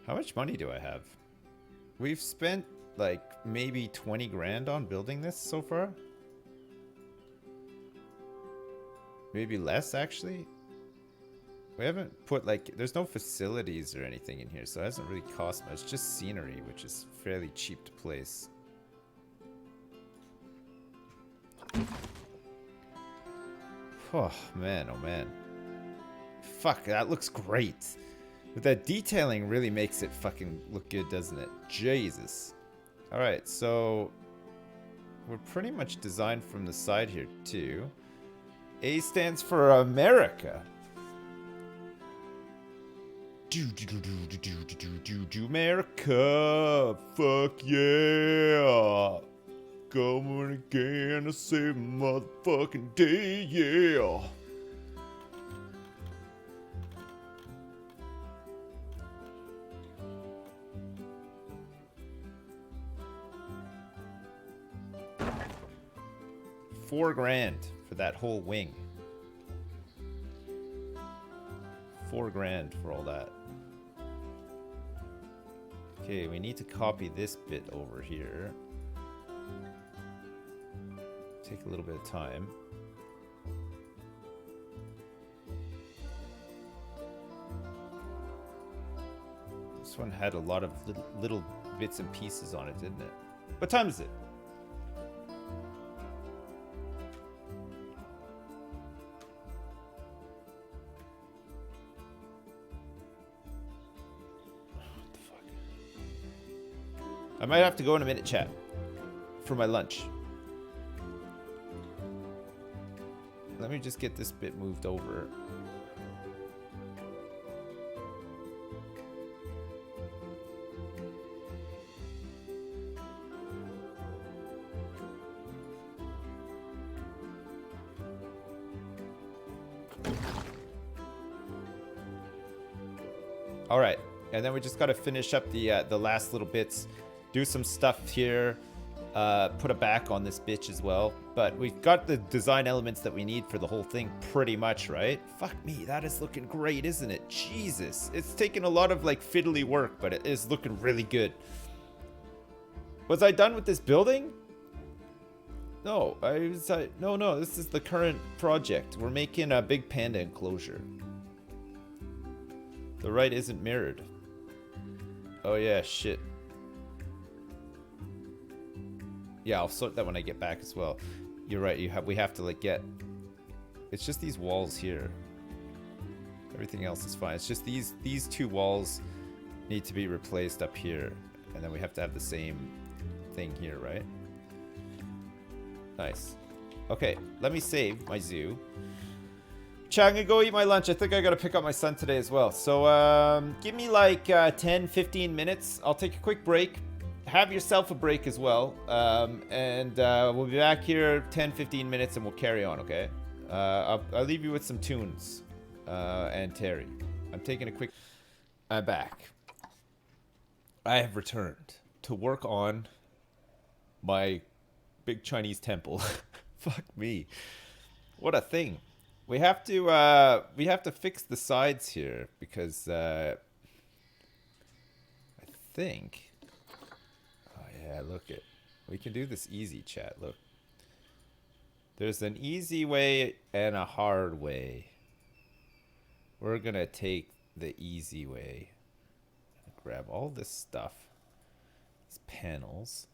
Speaker 3: How much money do I have? We've spent like maybe 20 grand on building this so far. Maybe less actually. We haven't put like, there's no facilities or anything in here, so it hasn't really cost much. It's just scenery, which is fairly cheap to place. Oh man, oh man. Fuck, that looks great. But that detailing really makes it fucking look good, doesn't it? Jesus. Alright, so we're pretty much designed from the side here too. A stands for America. America. Fuck yeah. Coming again to save motherfucking day, yeah. $4 grand for that whole wing. 4 grand for all that. Okay, we need to copy this bit over here. Take a little bit of time. This one had a lot of little bits and pieces on it, didn't it? What time is it? I might have to go in a minute, chat, for my lunch. Let me just get this bit moved over. All right, and then we just got to finish up the last little bits. Do some stuff here. put a back on this bitch as well. But we've got the design elements that we need for the whole thing pretty much, right? Fuck me, that is looking great, isn't it? Jesus. It's taken a lot of like fiddly work, but it is looking really good. Was I done with this building? No, no, this is the current project. We're making a big panda enclosure. The right isn't mirrored. Oh yeah, shit. Yeah, I'll sort that when I get back as well. You're right, we have to like get... It's just these walls here. Everything else is fine. It's just these two walls need to be replaced up here. And then we have to have the same thing here, right? Nice. Okay, let me save my zoo. Chat, I'm gonna go eat my lunch. I think I gotta pick up my son today as well. So give me like 10-15 minutes. I'll take a quick break. Have yourself a break as well. And we'll be back here 10-15 minutes and we'll carry on, okay? I'll leave you with some tunes and Terry. I'm taking a quick... I'm back. I have returned to work on my big Chinese temple. Fuck me. What a thing. We have to fix the sides here because I think... Oh yeah, look it. We can do this easy, chat. Look. There's an easy way and a hard way. We're gonna take the easy way. Grab all this stuff. These panels.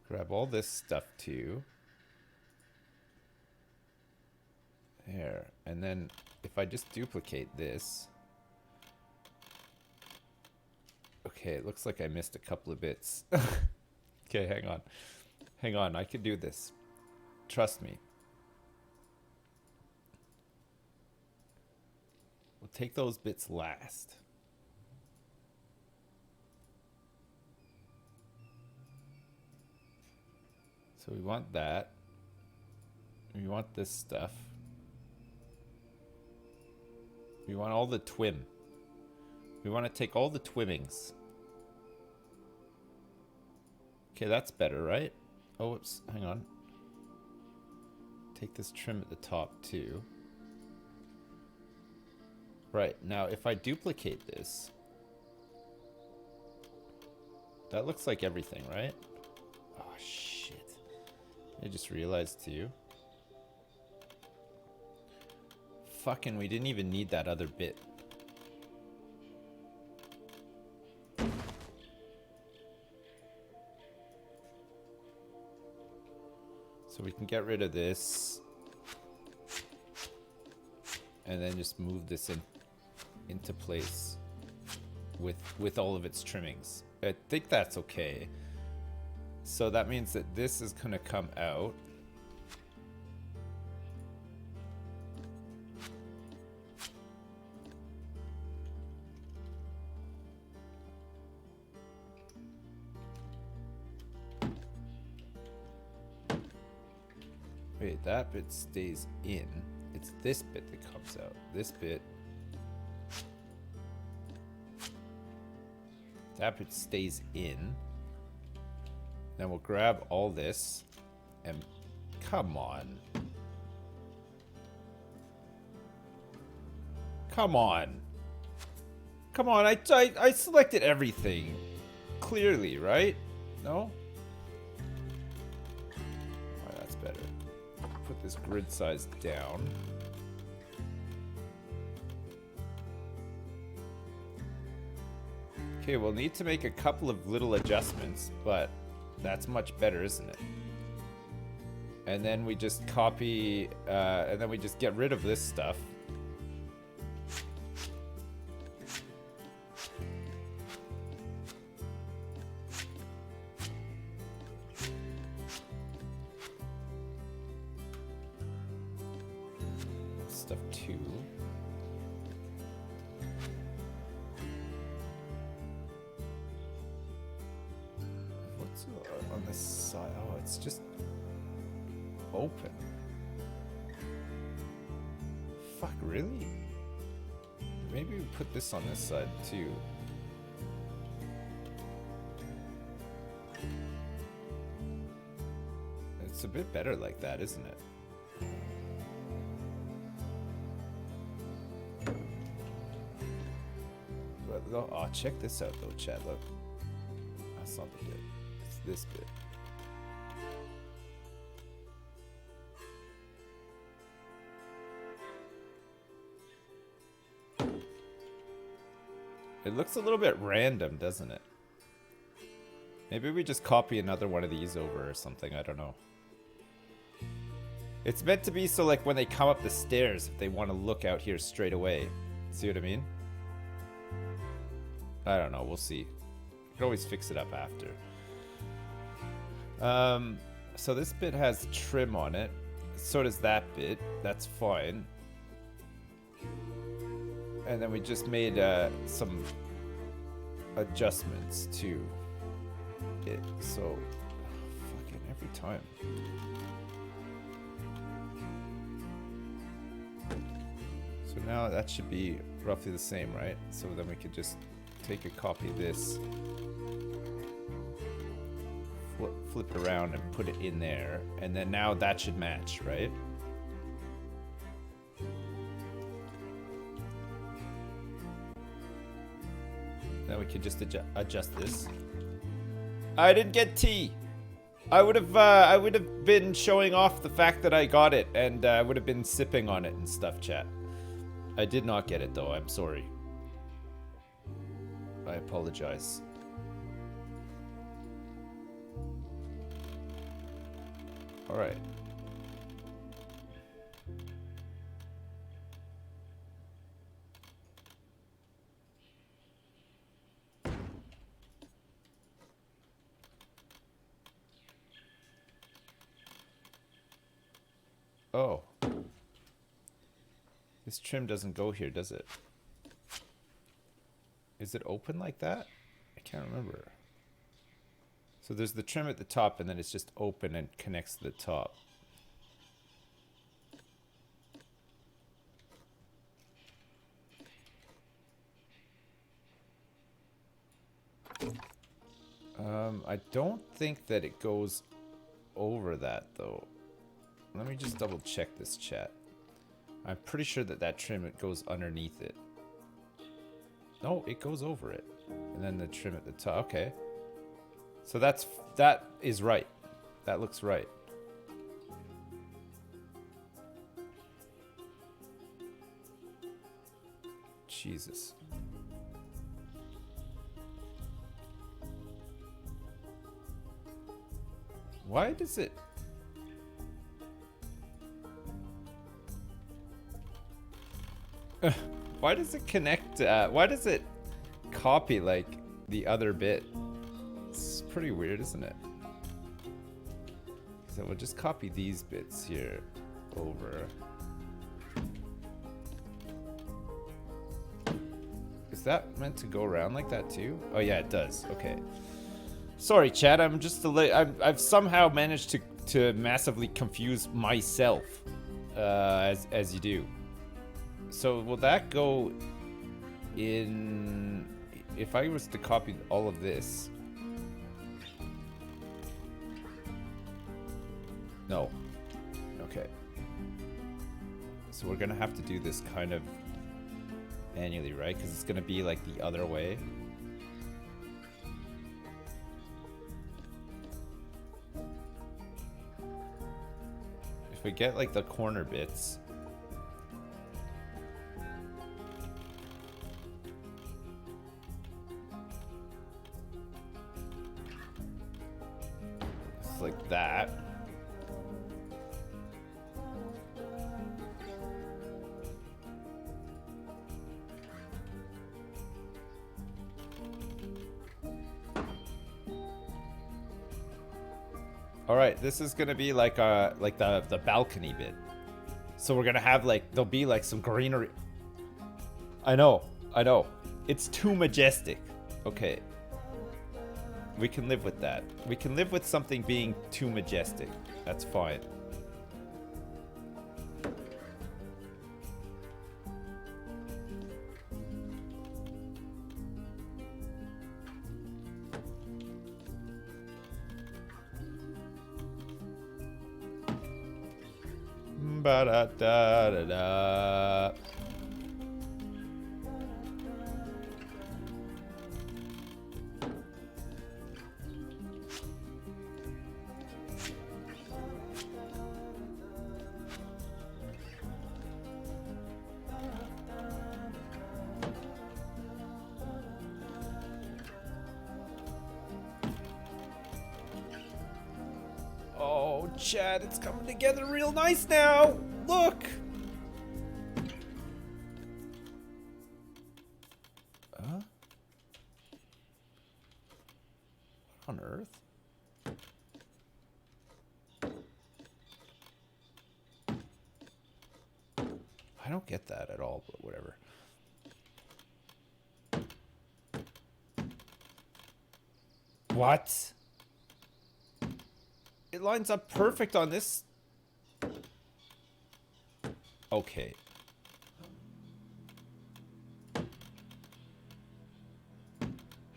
Speaker 3: Grab all this stuff too. There. And then if I just duplicate this. Okay, it looks like I missed a couple of bits. Okay, hang on. Hang on, I can do this. Trust me. We'll take those bits last. So we want that. We want this stuff. We want all the twim. We want to take all the twimmings. Okay, that's better, right? Oh, oops, hang on. Take this trim at the top too. Right, now if I duplicate this, that looks like everything, right? Oh, shit. I just realized too. Fucking, we didn't even need that other bit. So we can get rid of this. And then just move this into place with all of its trimmings. I think that's okay. So that means that this is gonna come out. Wait, that bit stays in. It's this bit that comes out. This bit. That bit stays in. Then we'll grab all this and come on. Come on. Come on, I selected everything. Clearly, right? No? Oh, that's better. Put this grid size down. Okay, we'll need to make a couple of little adjustments, but that's much better, isn't it? And then we just copy, and then we just get rid of this stuff. Stuff too. What's on this side? Oh, it's just open. Fuck, really? Maybe we put this on this side too. It's a bit better like that, isn't it? But, oh, check this out though, chat. Look, that's not the bit. It's this bit. It looks a little bit random, doesn't it? Maybe we just copy another one of these over or something, I don't know. It's meant to be so like when they come up the stairs, if they want to look out here straight away. See what I mean? I don't know, we'll see. You can always fix it up after. So this bit has trim on it. So does that bit. That's fine. And then we just made some adjustments to it. So, fucking every time. So now that should be roughly the same, right? So then we could just take a copy of this, flip it around and put it in there. And then now that should match, right? Then we could just adjust this. I didn't get tea. I would have been showing off the fact that I got it, and I would have been sipping on it and stuff, chat. I did not get it though. I'm sorry. I apologize. All right. Oh. This trim doesn't go here, does it? Is it open like that? I can't remember. So there's the trim at the top, and then it's just open and connects to the top. I don't think that it goes over that, though. Let me just double check this, chat. I'm pretty sure that that trim, it goes underneath it. No, it goes over it. And then the trim at the top. Okay. So that is right. That looks right. Jesus. Why does it... Why does it connect? Why does it copy like the other bit? It's pretty weird, isn't it? So we'll just copy these bits here over. Is that meant to go around like that too? Oh yeah, it does. Okay. Sorry, chat. I'm just I've somehow managed to massively confuse myself, as you do. So will that go in, if I was to copy all of this? No. Okay. So we're gonna have to do this kind of manually, right? Because it's gonna be like the other way. If we get like the corner bits. Like that. All right, this is gonna be like the balcony bit. So we're gonna have like, there'll be like some greenery. I know. It's too majestic. Okay. We can live with that. We can live with something being too majestic. That's fine. ba da da da da. Oh, Chad, it's coming together real nice now. Look. Huh? What on earth? I don't get that at all, but whatever. What? It lines up perfect on this. Okay.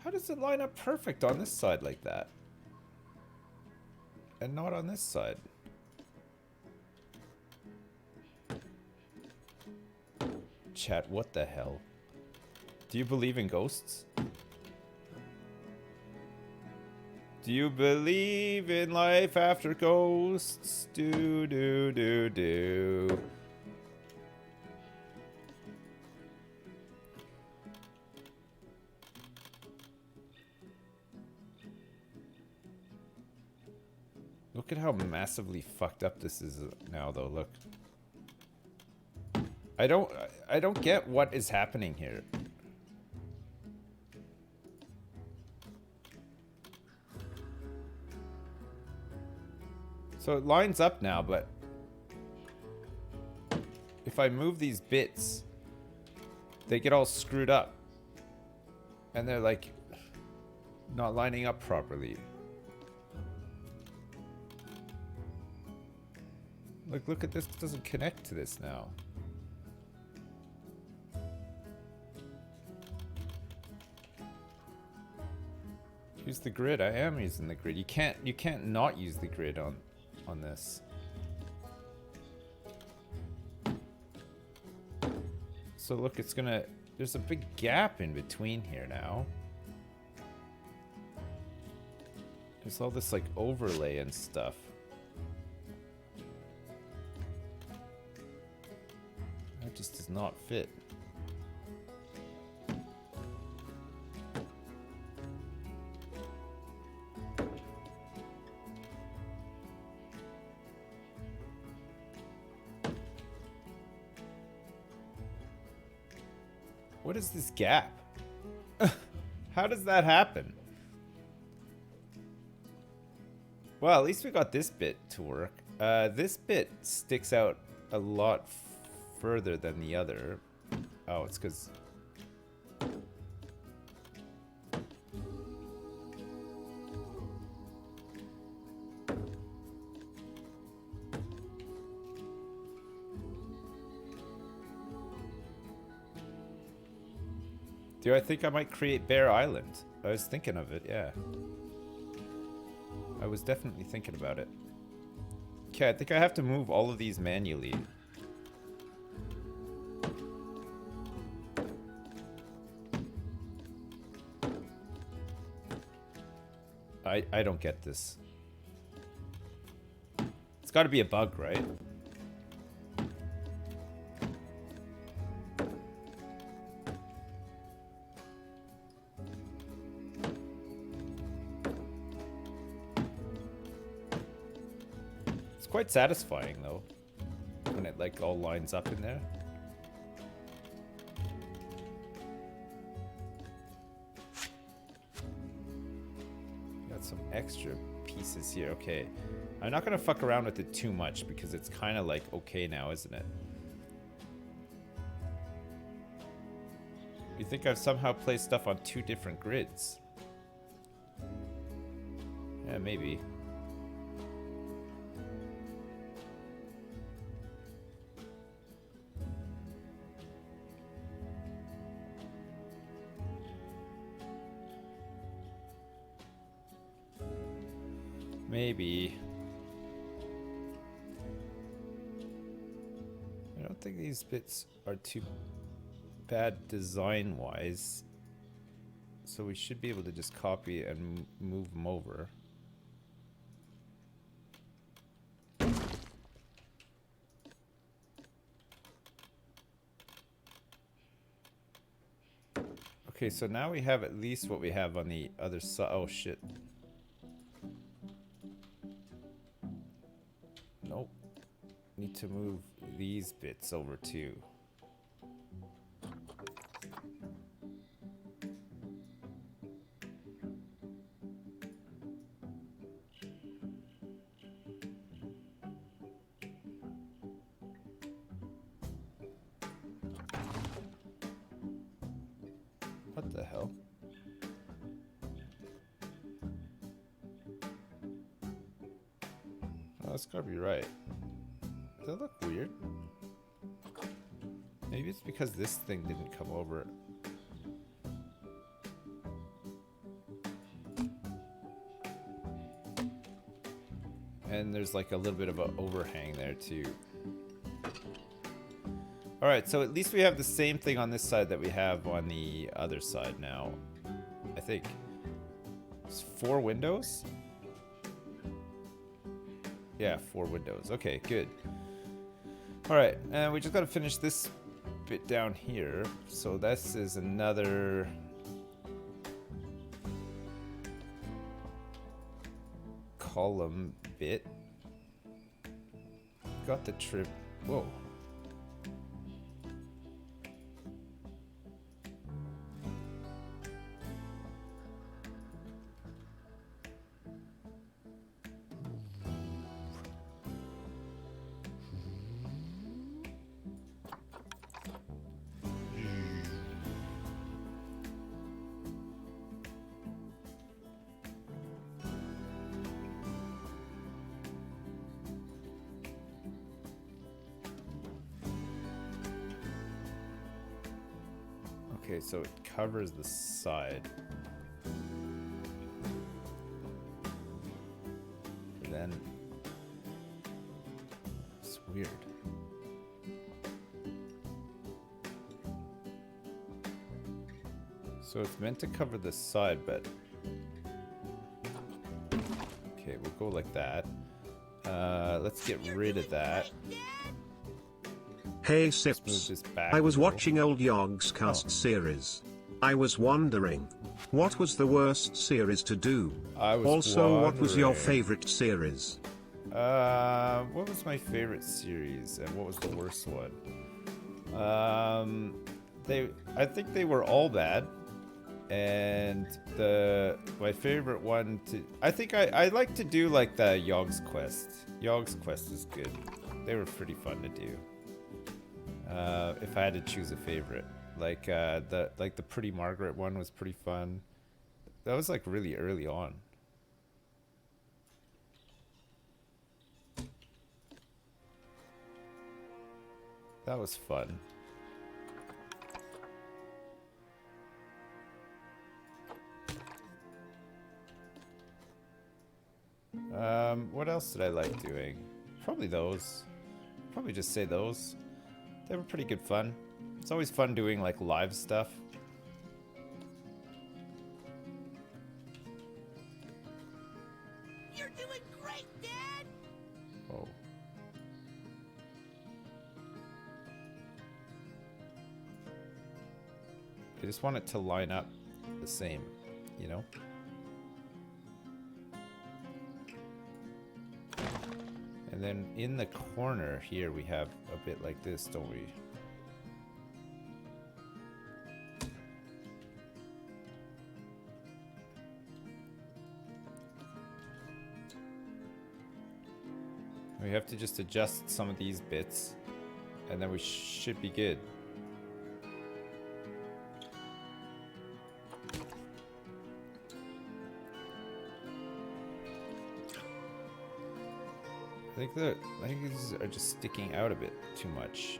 Speaker 3: How does it line up perfect on this side like that? And not on this side? Chat, what the hell? Do you believe in ghosts? Do you believe in life after ghosts? Do, do, do, do. Look at how massively fucked up this is now, though. Look. I don't get what is happening here. So it lines up now, but if I move these bits, they get all screwed up. And they're like not lining up properly. Look at this, it doesn't connect to this now. Use the grid. I am using the grid. You can't not use the grid on this. So look, it's gonna, there's a big gap in between here now. There's all this like overlay and stuff. That just does not fit. What is this gap? How does that happen? Well, at least we got this bit to work. This bit sticks out a lot further than the other. Oh, it's because... Do I think I might create Bear Island? I was thinking of it, yeah. I was definitely thinking about it. Okay, I think I have to move all of these manually. I don't get this. It's got to be a bug, right? It's quite satisfying though, when it like all lines up in there. Got some extra pieces here. Okay, I'm not gonna fuck around with it too much because it's kind of like okay now, isn't it? You think I've somehow placed stuff on two different grids? Yeah, maybe. Maybe. don't think these bits are too bad design-wise. So we should be able to just copy and move them over. Okay, so now we have at least what we have on the other side. Oh shit. Nope. Need to move these bits over too. What the hell? Oh, that's gotta be right. Does that look weird? Maybe it's because this thing didn't come over. And there's like a little bit of an overhang there too. Alright, so at least we have the same thing on this side that we have on the other side now. I think. It's 4 windows? Yeah, 4 windows. Okay, good. Alright, and we just gotta finish this bit down here. So this is another... column bit. Got the trip. Whoa. Okay, so it covers the side. And then it's weird. So it's meant to cover the side, but okay, we'll go like that. Let's get rid of that.
Speaker 2: Hey
Speaker 3: Let's move
Speaker 2: Sips,
Speaker 3: this back
Speaker 2: I was
Speaker 3: a little.
Speaker 2: watching old Yogg's cast series. I was wondering, what was the worst series to do?
Speaker 3: I was
Speaker 2: Also, what was your
Speaker 3: wondering.
Speaker 2: favorite series?
Speaker 3: What was my favorite series and what was the worst one? I think they were all bad. And my favorite one I think I like to do like the Yogg's Quest. Yogg's Quest is good. They were pretty fun to do. If I had to choose a favorite, like the Pretty Margaret one was pretty fun. That was like really early on. That was fun. What else did I like doing? Probably those. Probably just say those. They were pretty good fun. It's always fun doing like live stuff.
Speaker 4: You're doing great, Dad!
Speaker 3: Oh. I just want it to line up the same, you know? And then in the corner here we have a bit like this, don't we? We have to just adjust some of these bits and then we should be good. I think these are just sticking out a bit too much.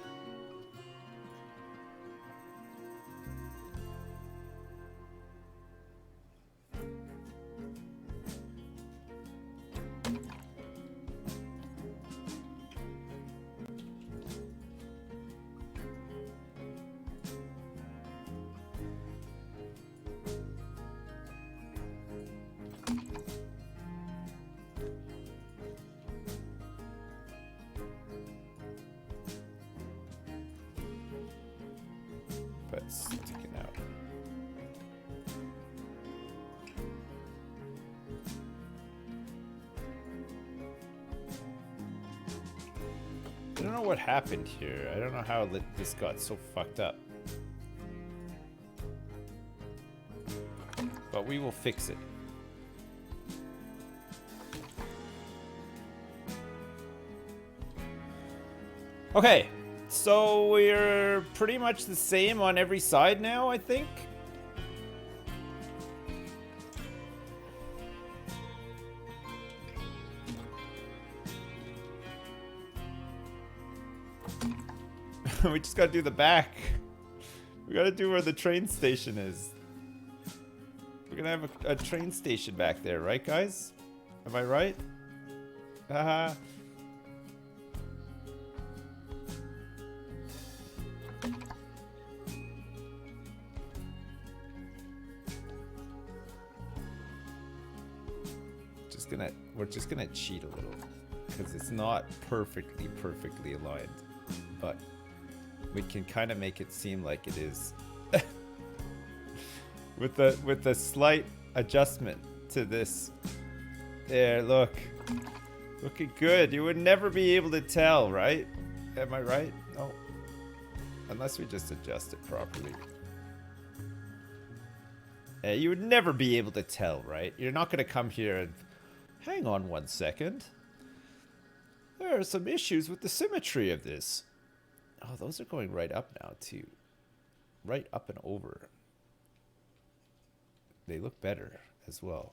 Speaker 3: that's sticking out. I don't know what happened here. I don't know how this got so fucked up. But we will fix it. Okay, so we're pretty much the same on every side now, I think. We just gotta do the back. We gotta do where the train station is. We're gonna have a train station back there, right, guys? Am I right? Haha. We're just gonna cheat a little because it's not perfectly aligned, but we can kind of make it seem like it is with the slight adjustment to this. There, look, looking good. You would never be able to tell, right? Am I right? No, unless we just adjust it properly. You would never be able to tell, right? You're not gonna come here and hang on 1 second. There are some issues with the symmetry of this. Oh, those are going right up now, too. Right up and over. They look better as well.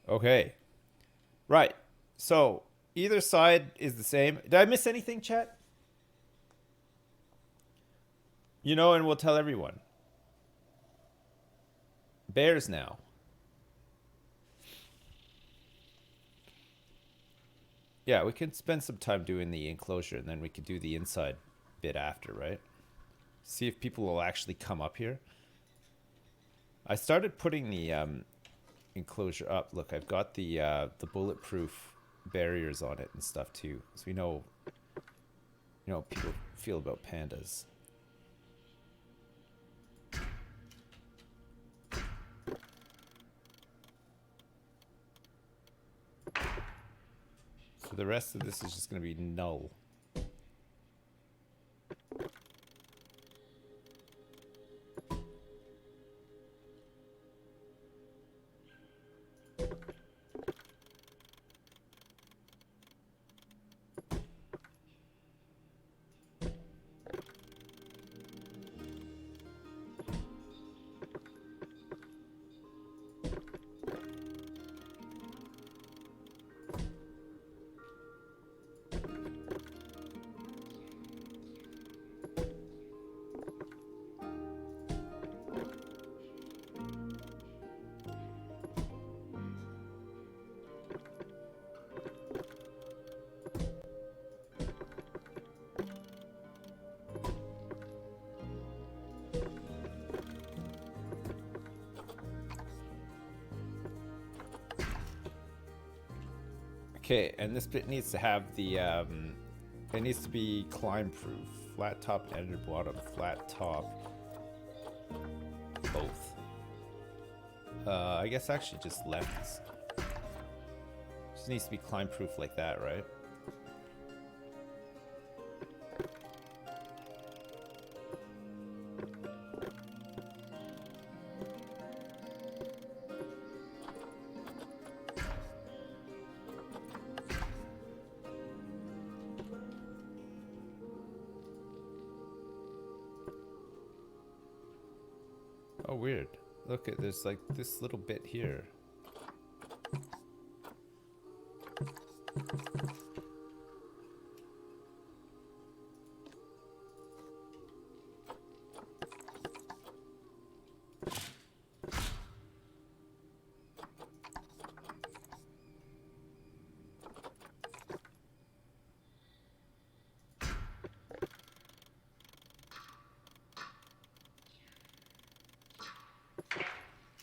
Speaker 3: Okay. Right. So, either side is the same. Did I miss anything, chat? You know, and we'll tell everyone. Bears now. Yeah, we can spend some time doing the enclosure, and then we could do the inside bit after, right? See if people will actually come up here. I started putting the enclosure up. Look, I've got the bulletproof barriers on it and stuff too, so we know, you know, people feel about pandas. So the rest of this is just going to be null. Okay, and this bit needs to have the, it needs to be climb proof. Flat top and under bottom, flat top. Both. I guess actually just left. Just needs to be climb proof like that, right? Oh, weird. Look at, there's like this little bit here.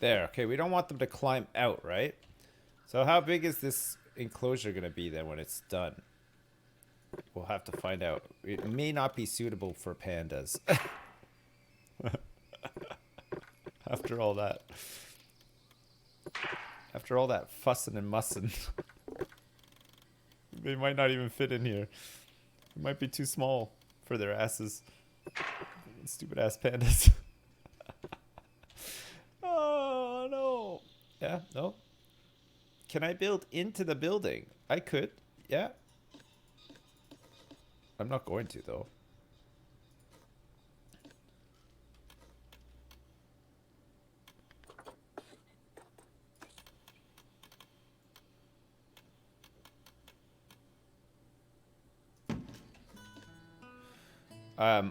Speaker 3: There. Okay, we don't want them to climb out, right? So how big is this enclosure going to be then when it's done? We'll have to find out. It may not be suitable for pandas. After all that. After all that fussing and mussing. They might not even fit in here. It might be too small for their asses. Stupid ass pandas. Oh no. Yeah, no. Can I build into the building? I could, yeah. I'm not going to though.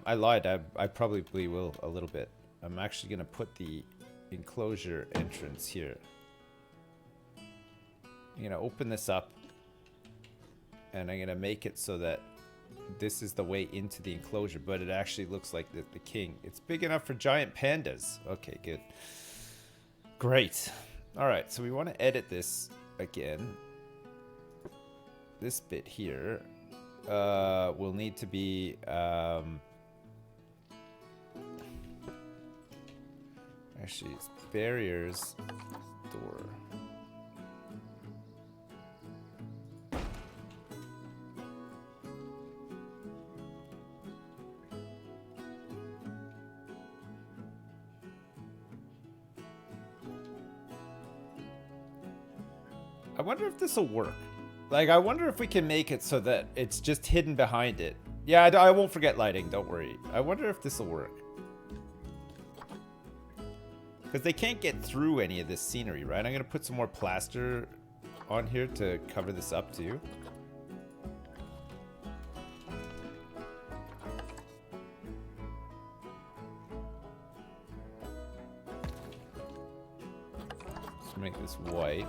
Speaker 3: I lied. I probably will a little bit. I'm actually gonna put the enclosure entrance here. I'm gonna open this up, and I'm gonna make it so that this is the way into the enclosure, but it actually looks like the king. It's big enough for giant pandas. Okay, good. Great. All right, so we want to edit this again. This bit here will need to be actually it's barriers door. I wonder if this will work. Like, I wonder if we can make it so that it's just hidden behind it. Yeah, I won't forget lighting, don't worry. I wonder if this will work. Because they can't get through any of this scenery, right? I'm going to put some more plaster on here to cover this up too. Let's make this white.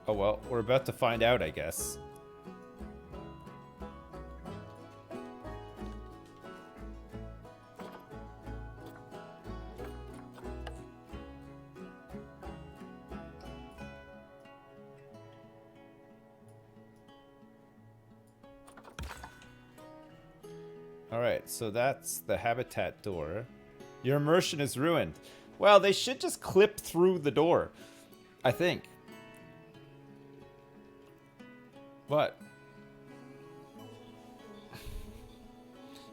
Speaker 3: Oh well, we're about to find out, I guess. Alright, so that's the habitat door. Your immersion is ruined. Well, they should just clip through the door, I think. What?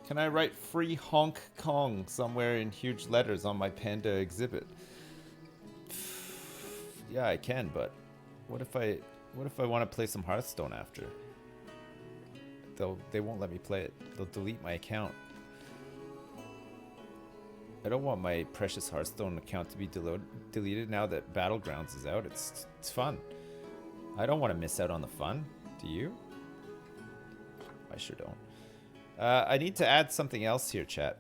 Speaker 3: Can I write free Honk Kong somewhere in huge letters on my Panda exhibit? Yeah, I can, but what if I want to play some Hearthstone after? They won't let me play it. They'll delete my account. I don't want my precious Hearthstone account to be deleted now that Battlegrounds is out. It's fun. I don't want to miss out on the fun. Do you? I sure don't. I need to add something else here, chat.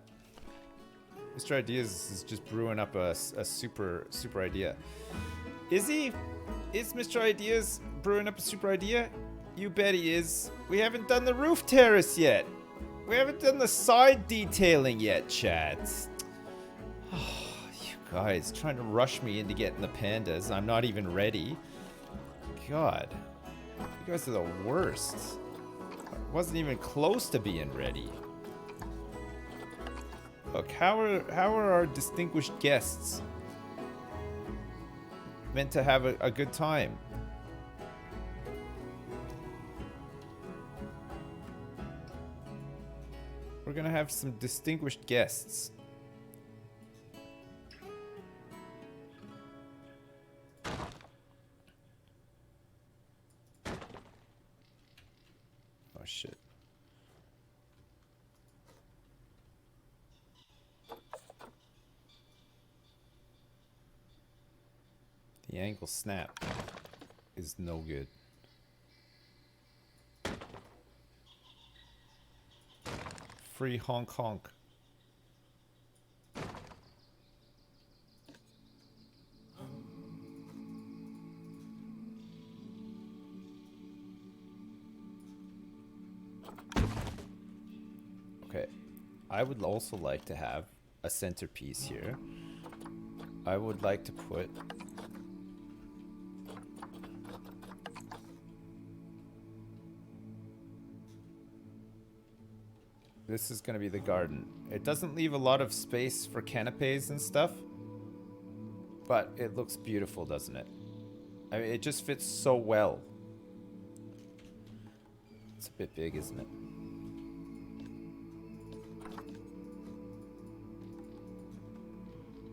Speaker 3: Mr. Ideas is just brewing up a super idea. Is he? Is Mr. Ideas brewing up a super idea? You bet he is. We haven't done the roof terrace yet. We haven't done the side detailing yet, chat. Oh, you guys trying to rush me into getting the pandas. I'm not even ready. God. You guys are the worst. I wasn't even close to being ready. Look, how are our distinguished guests meant to have a good time? We're gonna have some distinguished guests. Oh shit. The angle snap is no good. Free honk honk. Okay. I would also like to have a centerpiece here. I would like to put... This is going to be the garden. It doesn't leave a lot of space for canapes and stuff, but it looks beautiful, doesn't it? I mean, it just fits so well. It's a bit big, isn't it?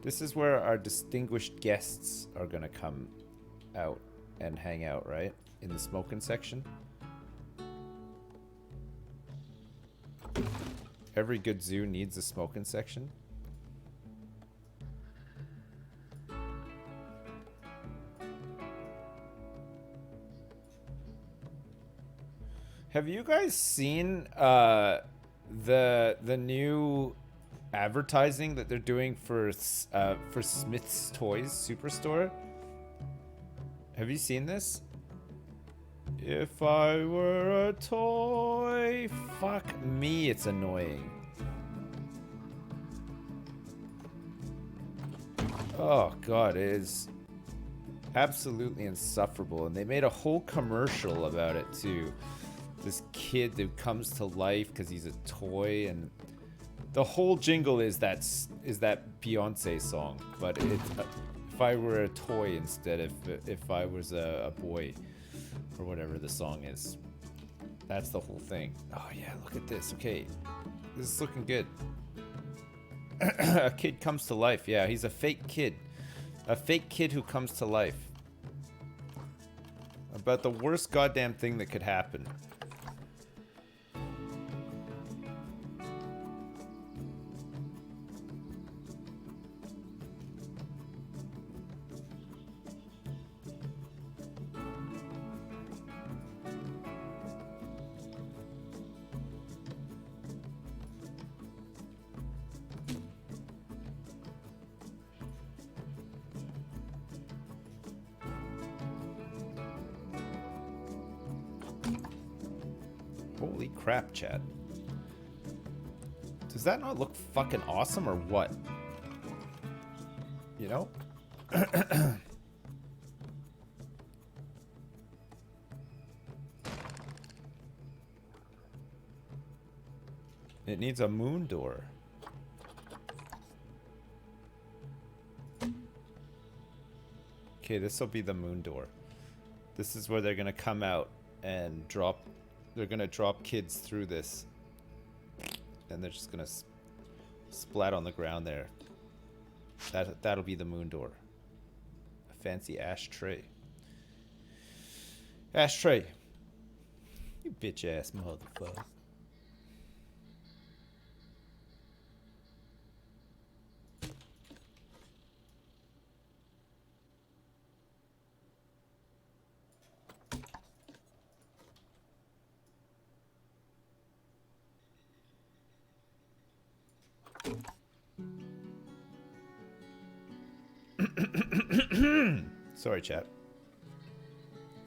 Speaker 3: This is where our distinguished guests are going to come out and hang out, right? In the smoking section. Every good zoo needs a smoking section. Have you guys seen the new advertising that they're doing for Smith's Toys Superstore? Have you seen this? If I were a toy, fuck me, it's annoying. Oh god, it is absolutely insufferable. And they made a whole commercial about it too. This kid who comes to life because he's a toy, and the whole jingle is that Beyonce song, but it's if I were a toy instead of if I was a boy, or whatever the song is. That's the whole thing. Oh yeah, look at this. Okay, this is looking good. A kid comes to life. Yeah, he's a fake kid. A fake kid who comes to life. About the worst goddamn thing that could happen. Holy crap, chat. Does that not look fucking awesome or what? You know? It needs a moon door. Okay, this will be the moon door. This is where they're gonna come out and drop. They're gonna drop kids through this, and they're just gonna splat on the ground there. That'll be the moon door. A fancy ashtray. Ashtray. You bitch ass motherfucker. Sorry, chat.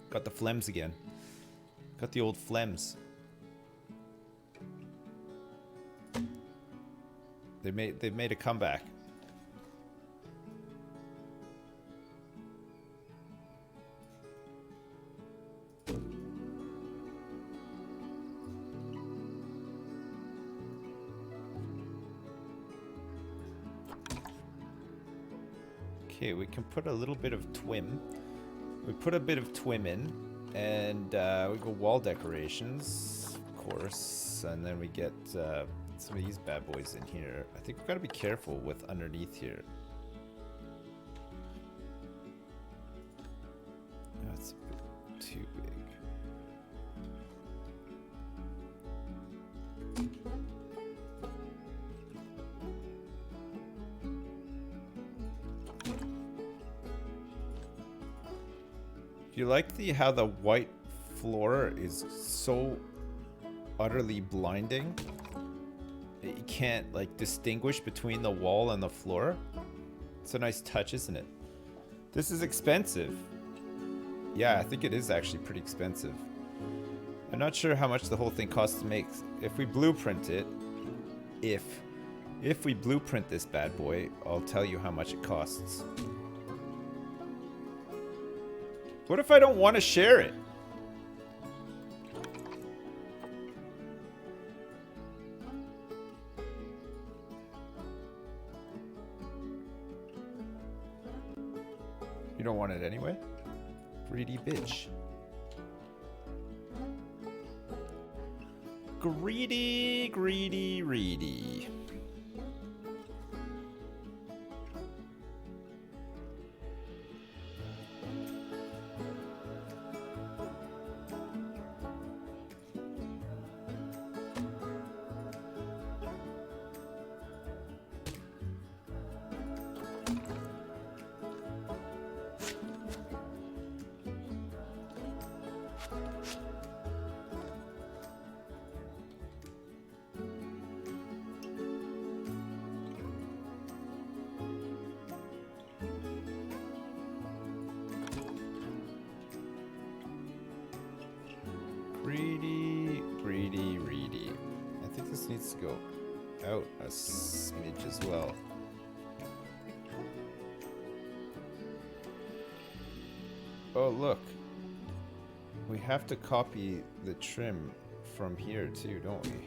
Speaker 3: Got the phlegms again. Got the old phlegms. They've made a comeback. Okay, we can put a little bit of twim. We put a bit of twim in, and we go wall decorations, of course, and then we get some of these bad boys in here. I think we've got to be careful with underneath here. That's a bit too big. You like how the white floor is so utterly blinding that you can't like distinguish between the wall and the floor? It's a nice touch, isn't it? This is expensive. Yeah, I think it is actually pretty expensive. I'm not sure how much the whole thing costs to make. If we blueprint it, If we blueprint this bad boy, I'll tell you how much it costs. What if I don't want to share it? You don't want it anyway? Greedy bitch. Greedy, greedy, greedy. Greedy, greedy, greedy. I think this needs to go out a smidge as well. Oh, look. We have to copy the trim from here too, don't we?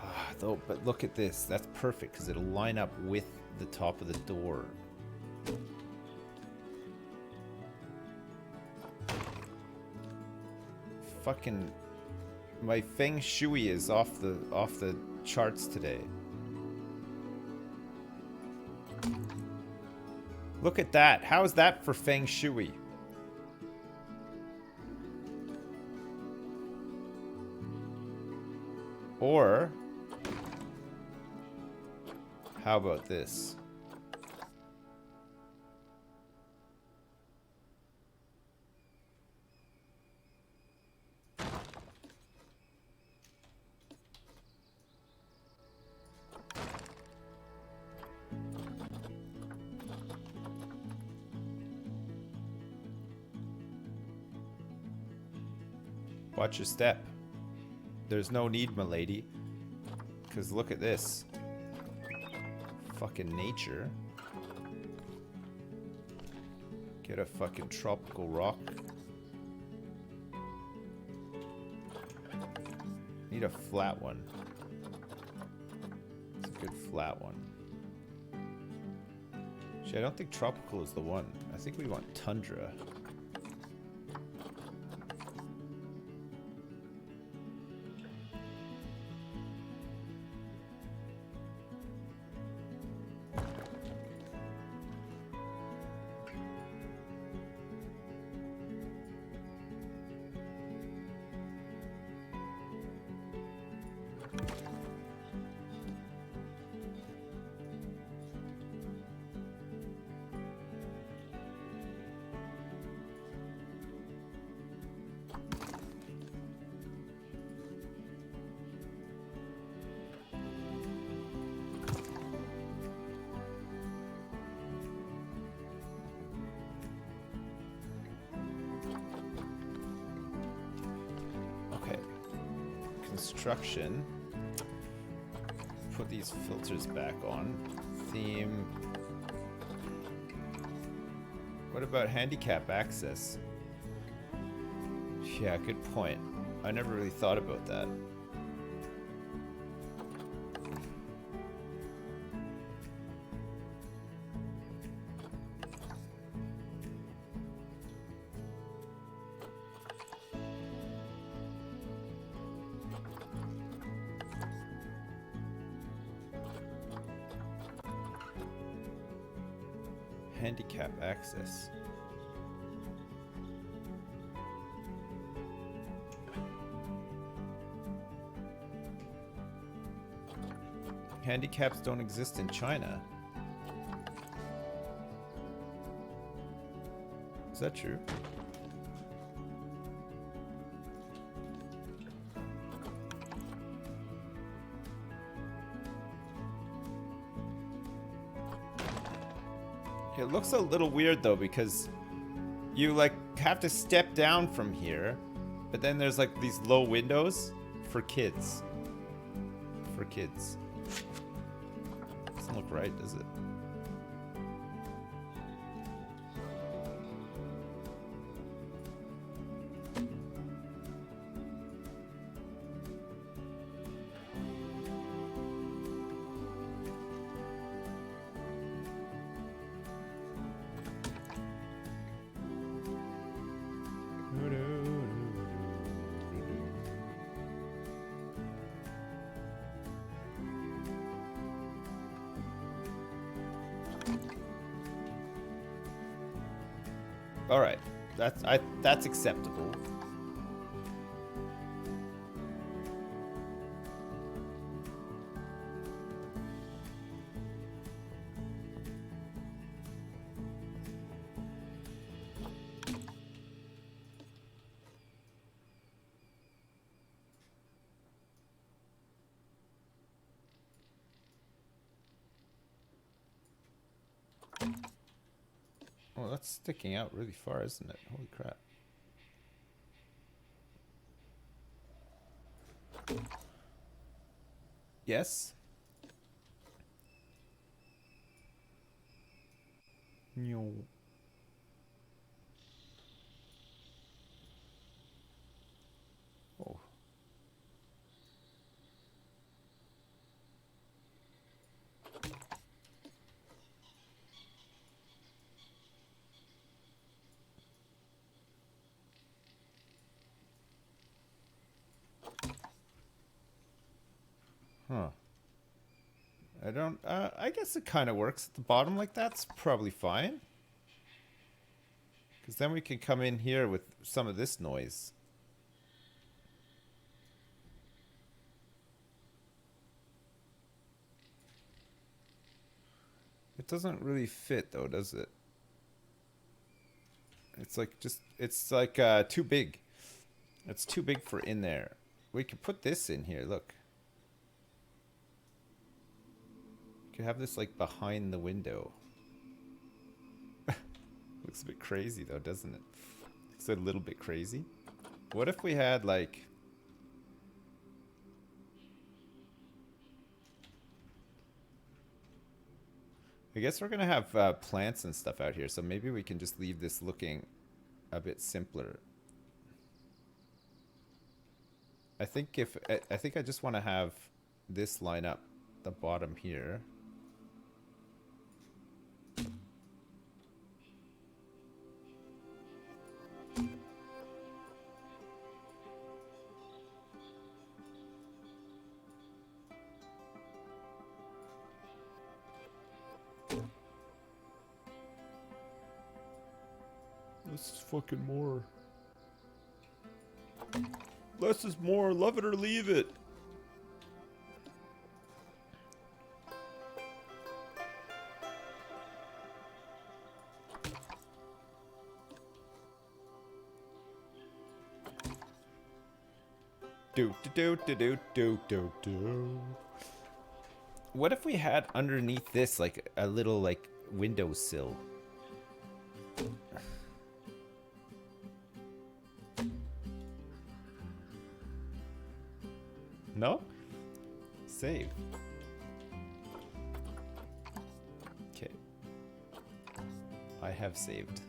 Speaker 3: Ah, though, but look at this. That's perfect because it'll line up with the top of the door. Fucking my feng shui is off the charts today. Look at that. How is that for feng shui? Or how about this? Watch your step. There's no need, milady. Because look at this. Fucking nature. Get a fucking tropical rock. Need a flat one. It's a good flat one. Actually, I don't think tropical is the one. I think we want tundra. Construction. Put these filters back on. Theme. What about handicap access? Yeah, good point. I never really thought about that. Handicap access. Handicaps don't exist in China. Is that true? It looks a little weird though because you like have to step down from here, but then there's like these low windows for kids. for kids. Doesn't look right, does it? All right, that's acceptable. Oh, that's sticking out really far, isn't it? Holy crap. Yes? No. Oh. Huh. I don't, I guess it kind of works at the bottom like that's probably fine. Because then we can come in here with some of this noise. It doesn't really fit though, does it? It's like it's like too big. It's too big for in there. We could put this in here, look. You could have this like behind the window. Looks a bit crazy though, doesn't it? Looks a little bit crazy. What if we had like... I guess we're gonna have plants and stuff out here, so maybe we can just leave this looking a bit simpler. I think I just want to have this line up the bottom here. This is fucking more. Less is more. Love it or leave it. Do. What if we had underneath this like a little like windowsill? No? Save. Okay. I have saved.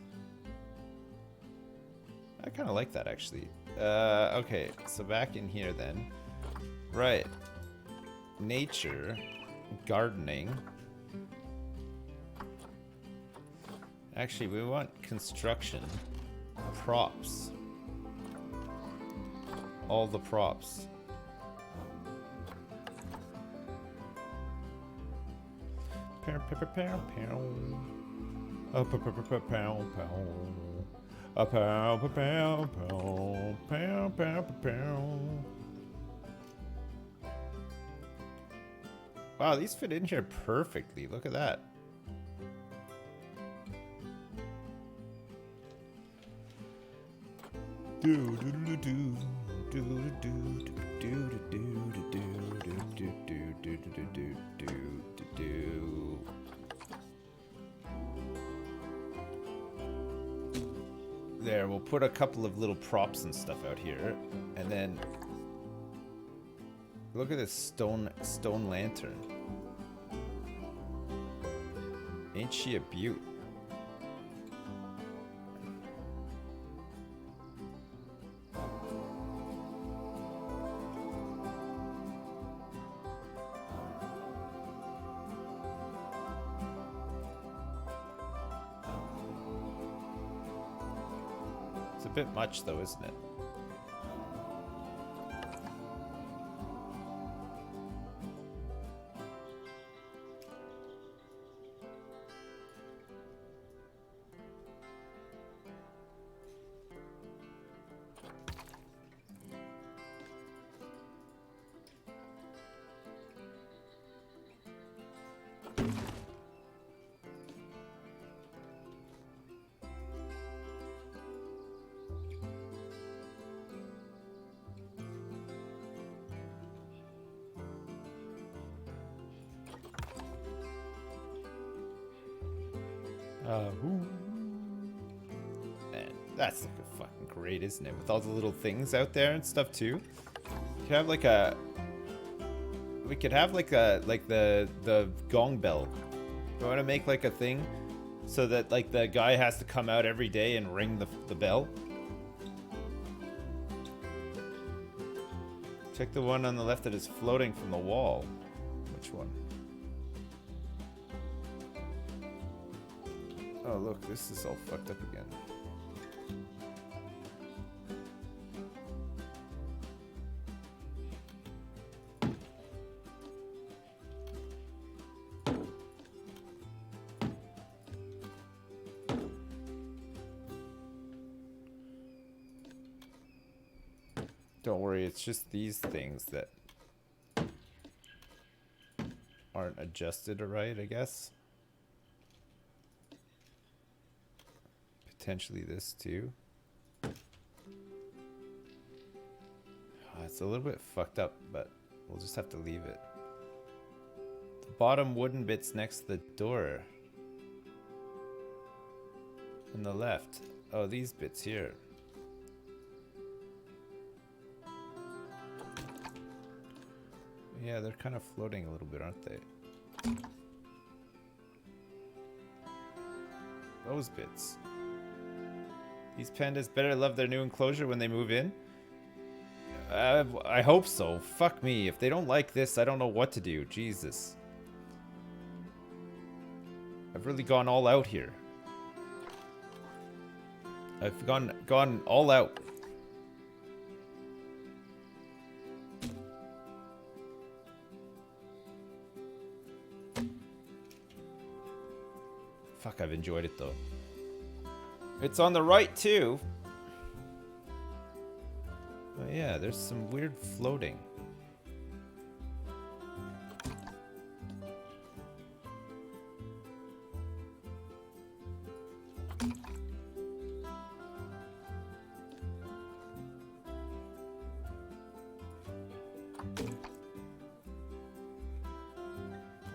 Speaker 3: I kind of like that actually. Okay, so back in here then. Right. Nature. Gardening. Actually, we want construction. Props. All the props. Wow, these fit in here perfectly. Look at that. There, we'll put a couple of little props and stuff out here, and then Look at this stone lantern. Ain't she a beaut? It's a bit much though, isn't it? Man, that's looking fucking great, isn't it? With all the little things out there and stuff too. We could have like a. We could have like the gong bell. We want to make like a thing, so that like the guy has to come out every day and ring the bell. Check the one on the left that is floating from the wall. Which one? Oh look, this is all fucked up again. Don't worry, it's just these things that aren't adjusted right, I guess. Potentially this too. It's a little bit fucked up, but we'll just have to leave it. The bottom wooden bits next to the door. On the left. Oh, these bits here. Yeah, they're kind of floating a little bit, aren't they? Those bits. These pandas better love their new enclosure when they move in. I hope so. Fuck me. If they don't like this, I don't know what to do. Jesus. I've really gone all out here. I've gone all out. Fuck, I've enjoyed it though. It's on the right too. Oh yeah, there's some weird floating.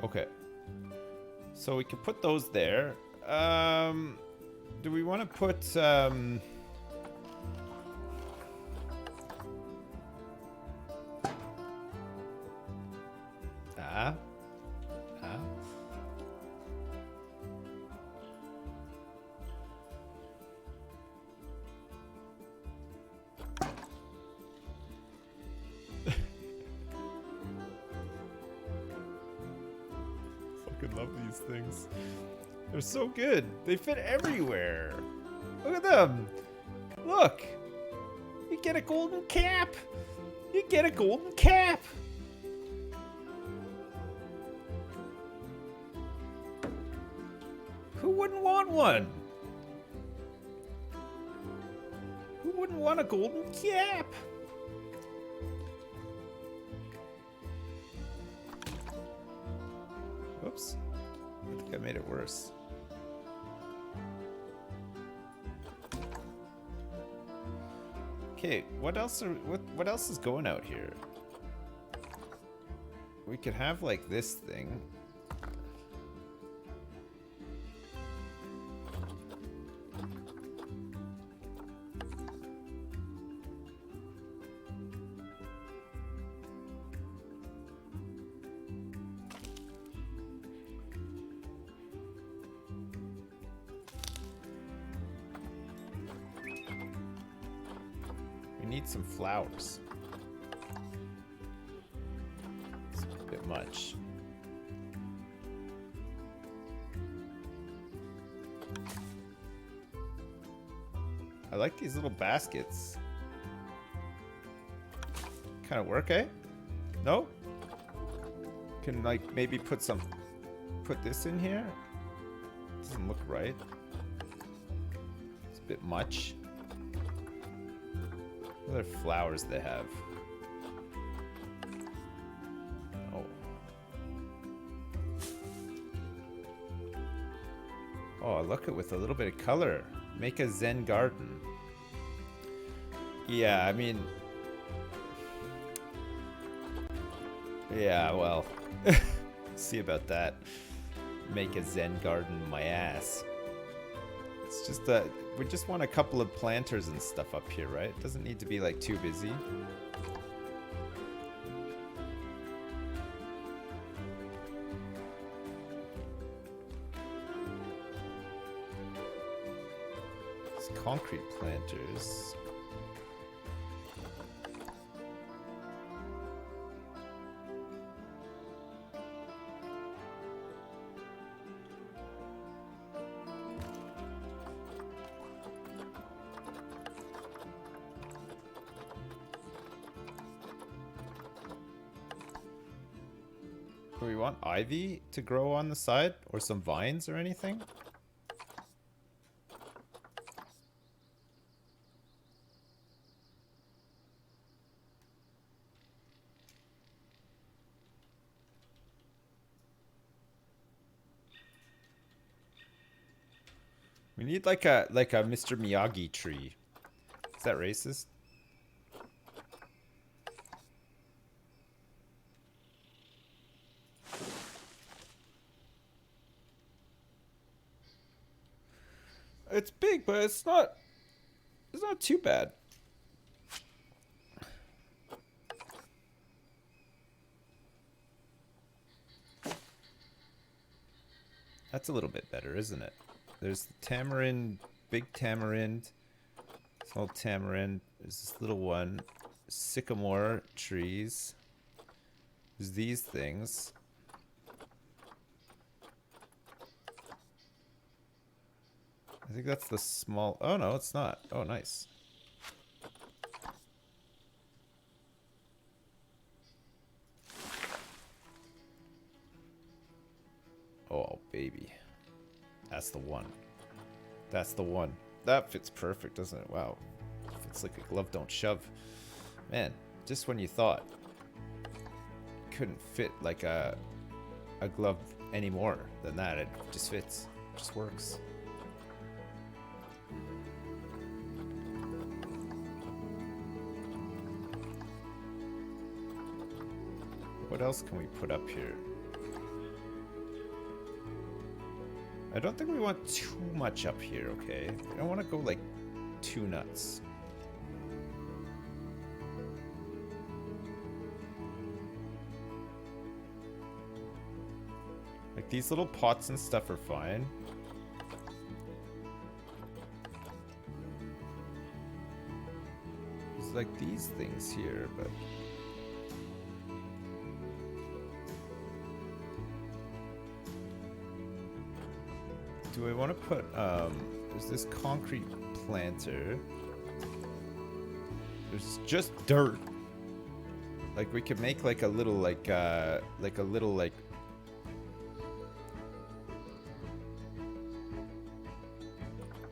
Speaker 3: Okay. So we could put those there. Do we want to put Fucking love these things. They're so good. They fit everywhere. Look at them. Look. You get a golden cap. You get a golden cap. Who wouldn't want one? Who wouldn't want a golden cap? Oops. I think I made it worse. Okay, what else is going out here? We could have like this thing. need some flowers. It's a bit much. I like these little baskets. Kind of work, eh? No? Can like maybe put this in here? Doesn't look right. It's a bit much. What other flowers they have? Oh. Oh, look it with a little bit of color. Make a Zen garden. Yeah, I mean... Yeah, well... See about that. Make a Zen garden my ass. It's just that we just want a couple of planters and stuff up here, right? It doesn't need to be like too busy. It's concrete planters. Do we want ivy to grow on the side? Or some vines or anything? We need like a Mr. Miyagi tree. Is that racist? It's big, but it's not too bad. That's a little bit better, isn't it? There's the tamarind, big tamarind, small tamarind. There's this little one, sycamore trees. There's these things. I think that's the small... Oh, no, it's not. Oh, nice. Oh, baby. That's the one. That's the one. That fits perfect, doesn't it? Wow. Fits like a glove don't shove. Man, just when you thought couldn't fit like a glove any more than that, it just fits. It just works. What else can we put up here? I don't think we want too much up here, okay? I don't want to go like too nuts. Like these little pots and stuff are fine. There's like these things here, but... Do I want to put, there's this concrete planter. There's just dirt. Like, we could make, like, a little, like a little, like...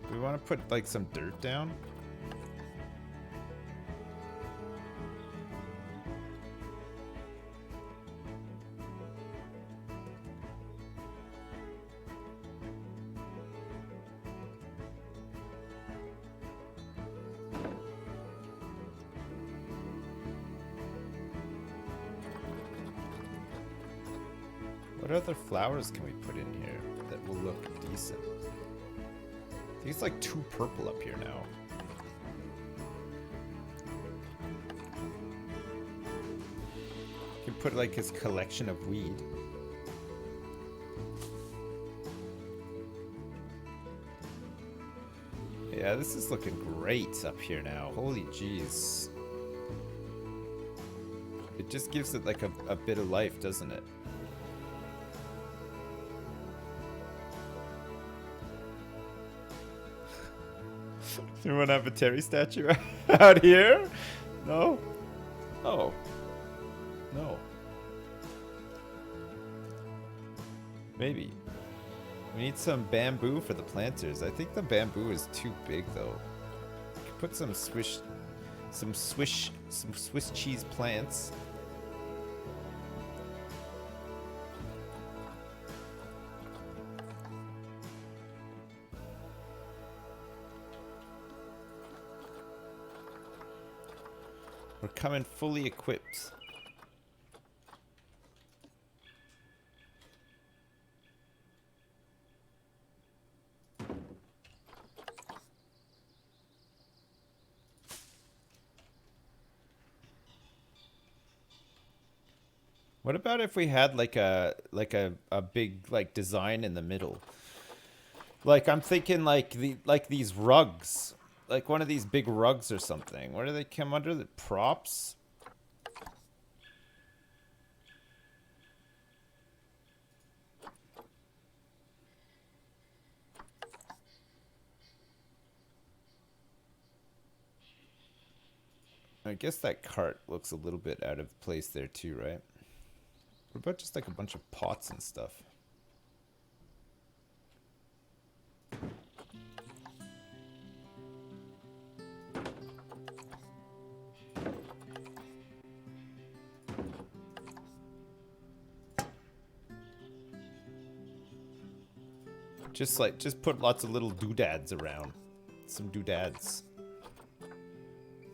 Speaker 3: Do we want to put, like, some dirt down? What other flowers can we put in here that will look decent? I think it's like too purple up here now. You can put like his collection of weed. Yeah, this is looking great up here now. Holy jeez. It just gives it like a bit of life, doesn't it? Anyone have a Terry statue out here? No? Oh. No. Maybe. We need some bamboo for the planters. I think the bamboo is too big though. We could put some Swiss cheese plants. We're coming fully equipped. What about if we had like a big like design in the middle? Like I'm thinking like these rugs. Like one of these big rugs or something. Where do they come under? The props? I guess that cart looks a little bit out of place there too, right? What about just like a bunch of pots and stuff? Just put lots of little doodads around. Some doodads.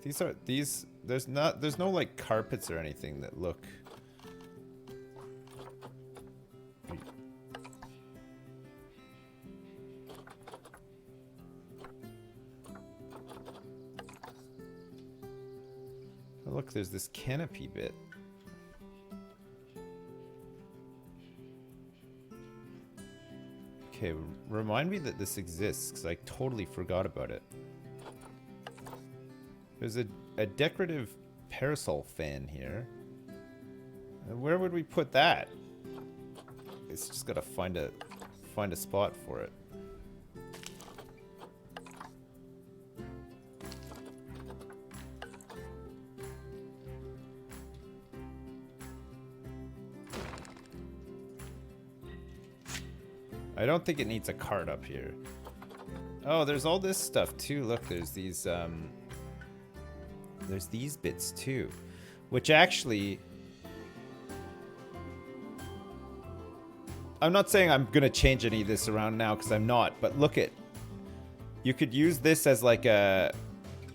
Speaker 3: There's no like carpets or anything that look. Oh, look, there's this canopy bit. Okay, remind me that this exists, because I totally forgot about it. There's a decorative parasol fan here. Where would we put that? It's just gotta find a spot for it. I don't think it needs a cart up here. Oh, there's all this stuff too. Look, there's these bits too, which actually, I'm not saying I'm gonna change any of this around now because I'm not. But look at, you could use this as like a,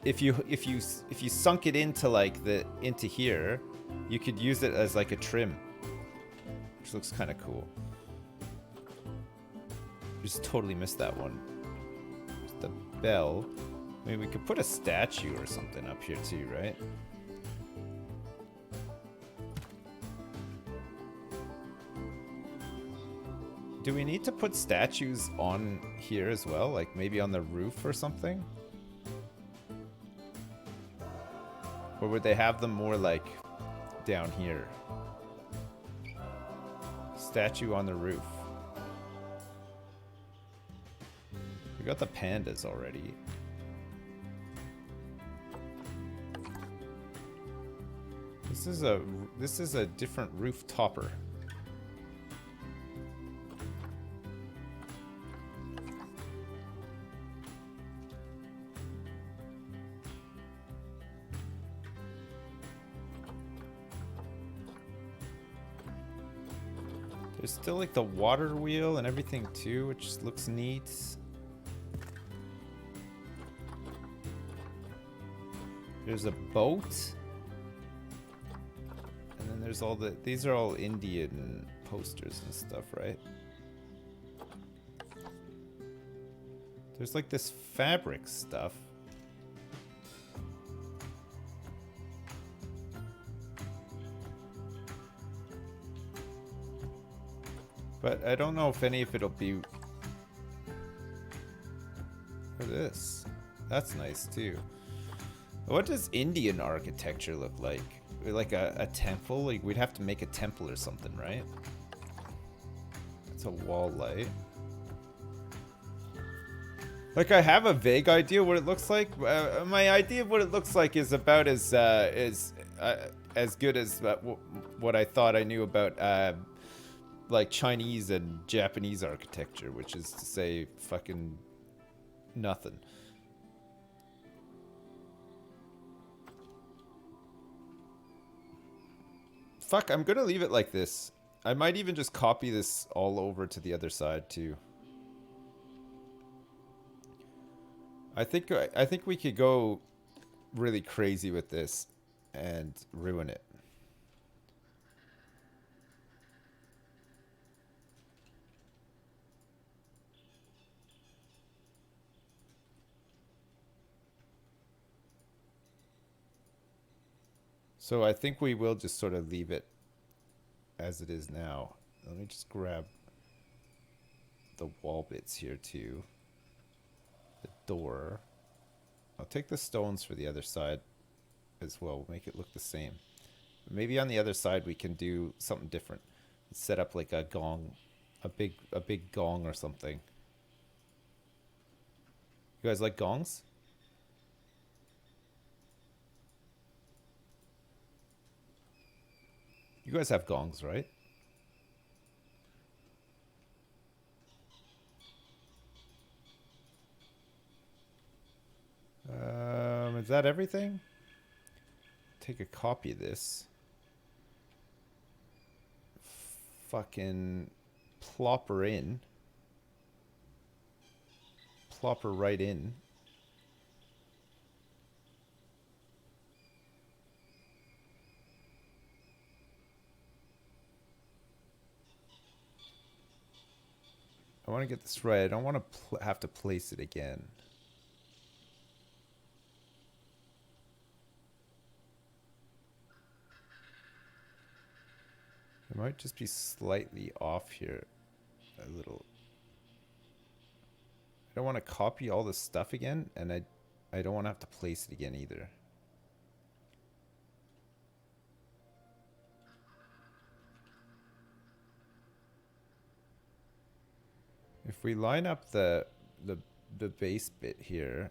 Speaker 3: if you sunk it into here, you could use it as like a trim, which looks kind of cool. Just totally missed that one. Just the bell. I mean, we could put a statue or something up here too, right? Do we need to put statues on here as well? Like maybe on the roof or something? Or would they have them more like down here? Statue on the roof. We got the pandas already. This is a different roof topper. There's still like the water wheel and everything too, which looks neat. There's a boat. And then there's all the, these are all Indian posters and stuff, right? There's like this fabric stuff. But I don't know if any of it'll be for this. That's nice too. What does Indian architecture look like? Like a temple? Like we'd have to make a temple or something, right? It's a wall light. Like I have a vague idea what it looks like. My idea of what it looks like is about as good as what I thought I knew about like Chinese and Japanese architecture, which is to say fucking nothing. Fuck, I'm gonna leave it like this. I might even just copy this all over to the other side too. I think we could go really crazy with this and ruin it. So I think we will just sort of leave it as it is now. Let me just grab the wall bits here too. The door. I'll take the stones for the other side as well. We'll make it look the same. Maybe on the other side we can do something different. Set up like a gong, a big gong or something. You guys like gongs? You guys have gongs, right? Is that everything? Take a copy of this. Fucking plop her in. Plop her right in. I want to get this right. I don't want to have to place it again. It might just be slightly off here. A little. I don't want to copy all this stuff again, and I don't want to have to place it again either. If we line up the base bit here,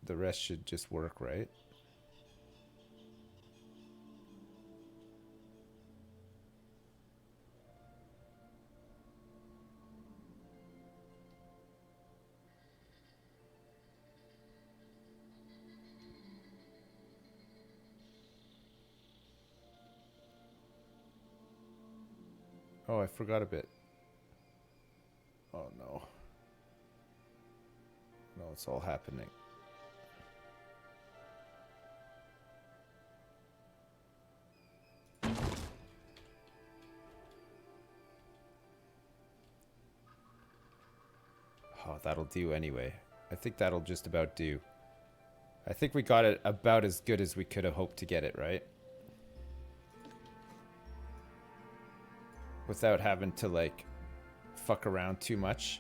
Speaker 3: the rest should just work, right? Oh, I forgot a bit. Oh no. No, it's all happening. Oh, that'll do anyway. I think that'll just about do. I think we got it about as good as we could have hoped to get it, right? Without having to, like, fuck around too much.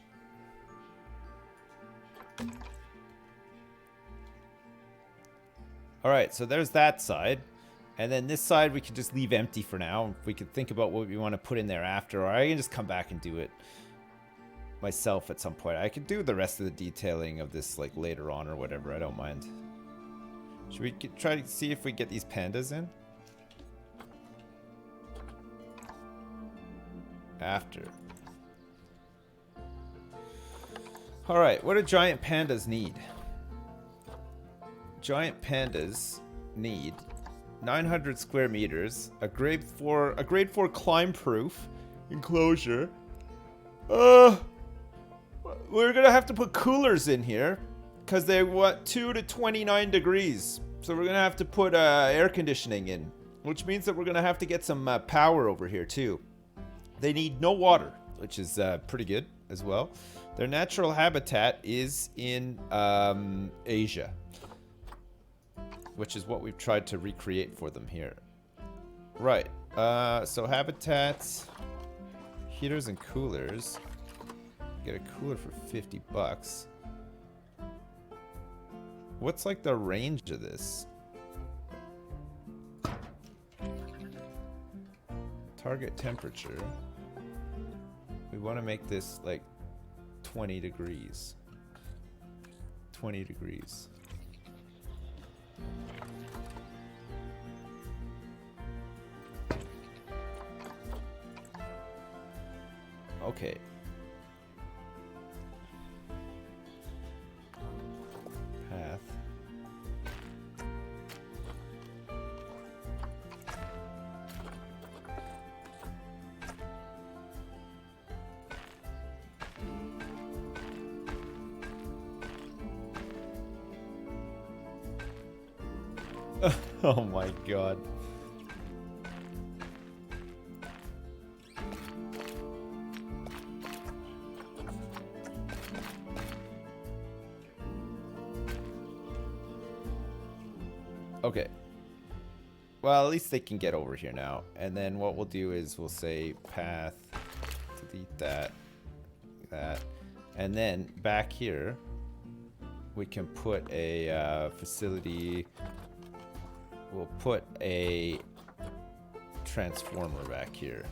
Speaker 3: Alright, so there's that side. And then this side we can just leave empty for now. We can think about what we want to put in there after. Or I can just come back and do it myself at some point. I could do the rest of the detailing of this, like, later on or whatever. I don't mind. Should we try to see if we get these pandas in? After. Alright, what do giant pandas need? Giant pandas need 900 square meters, a grade 4 climb proof enclosure. We're gonna have to put coolers in here because they want 2 to 29 degrees. So we're gonna have to put air conditioning in, which means that we're gonna have to get some power over here too. They need no water, which is pretty good as well. Their natural habitat is in Asia, which is what we've tried to recreate for them here. Right, so habitats, heaters and coolers. Get a cooler for 50 bucks. What's like the range of this? Target temperature. We want to make this like 20 degrees. 20 degrees. Okay. Path. Oh my god. Okay. Well, at least they can get over here now. And then what we'll do is we'll say path, delete that, that. And then back here, we can put a facility. We'll put a transformer back here.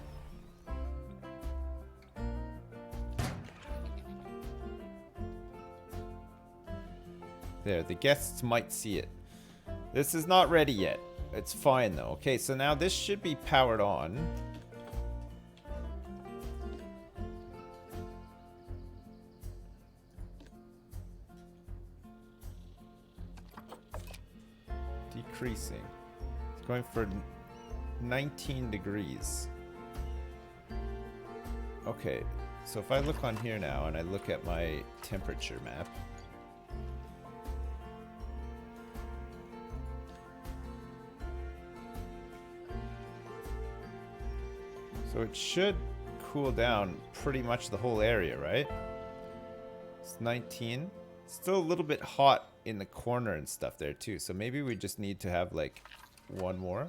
Speaker 3: There, the guests might see it. This is not ready yet. It's fine though. Okay, so now this should be powered on. Decreasing. It's going for 19 degrees. Okay, so if I look on here now and I look at my temperature map. So it should cool down pretty much the whole area, right? It's 19. Still a little bit hot in the corner and stuff there too. So maybe we just need to have like one more.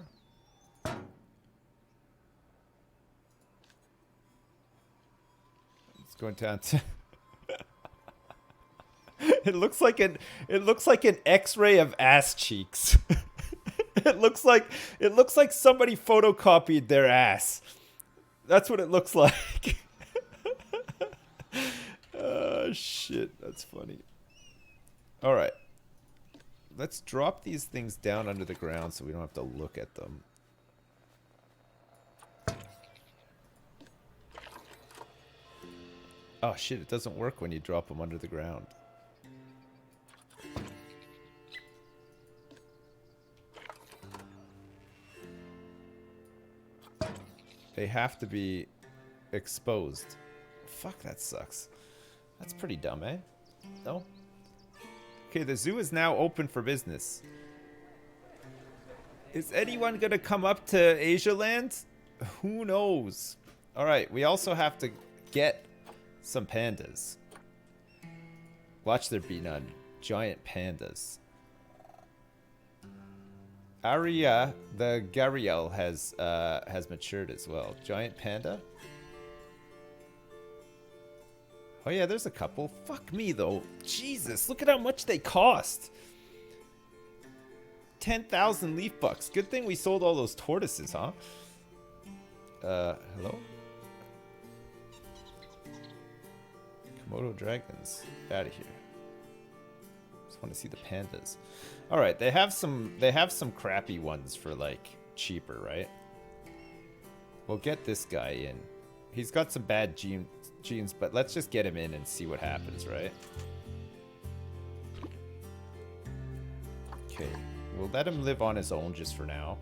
Speaker 3: It's going down to it looks like an X-ray of ass cheeks. It looks like somebody photocopied their ass. That's what it looks like. Oh, shit. That's funny. All right. Let's drop these things down under the ground so we don't have to look at them. Oh, shit. It doesn't work when you drop them under the ground. They have to be exposed. Fuck, that sucks. That's pretty dumb, eh? No? Okay, the zoo is now open for business. Is anyone gonna come up to Asia Land? Who knows? Alright, we also have to get some pandas. Watch there be none. Giant pandas. Aria, the Gariel has matured as well. Giant panda. Oh yeah, there's a couple. Fuck me though. Jesus, look at how much they cost. 10,000 leaf bucks. Good thing we sold all those tortoises, huh? Hello? Komodo dragons. Out of here. Just want to see the pandas. All right, they have some crappy ones for like cheaper, right? We'll get this guy in. He's got some bad genes, but let's just get him in and see what happens, right? Okay, we'll let him live on his own just for now.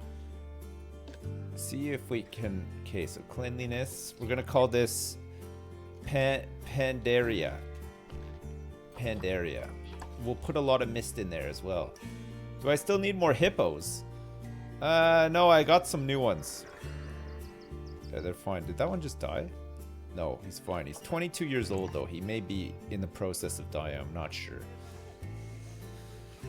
Speaker 3: See if we can. Okay, so cleanliness. We're gonna call this Pandaria. Pandaria. We'll put a lot of mist in there as well. Do I still need more hippos? No, I got some new ones. Yeah, they're fine. Did that one just die? No, he's fine. He's 22 years old though. He may be in the process of dying. I'm not sure.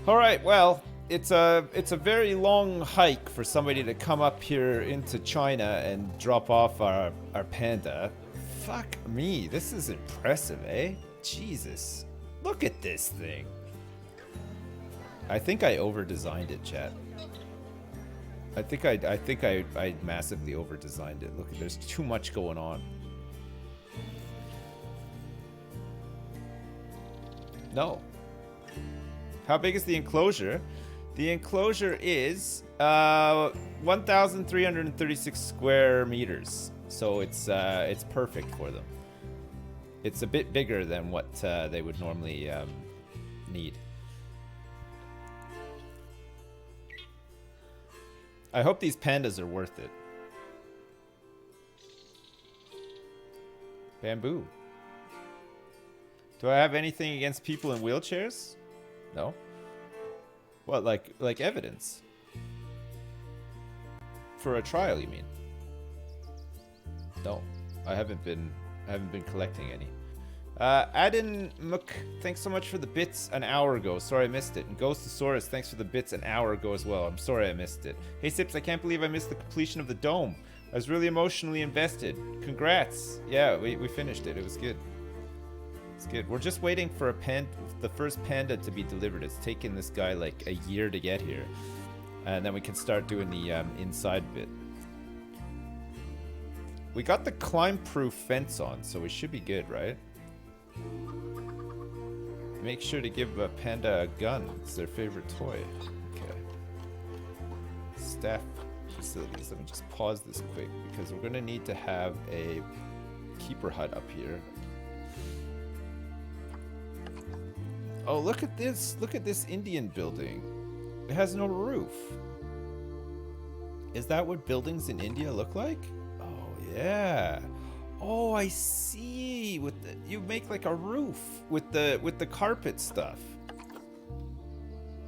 Speaker 3: All right, well, it's a very long hike for somebody to come up here into China and drop off our panda. Fuck me, this is impressive, eh? Jesus. Look at this thing. I think I over-designed it, chat. I think I massively over-designed it. Look, there's too much going on. No. How big is the enclosure? The enclosure is 1,336 square meters. So it's perfect for them. It's a bit bigger than what they would normally need. I hope these pandas are worth it. Bamboo. Do I have anything against people in wheelchairs? No. What, like evidence? For a trial, you mean? No. I haven't been collecting any. Adin Muk, thanks so much for the bits an hour ago. Sorry I missed it. And Ghostosaurus, thanks for the bits an hour ago as well. I'm sorry I missed it. Hey Sips, I can't believe I missed the completion of the dome. I was really emotionally invested. Congrats. Yeah, we finished it. It was good. It's good. We're just waiting for the first panda to be delivered. It's taken this guy like a year to get here. And then we can start doing the inside bit. We got the climb-proof fence on, so we should be good, right? Make sure to give a panda a gun. It's their favorite toy. Okay. Staff facilities. Let me just pause this quick because we're going to need to have a keeper hut up here. Oh, look at this. Look at this Indian building. It has no roof. Is that what buildings in India look like? Oh, yeah. Oh, I see. With the, you make like a roof with the carpet stuff.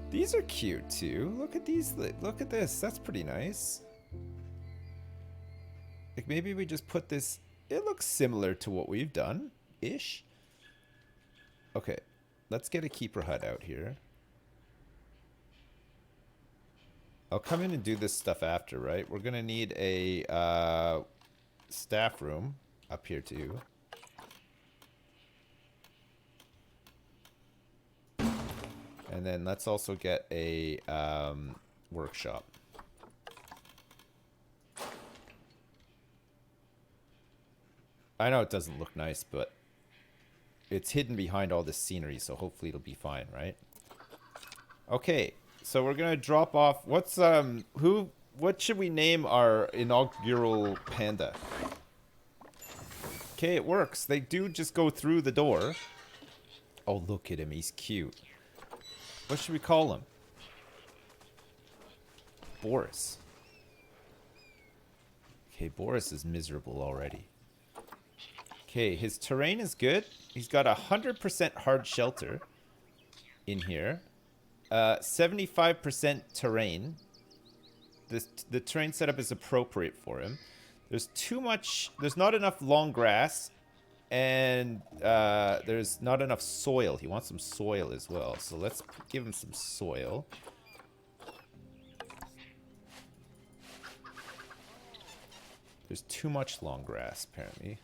Speaker 3: These are cute too. Look at these. Look at this. That's pretty nice. Like maybe we just put this. It looks similar to what we've done, ish. Okay, let's get a keeper hut out here. I'll come in and do this stuff after, right? We're gonna need a staff room up here too. And then let's also get a workshop. I know it doesn't look nice, but it's hidden behind all this scenery, so hopefully it'll be fine, right? Okay, so we're gonna drop off. What's what should we name our inaugural panda? Okay, it works. They do just go through the door. Oh, look at him. He's cute. What should we call him? Boris. Okay, Boris is miserable already. Okay, his terrain is good. He's got 100% hard shelter in here. 75% terrain. The terrain setup is appropriate for him. There's not enough long grass, and there's not enough soil. He wants some soil as well, so let's give him some soil. There's too much long grass, apparently.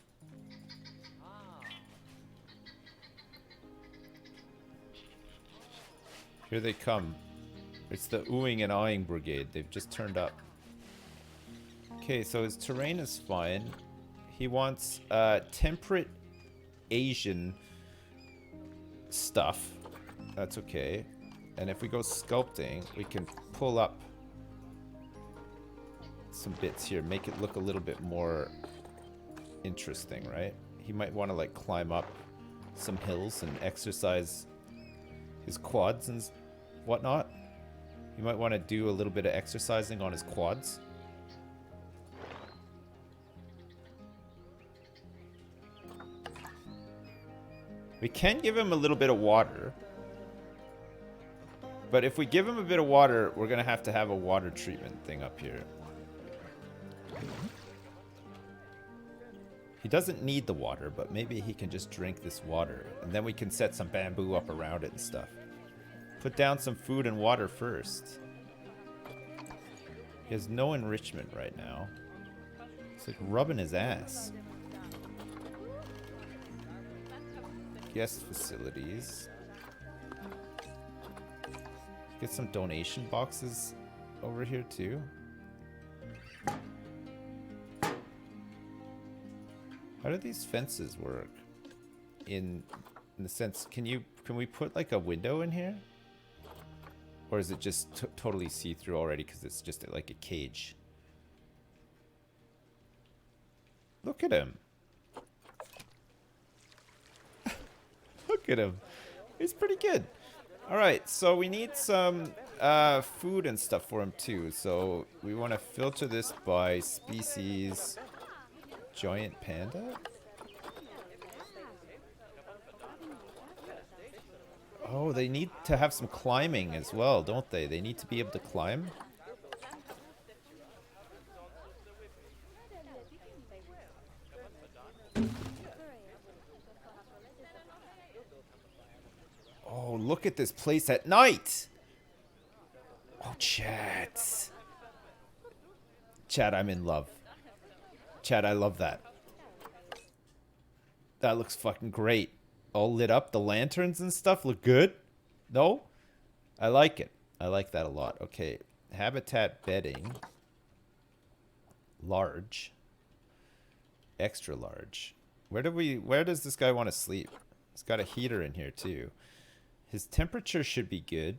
Speaker 3: Here they come. It's the oohing and awing brigade. They've just turned up. Okay, so his terrain is fine. He wants temperate Asian stuff. That's okay. And if we go sculpting, we can pull up some bits here, make it look a little bit more interesting, right? He might want to like climb up some hills and exercise his quads and whatnot. He might want to do a little bit of exercising on his quads. We can give him a little bit of water. But if we give him a bit of water, we're going to have a water treatment thing up here. He doesn't need the water, but maybe he can just drink this water. And then we can set some bamboo up around it and stuff. Put down some food and water first. He has no enrichment right now. It's like rubbing his ass. Guest facilities. Get some donation boxes over here too. How do these fences work? In the sense, can we put like a window in here? Or is it just totally see-through already because it's just like a cage? Look at him. Look at him. He's pretty good. All right, so we need some food and stuff for him too. So we want to filter this by species. Giant panda? Oh, they need to have some climbing as well, don't they? They need to be able to climb. Oh, look at this place at night. Oh, chat. Chat, I'm in love. Chat, I love that. That looks fucking great. All lit up. The lanterns and stuff look good. No? I like it. I like that a lot. Okay. Habitat bedding. Large. Extra large. Where does this guy want to sleep? He's got a heater in here too. His temperature should be good.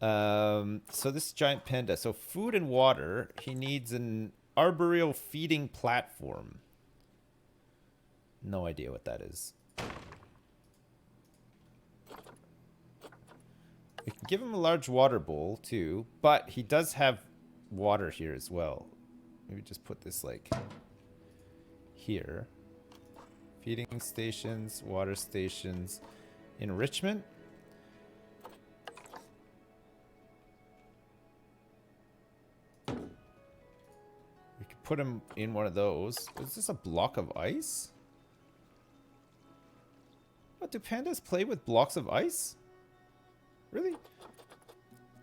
Speaker 3: So this giant panda. So food and water. He needs an arboreal feeding platform. No idea what that is. We can give him a large water bowl too, but he does have water here as well. Maybe just put this like here. Feeding stations, water stations, enrichment. We could put him in one of those. Is this a block of ice? What, do pandas play with blocks of ice? Really?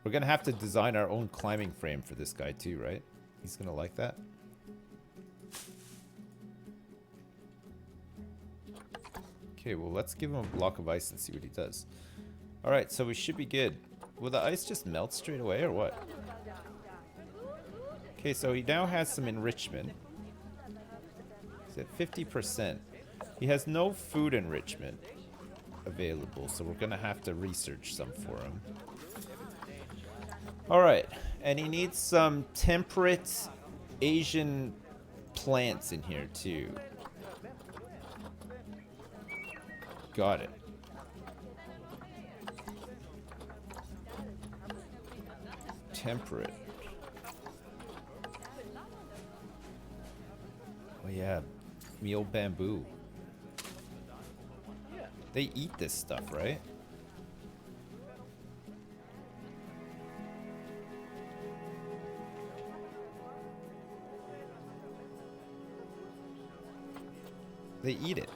Speaker 3: We're gonna have to design our own climbing frame for this guy too, right? He's gonna like that. Okay, well, let's give him a block of ice and see what he does. Alright, so we should be good. Will the ice just melt straight away or what? Okay, so he now has some enrichment. He's at 50%. He has no food enrichment available, so we're gonna have to research some for him. Alright, and he needs some temperate Asian plants in here too. Got it. Temperate. Oh yeah, meal bamboo. They eat this stuff, right? They eat it.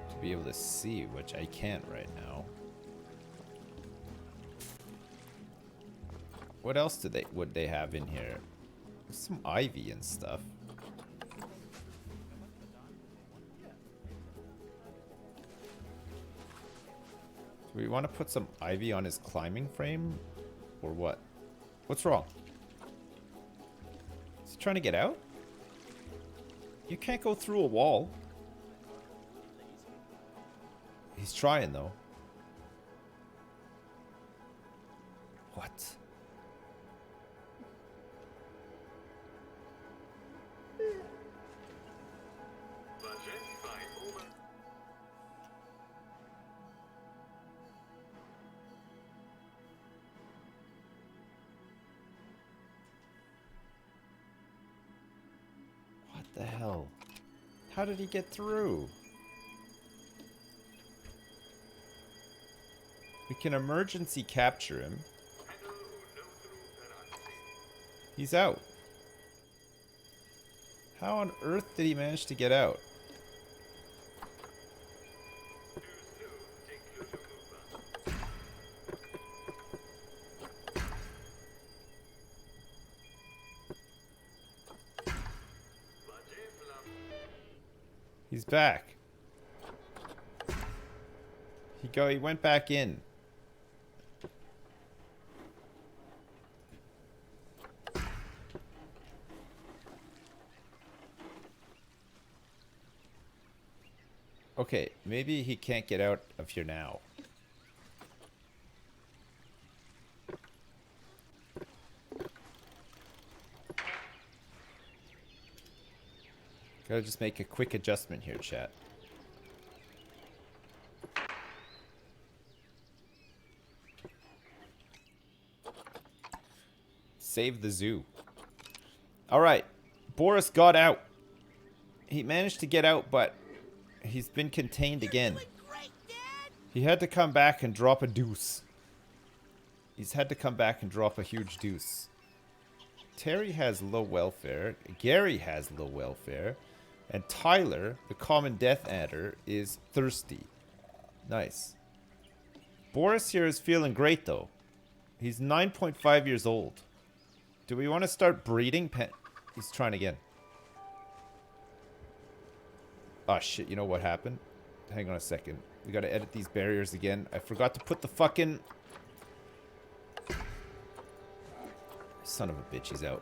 Speaker 3: To be able to see, which I can't right now. What else would they have in here? Some ivy and stuff. Do we want to put some ivy on his climbing frame? Or what? What's wrong? Is he trying to get out? You can't go through a wall. He's trying though. What? What the hell? How did he get through? We can emergency capture him. He's out. How on earth did he manage to get out? He's back. He went back in. Okay, maybe he can't get out of here now. Gotta just make a quick adjustment here, chat. Save the zoo. Alright, Boris got out. He managed to get out, but he's been contained again. He had to come back and drop a deuce. He's had to come back and drop a huge deuce. Terry has low welfare. Gary has low welfare. And Tyler, the common death adder, is thirsty. Nice. Boris here is feeling great, though. He's 9.5 years old. Do we want to start breeding? He's trying again. Oh, shit. You know what happened? Hang on a second. We got to edit these barriers again. I forgot to put the fucking... Son of a bitch, he's out.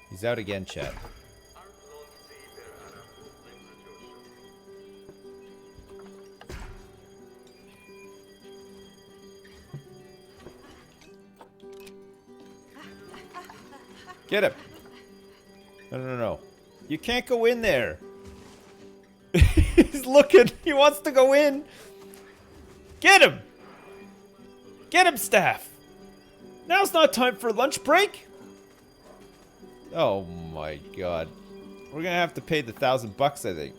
Speaker 3: He's out again, chat. Get him. No. You can't go in there. He's looking. He wants to go in. Get him. Get him, staff. Now's not time for lunch break. Oh my god. We're gonna have to pay the $1,000 bucks, I think.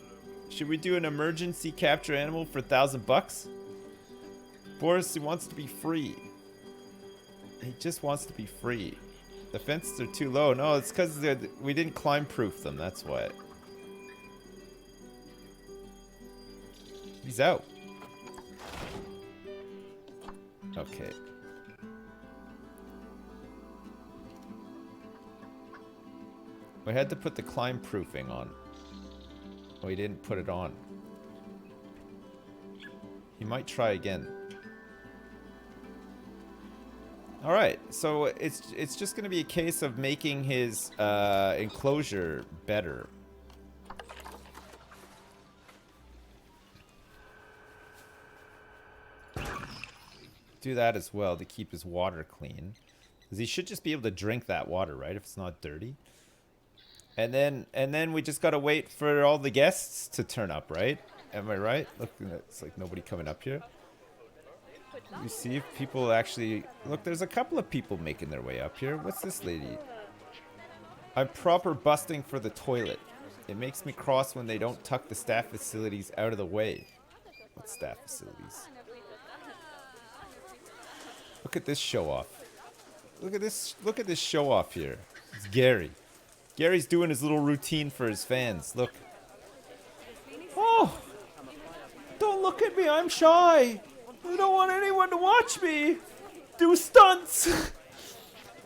Speaker 3: Should we do an emergency capture animal for $1,000 bucks? Boris, he wants to be free. He just wants to be free. The fences are too low. No, it's because we didn't climb proof them. That's why. He's out. Okay. We had to put the climb proofing on. We didn't put it on. He might try again. Alright, so it's just going to be a case of making his enclosure better. Do that as well to keep his water clean. Because he should just be able to drink that water, right? If it's not dirty. And then we just gotta wait for all the guests to turn up, right? Am I right? Look, it's like nobody coming up here. You see if people actually... Look, there's a couple of people making their way up here. What's this lady? I'm proper busting for the toilet. It makes me cross when they don't tuck the staff facilities out of the way. What staff facilities? Look at this show off. Look at this show off here. It's Gary. Gary's doing his little routine for his fans. Look. Oh! Don't look at me, I'm shy. I don't want anyone to watch me do stunts.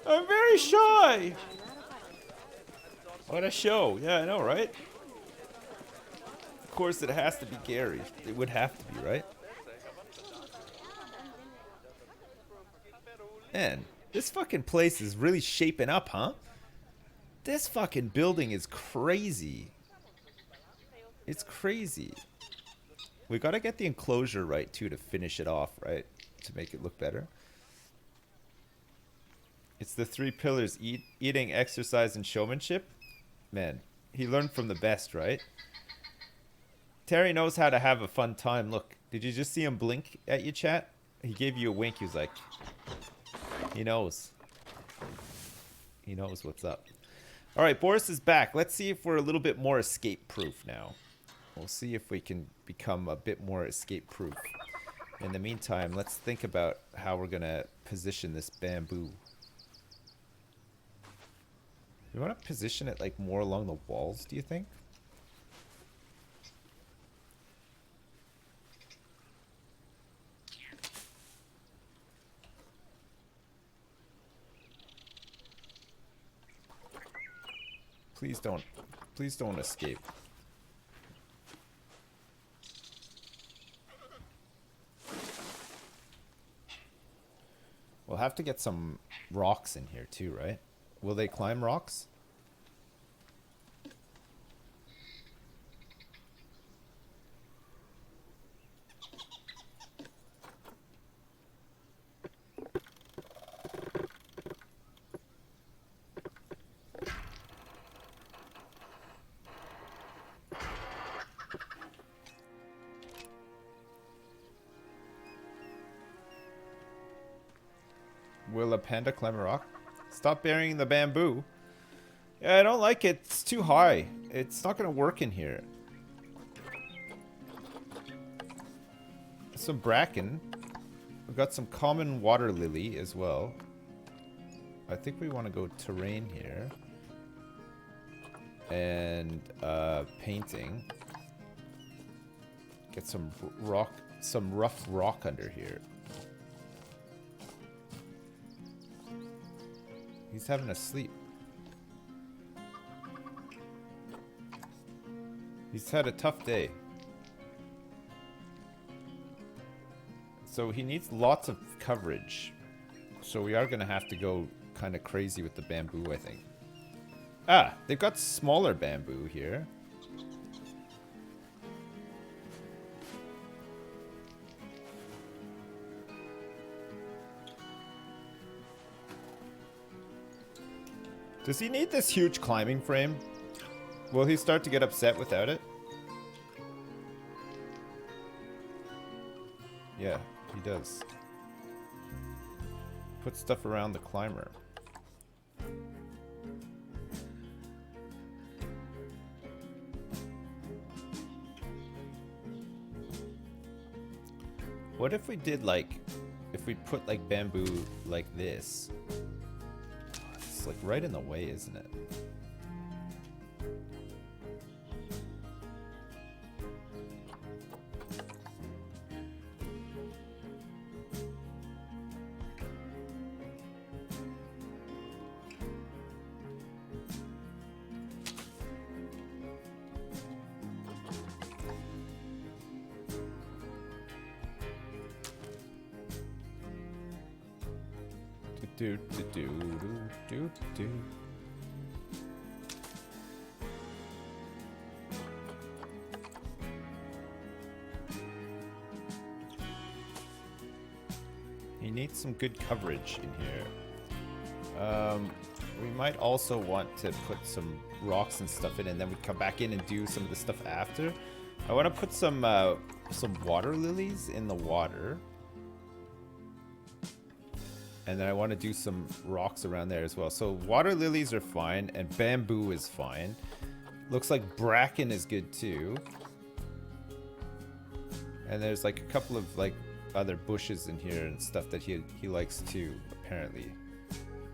Speaker 3: I'm very shy. What a show. Yeah, I know, right? Of course, it has to be Gary. It would have to be, right? Man, this fucking place is really shaping up, huh? This fucking building is crazy. It's crazy. We gotta get the enclosure right, too, to finish it off, right? To make it look better. It's the 3 pillars: eating, exercise, and showmanship. Man, he learned from the best, right? Terry knows how to have a fun time. Look, did you just see him blink at you, chat? He gave you a wink. He was like... He knows. He knows what's up. Alright, Boris is back. Let's see if we're a little bit more escape-proof now. We'll see if we can become a bit more escape-proof. In the meantime, let's think about how we're going to position this bamboo. We want to position it like more along the walls, do you think? Please don't escape. We'll have to get some rocks in here too, right? Will they climb rocks? Will a panda climb a rock? Stop burying the bamboo. Yeah, I don't like it. It's too high. It's not going to work in here. Some bracken. We've got some common water lily as well. I think we want to go terrain here. And painting. Get some rock, some rough rock under here. He's having a sleep. He's had a tough day. So he needs lots of coverage. So we are going to have to go kind of crazy with the bamboo, I think. Ah, they've got smaller bamboo here. Does he need this huge climbing frame? Will he start to get upset without it? Yeah, he does. Put stuff around the climber. What if we did like, if we put like bamboo like this? It's like right in the way, isn't it? Do do do do do do. He needs some good coverage in here. We might also want to put some rocks and stuff in, and then we come back in and do some of the stuff after. I want to put some water lilies in the water. And then I want to do some rocks around there as well. So water lilies are fine, and bamboo is fine. Looks like bracken is good too. And there's like a couple of like other bushes in here and stuff that he likes too, apparently.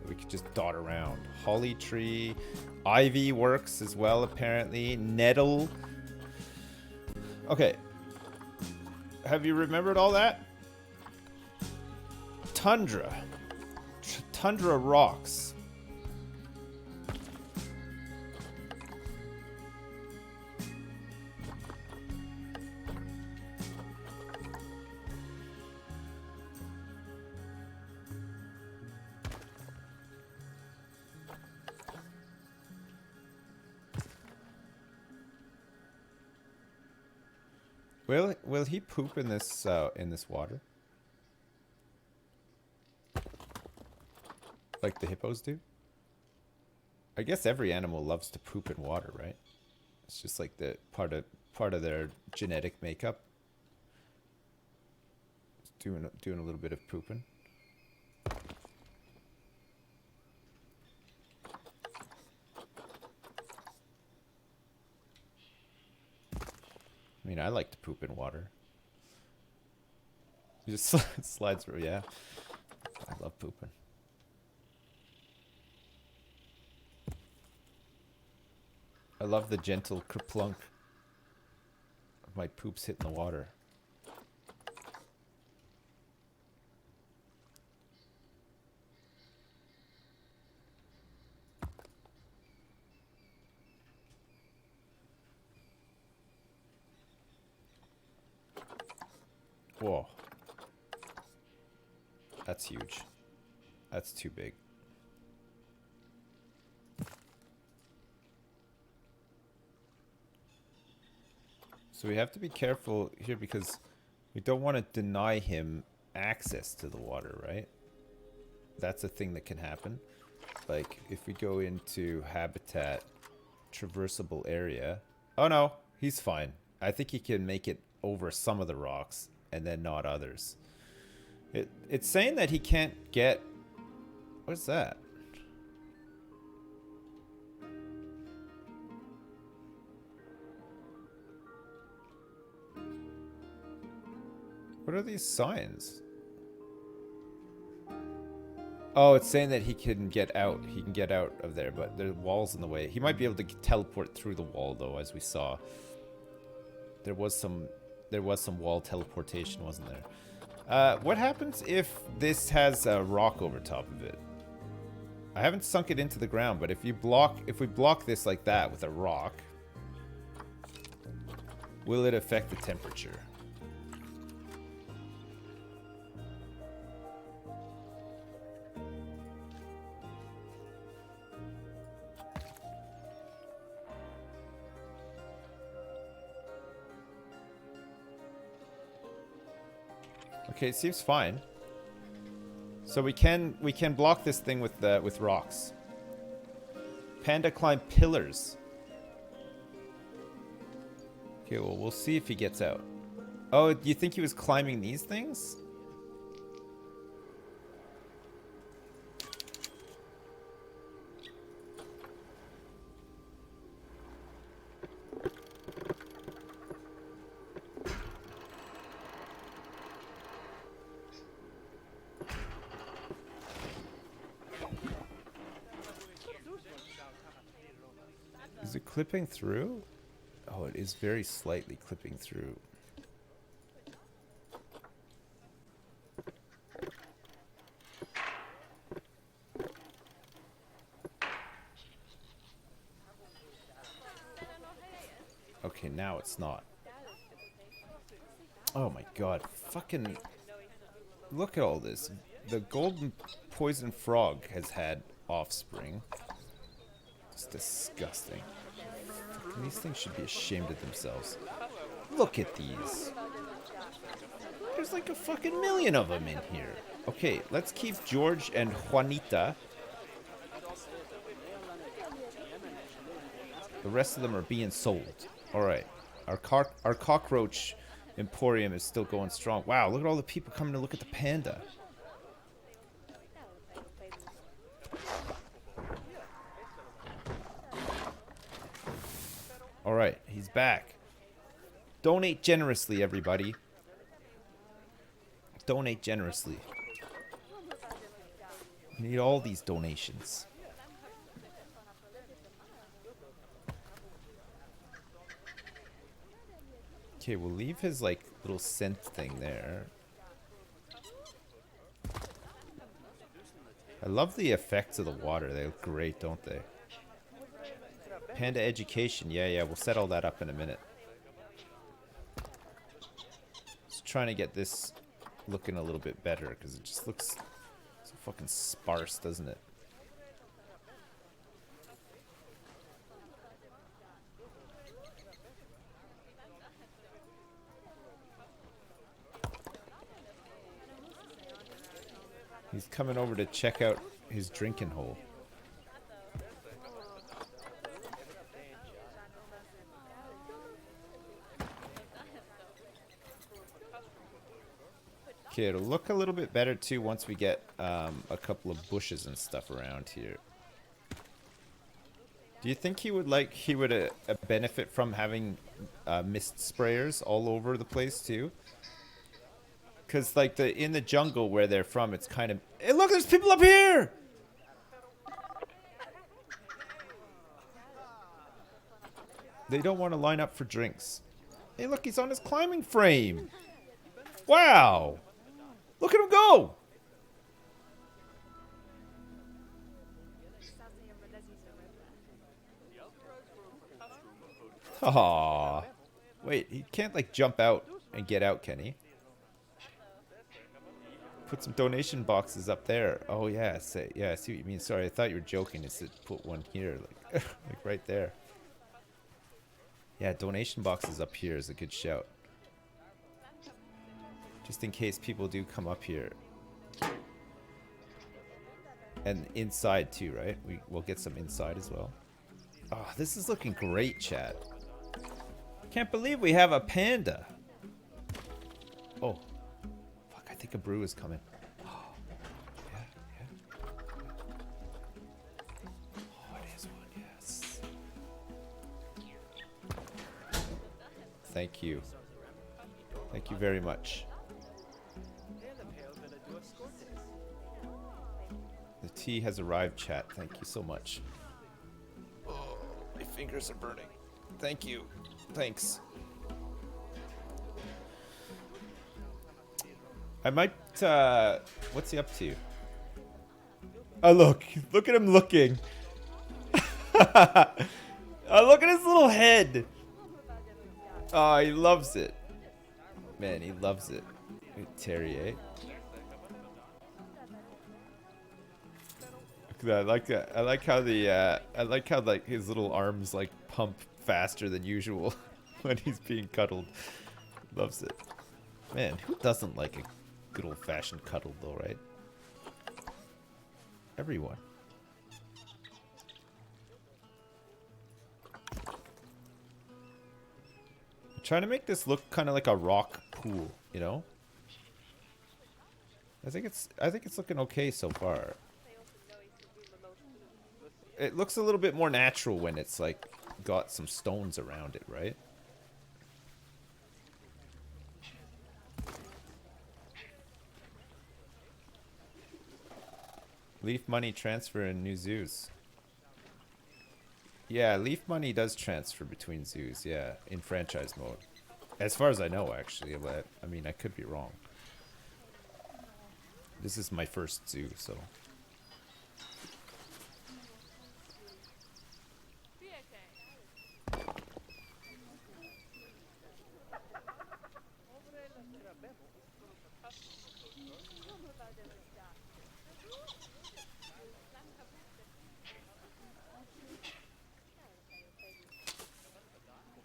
Speaker 3: We could just dot around. Holly tree, ivy works as well, apparently. Nettle. Okay. Have you remembered all that? Tundra. Tundra rocks. Will he poop in this water? Like the hippos do? I guess every animal loves to poop in water, right? It's just like the part of their genetic makeup. Just doing a little bit of pooping. I mean, I like to poop in water. He just slides through, yeah. I love pooping. I love the gentle kerplunk of my poops hitting the water. Whoa. That's huge. That's too big. So we have to be careful here because we don't want to deny him access to the water, right? That's a thing that can happen. Like, if we go into habitat, traversable area. Oh no, he's fine. I think he can make it over some of the rocks and then not others. It's saying that he can't get... What's that? What are these signs? Oh, it's saying that he can get out. He can get out of there, but there are walls in the way. He might be able to teleport through the wall, though, as we saw. There was some wall teleportation, wasn't there? What happens if this has a rock over top of it? I haven't sunk it into the ground, but if we block this like that with a rock, will it affect the temperature? Okay, it seems fine. So we can block this thing with rocks. Panda climb pillars. Okay, well we'll see if he gets out. Oh, do you think he was climbing these things? Is it clipping through? Oh, it is very slightly clipping through. Okay, now it's not. Oh my god, fucking... Look at all this. The golden poison frog has had offspring. It's disgusting. These things should be ashamed of themselves. Look at these. There's like a fucking million of them in here. Okay, let's keep George and Juanita. The rest of them are being sold. Alright. Our cockroach emporium is still going strong. Wow, look at all the people coming to look at the panda. Alright, he's back. Donate generously, everybody. Donate generously. We need all these donations. Okay, we'll leave his, like, little scent thing there. I love the effects of the water. They look great, don't they? Panda education. Yeah, we'll set all that up in a minute. Just trying to get this looking a little bit better because it just looks so fucking sparse, doesn't it? He's coming over to check out his drinking hole. Okay, it'll look a little bit better too once we get a couple of bushes and stuff around here. Do you think he would benefit from having mist sprayers all over the place too? Because like in the jungle where they're from, it's kind of... Hey, look, there's people up here! They don't want to line up for drinks. Hey, look, he's on his climbing frame. Wow! Look at him go! Aww. Wait, he can't like jump out and get out, can he? Put some donation boxes up there. Oh yeah, yeah. I see what you mean. Sorry, I thought you were joking. Is it put one here, like, like right there? Yeah, donation boxes up here is a good shout. Just in case people do come up here. And inside too, right? We'll get some inside as well. Oh, this is looking great, chat. Can't believe we have a panda. Oh. Fuck, I think a brew is coming. Oh, yeah, yeah. Oh, it is one, yes. Thank you. Thank you very much. The tea has arrived, chat. Thank you so much. Oh, my fingers are burning. Thank you. Thanks. I might, what's he up to? Oh, look at him looking. Oh, look at his little head. Oh, he loves it. Man, he loves it. Terrier. I like that. I like how like his little arms like pump faster than usual when he's being cuddled. Loves it. Man, who doesn't like a good old-fashioned cuddle though, right? Everyone. I'm trying to make this look kind of like a rock pool, you know? I think it's looking okay so far. It looks a little bit more natural when it's like got some stones around it, right? Leaf money transfer in new zoos. Yeah, leaf money does transfer between zoos, yeah, in franchise mode. As far as I know, actually, but I mean, I could be wrong. This is my first zoo, so.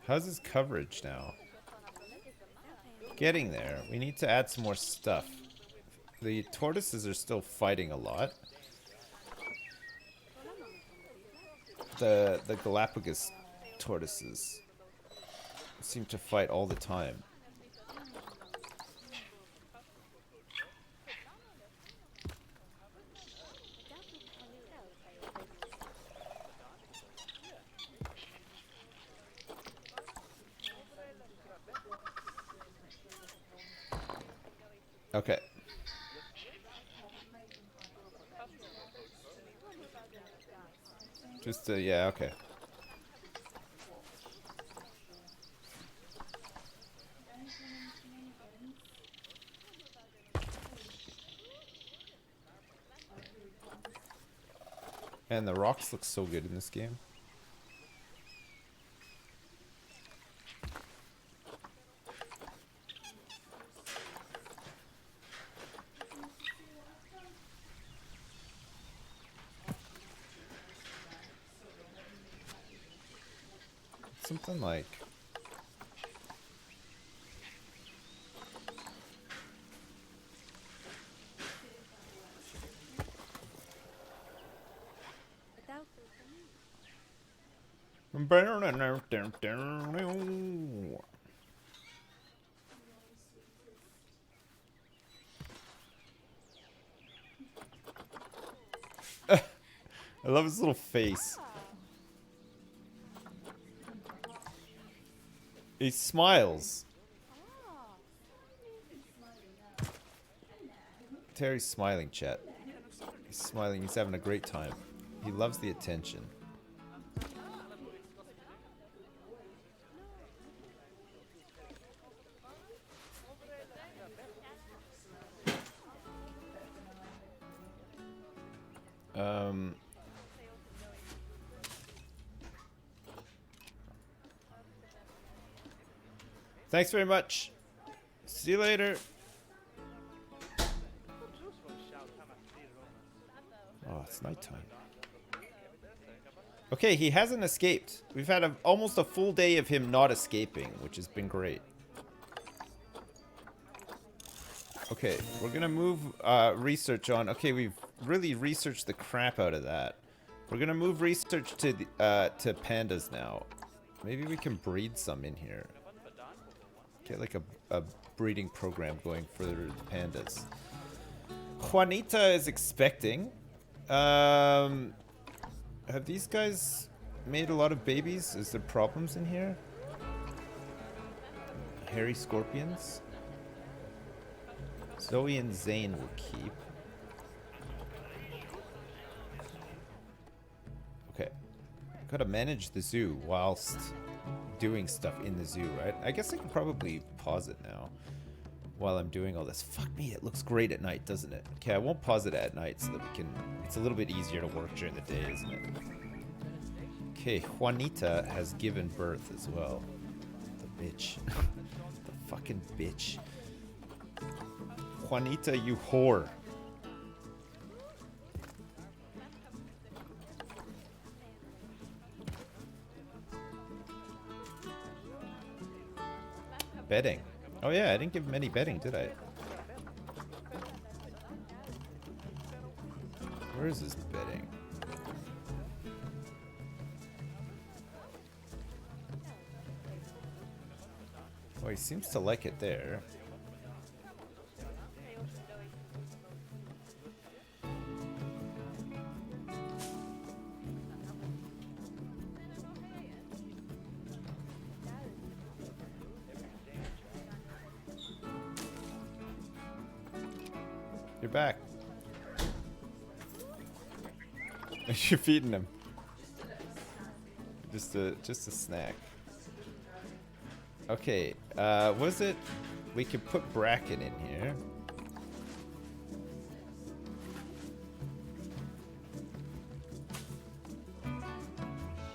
Speaker 3: How's his coverage now? Getting there. We need to add some more stuff. The tortoises are still fighting a lot. The Galapagos tortoises seem to fight all the time. Okay. Just yeah, okay. And the rocks look so good in this game. Something like I love his little face. He smiles. Terry's smiling, chat. He's smiling. He's having a great time. He loves the attention. Thanks very much. See you later. It's nighttime. Okay, he hasn't escaped. We've had almost a full day of him not escaping, which has been great. Okay, we're gonna move research on. Okay, we've really researched the crap out of that. We're gonna move research to the, to pandas now. Maybe we can breed some in here. Get like a breeding program going for the pandas. Juanita is expecting. Have these guys made a lot of babies? Is there problems in here? Hairy scorpions? Zoe and Zane will keep. Okay. Gotta manage the zoo whilst doing stuff in the zoo, right? I guess I can probably pause it now while I'm doing all this. Fuck me, it looks great at night, doesn't it? Okay, I won't pause it at night so that we can... It's a little bit easier to work during the day, isn't it? Okay, Juanita has given birth as well. The bitch. The fucking bitch. Juanita, you whore. Bedding. Oh yeah, I didn't give him any bedding, did I? Where is his bedding? Oh, he seems to like it there. You're back. You're feeding him. Just a snack. Okay, was it? We could put bracken in here.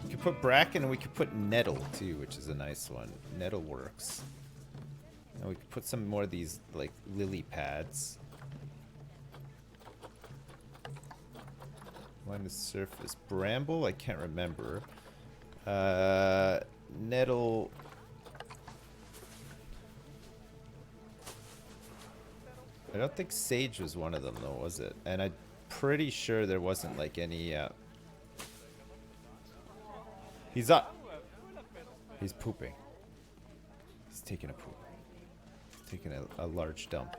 Speaker 3: We could put bracken and we could put nettle too, which is a nice one. Nettle works. And we could put some more of these like lily pads. Line of surface. Bramble? I can't remember. Nettle. I don't think sage was one of them though, was it? And I'm pretty sure there wasn't like any, He's up! He's pooping. He's taking a poop. He's taking a large dump.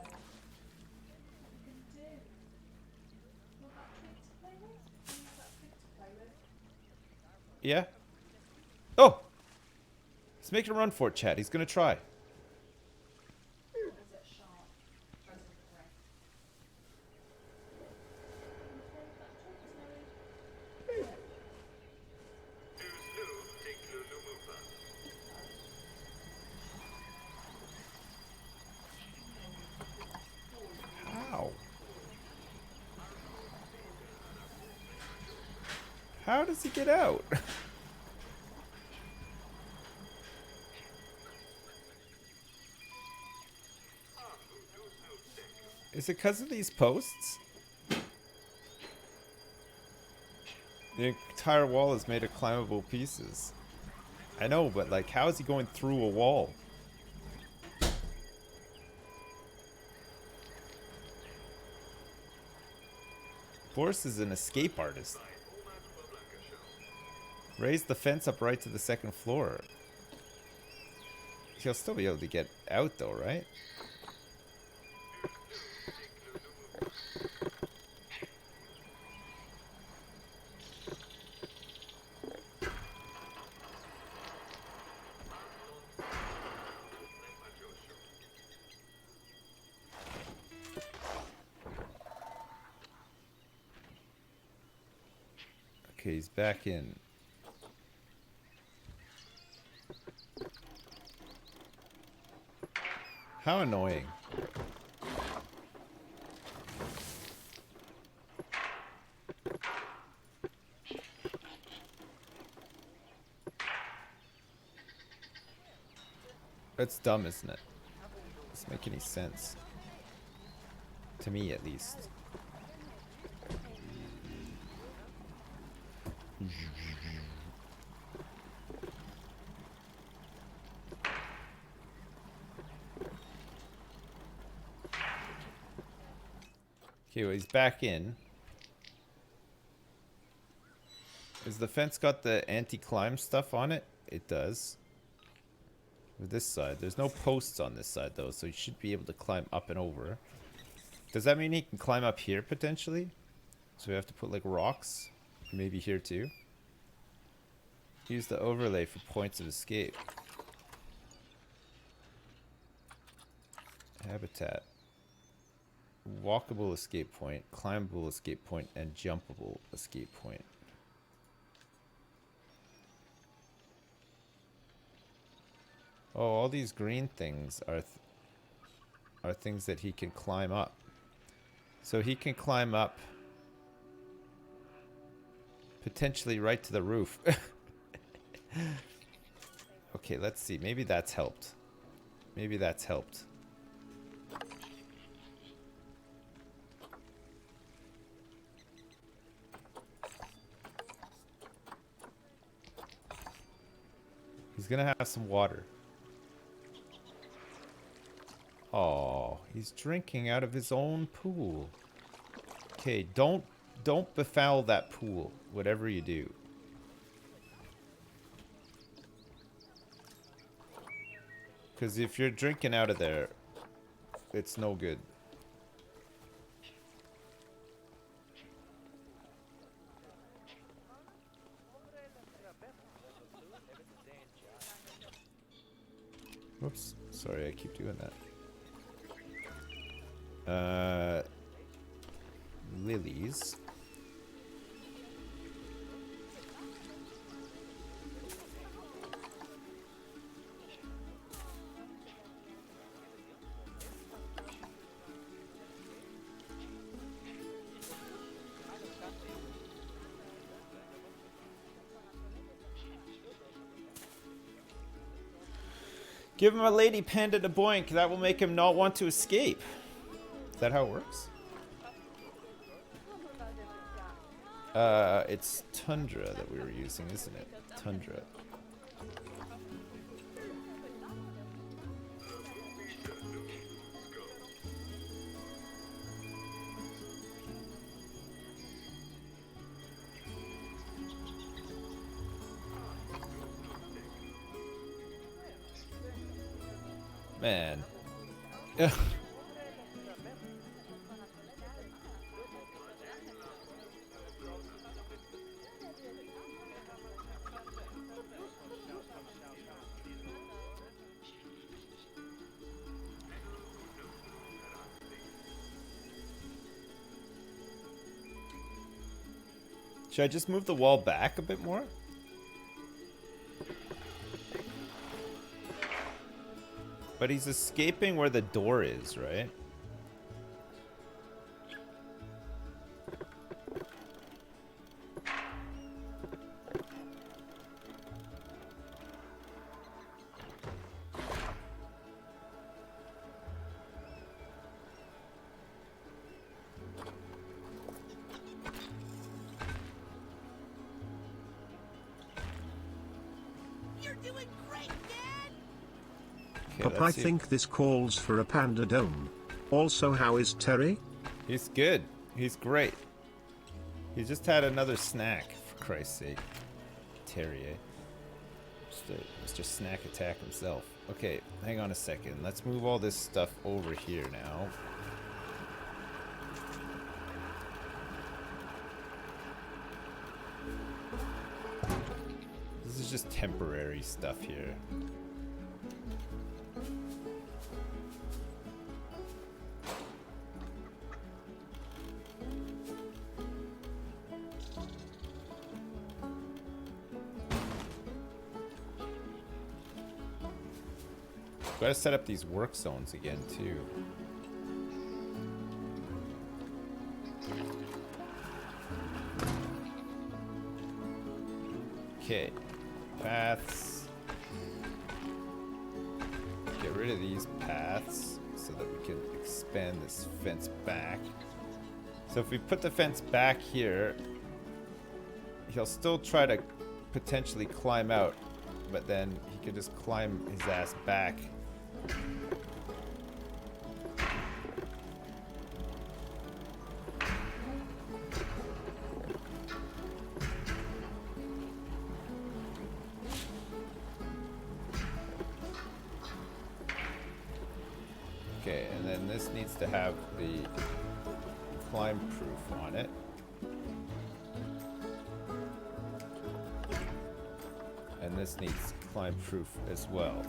Speaker 3: Yeah? Oh! He's making a run for it, Chad. He's gonna try. How? How does he get out? Is it because of these posts? The entire wall is made of climbable pieces. I know, but like, how is he going through a wall? Boris is an escape artist. Raise the fence up right to the second floor. He'll still be able to get out though, right? Okay, he's back in. How annoying. That's dumb, isn't it? Doesn't make any sense. To me, at least. Okay, well, he's back in. Has the fence got the anti-climb stuff on it? It does. With this side. There's no posts on this side, though, so he should be able to climb up and over. Does that mean he can climb up here, potentially? So we have to put, like, rocks? Maybe here, too? Use the overlay for points of escape. Habitat. Walkable escape point, climbable escape point, and jumpable escape point. Oh, all these green things are things that he can climb up. So he can climb up potentially right to the roof. Okay, let's see. Maybe that's helped. Maybe that's helped. He's gonna have some water. Oh, he's drinking out of his own pool. Okay, don't befoul that pool, whatever you do. Because if you're drinking out of there, it's no good. Whoops, sorry, I keep doing that. Lilies. Give him a lady panda to boink. That will make him not want to escape. Is that how it works? It's Tundra that we were using, isn't it? Tundra. Man. Ugh. Should I just move the wall back a bit more? But he's escaping where the door is, right?
Speaker 4: You're doing great, Dad!
Speaker 3: Okay,
Speaker 2: But I
Speaker 3: let's see.
Speaker 2: think this calls for a panda dome. Also, how is Terry?
Speaker 3: He's good. He's great. He just had another snack, for Christ's sake. Terrier. Mr. Snack Attack himself. Okay, hang on a second. Let's move all this stuff over here now. This is just temporary stuff here. Gotta set up these work zones again, too. Okay. Paths. Get rid of these paths so that we can expand this fence back. So if we put the fence back here, he'll still try to potentially climb out, but then he could just climb his ass back. Okay, and then this needs to have the climb proof on it. And this needs climb proof as well.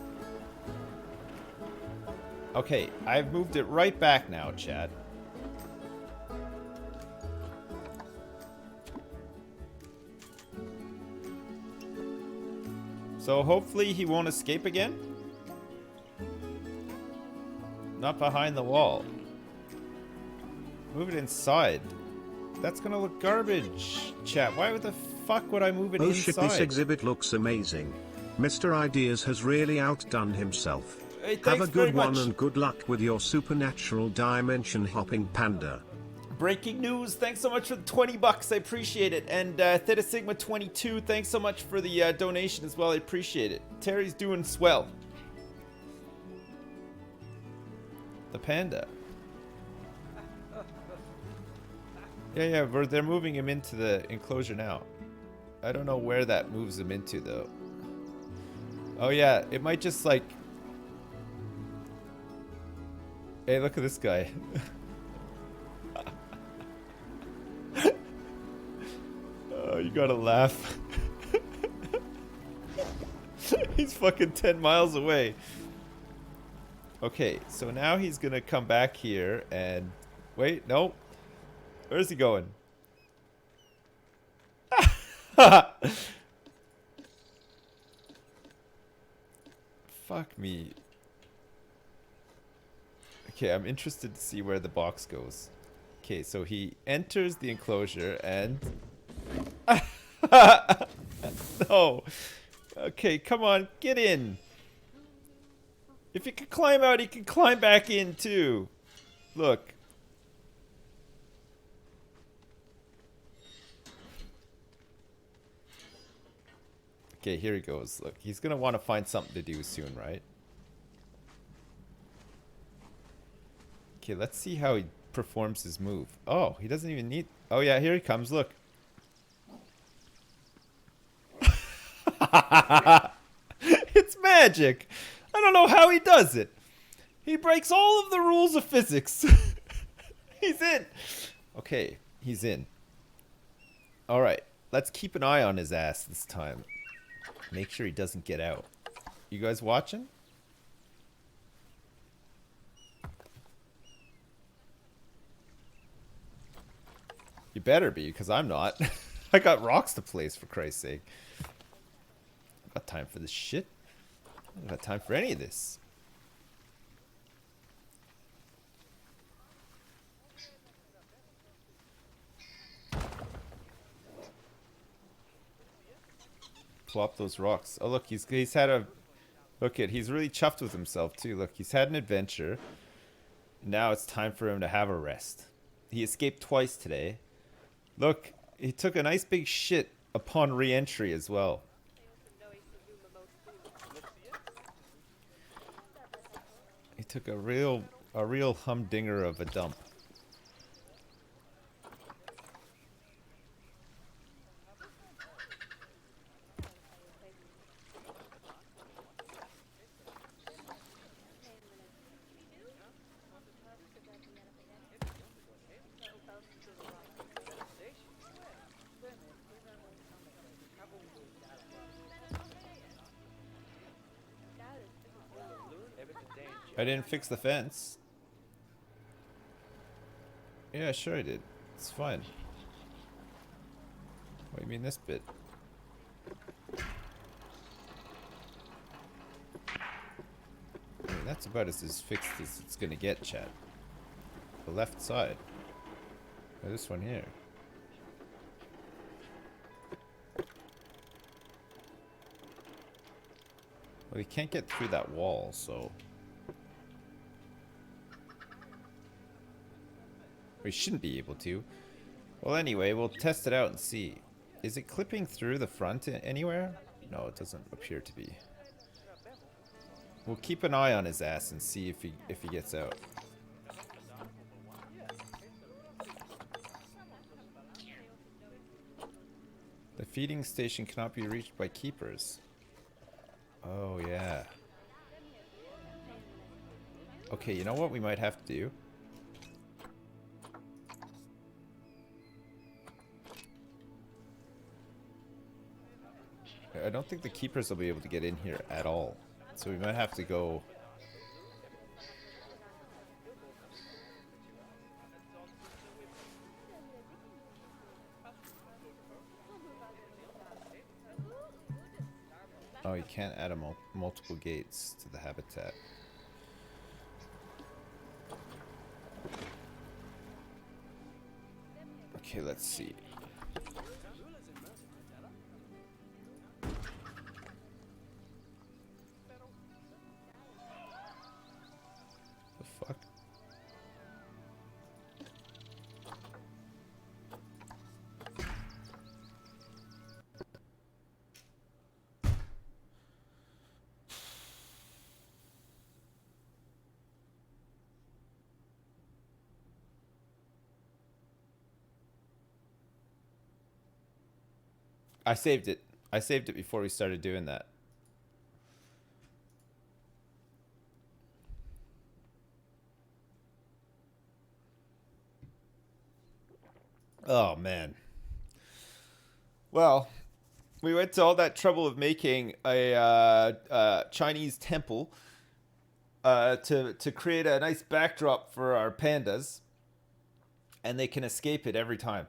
Speaker 3: Okay, I've moved it right back now, chat. So hopefully he won't escape again. Not behind the wall. Move it inside. That's gonna look garbage, chat. Why the fuck would I move it
Speaker 2: Oh shit,
Speaker 3: inside?
Speaker 2: this exhibit looks amazing. Mr. Ideas has really outdone himself.
Speaker 3: Hey,
Speaker 2: Have
Speaker 3: thanks
Speaker 2: a good
Speaker 3: very
Speaker 2: one
Speaker 3: much.
Speaker 2: and good luck with your supernatural dimension hopping panda.
Speaker 3: Breaking news, thanks so much for the 20 bucks, I appreciate it. And Theta Sigma 22, thanks so much for the donation as well, I appreciate it. Terry's doing swell. The panda. Yeah, they're moving him into the enclosure now. I don't know where that moves him into though. Oh yeah, it might just like... Hey, look at this guy. Oh, you gotta laugh. He's fucking 10 miles away. Okay, so now he's gonna come back here and... Wait, no. Where's he going? Fuck me. Okay, I'm interested to see where the box goes. Okay, so he enters the enclosure and... No. Okay, come on, get in. If he can climb out, he can climb back in too. Look. Okay, here he goes. Look, he's gonna want to find something to do soon, right? Okay, let's see how he performs his move. Oh, he doesn't even need... Oh yeah, here he comes, look. It's magic! I don't know how he does it. He breaks all of the rules of physics. He's in. Okay, he's in. Alright, let's keep an eye on his ass this time. Make sure he doesn't get out. You guys watching? You better be, because I'm not. I got rocks to place, for Christ's sake. I've got time for this shit. I don't got time for any of this. Swap those rocks. Oh look, he's had a... Look at, he's really chuffed with himself too. Look, he's had an adventure. Now it's time for him to have a rest. He escaped twice today. Look, he took a nice big shit upon re-entry as well. He took a real humdinger of a dump. I didn't fix the fence. Yeah, sure I did. It's fine. What do you mean this bit? I mean, that's about as fixed as it's gonna get, chat. The left side. Or this one here. Well, you can't get through that wall, so... We shouldn't be able to. Well, anyway, we'll test it out and see. Is it clipping through the front anywhere? No, it doesn't appear to be. We'll keep an eye on his ass and see if he gets out. The feeding station cannot be reached by keepers. Oh, yeah. Okay, you know what we might have to do? I don't think the keepers will be able to get in here at all. So we might have to go... Oh, you can't add multiple gates to the habitat. Okay, let's see. The fuck? I saved it. I saved it before we started doing that. Oh, man. Well, we went to all that trouble of making a Chinese temple to create a nice backdrop for our pandas, and they can escape it every time.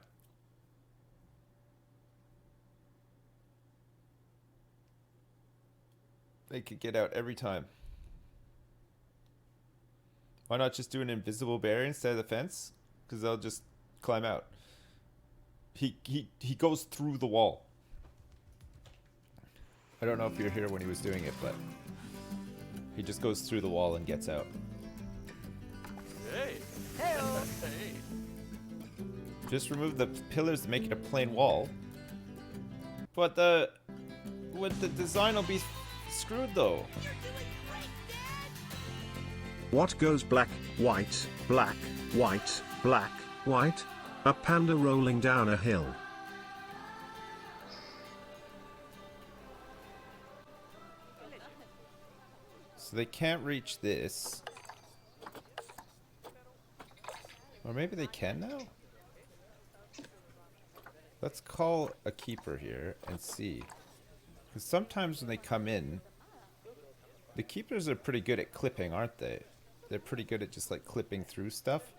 Speaker 3: They could get out every time. Why not just do an invisible barrier instead of the fence? Because they'll just climb out. He goes through the wall. I don't know if you're here when he was doing it, but he just goes through the wall and gets out.
Speaker 5: Hey. Hey.
Speaker 3: Just remove the pillars to make it a plain wall. But the design will be screwed though.
Speaker 4: You're doing great, Dad!
Speaker 2: What goes black, white, black, white, black, white? A panda rolling down a hill.
Speaker 3: So they can't reach this. Or maybe they can now? Let's call a keeper here and see. Because sometimes when they come in, the keepers are pretty good at clipping, aren't they? They're pretty good at just like clipping through stuff.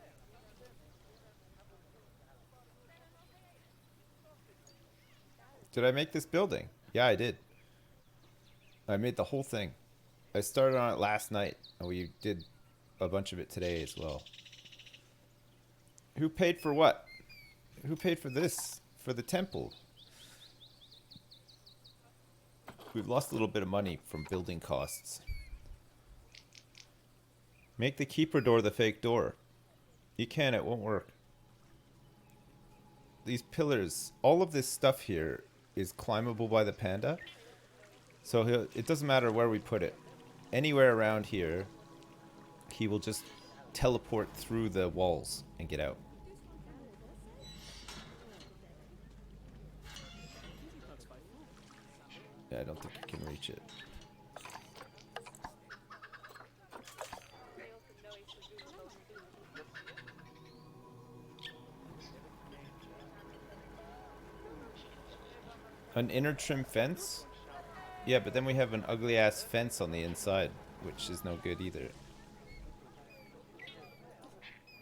Speaker 3: Did I make this building? Yeah, I did. I made the whole thing. I started on it last night, and we did a bunch of it today as well. Who paid for what? Who paid for this? For the temple? We've lost a little bit of money from building costs. Make the keeper door the fake door. You can, it won't work. These pillars, all of this stuff here is climbable by the panda. So it doesn't matter where we put it. Anywhere around here, he will just teleport through the walls and get out. Yeah, I don't think you can reach it. An inner trim fence? Yeah, but then we have an ugly ass fence on the inside, which is no good either.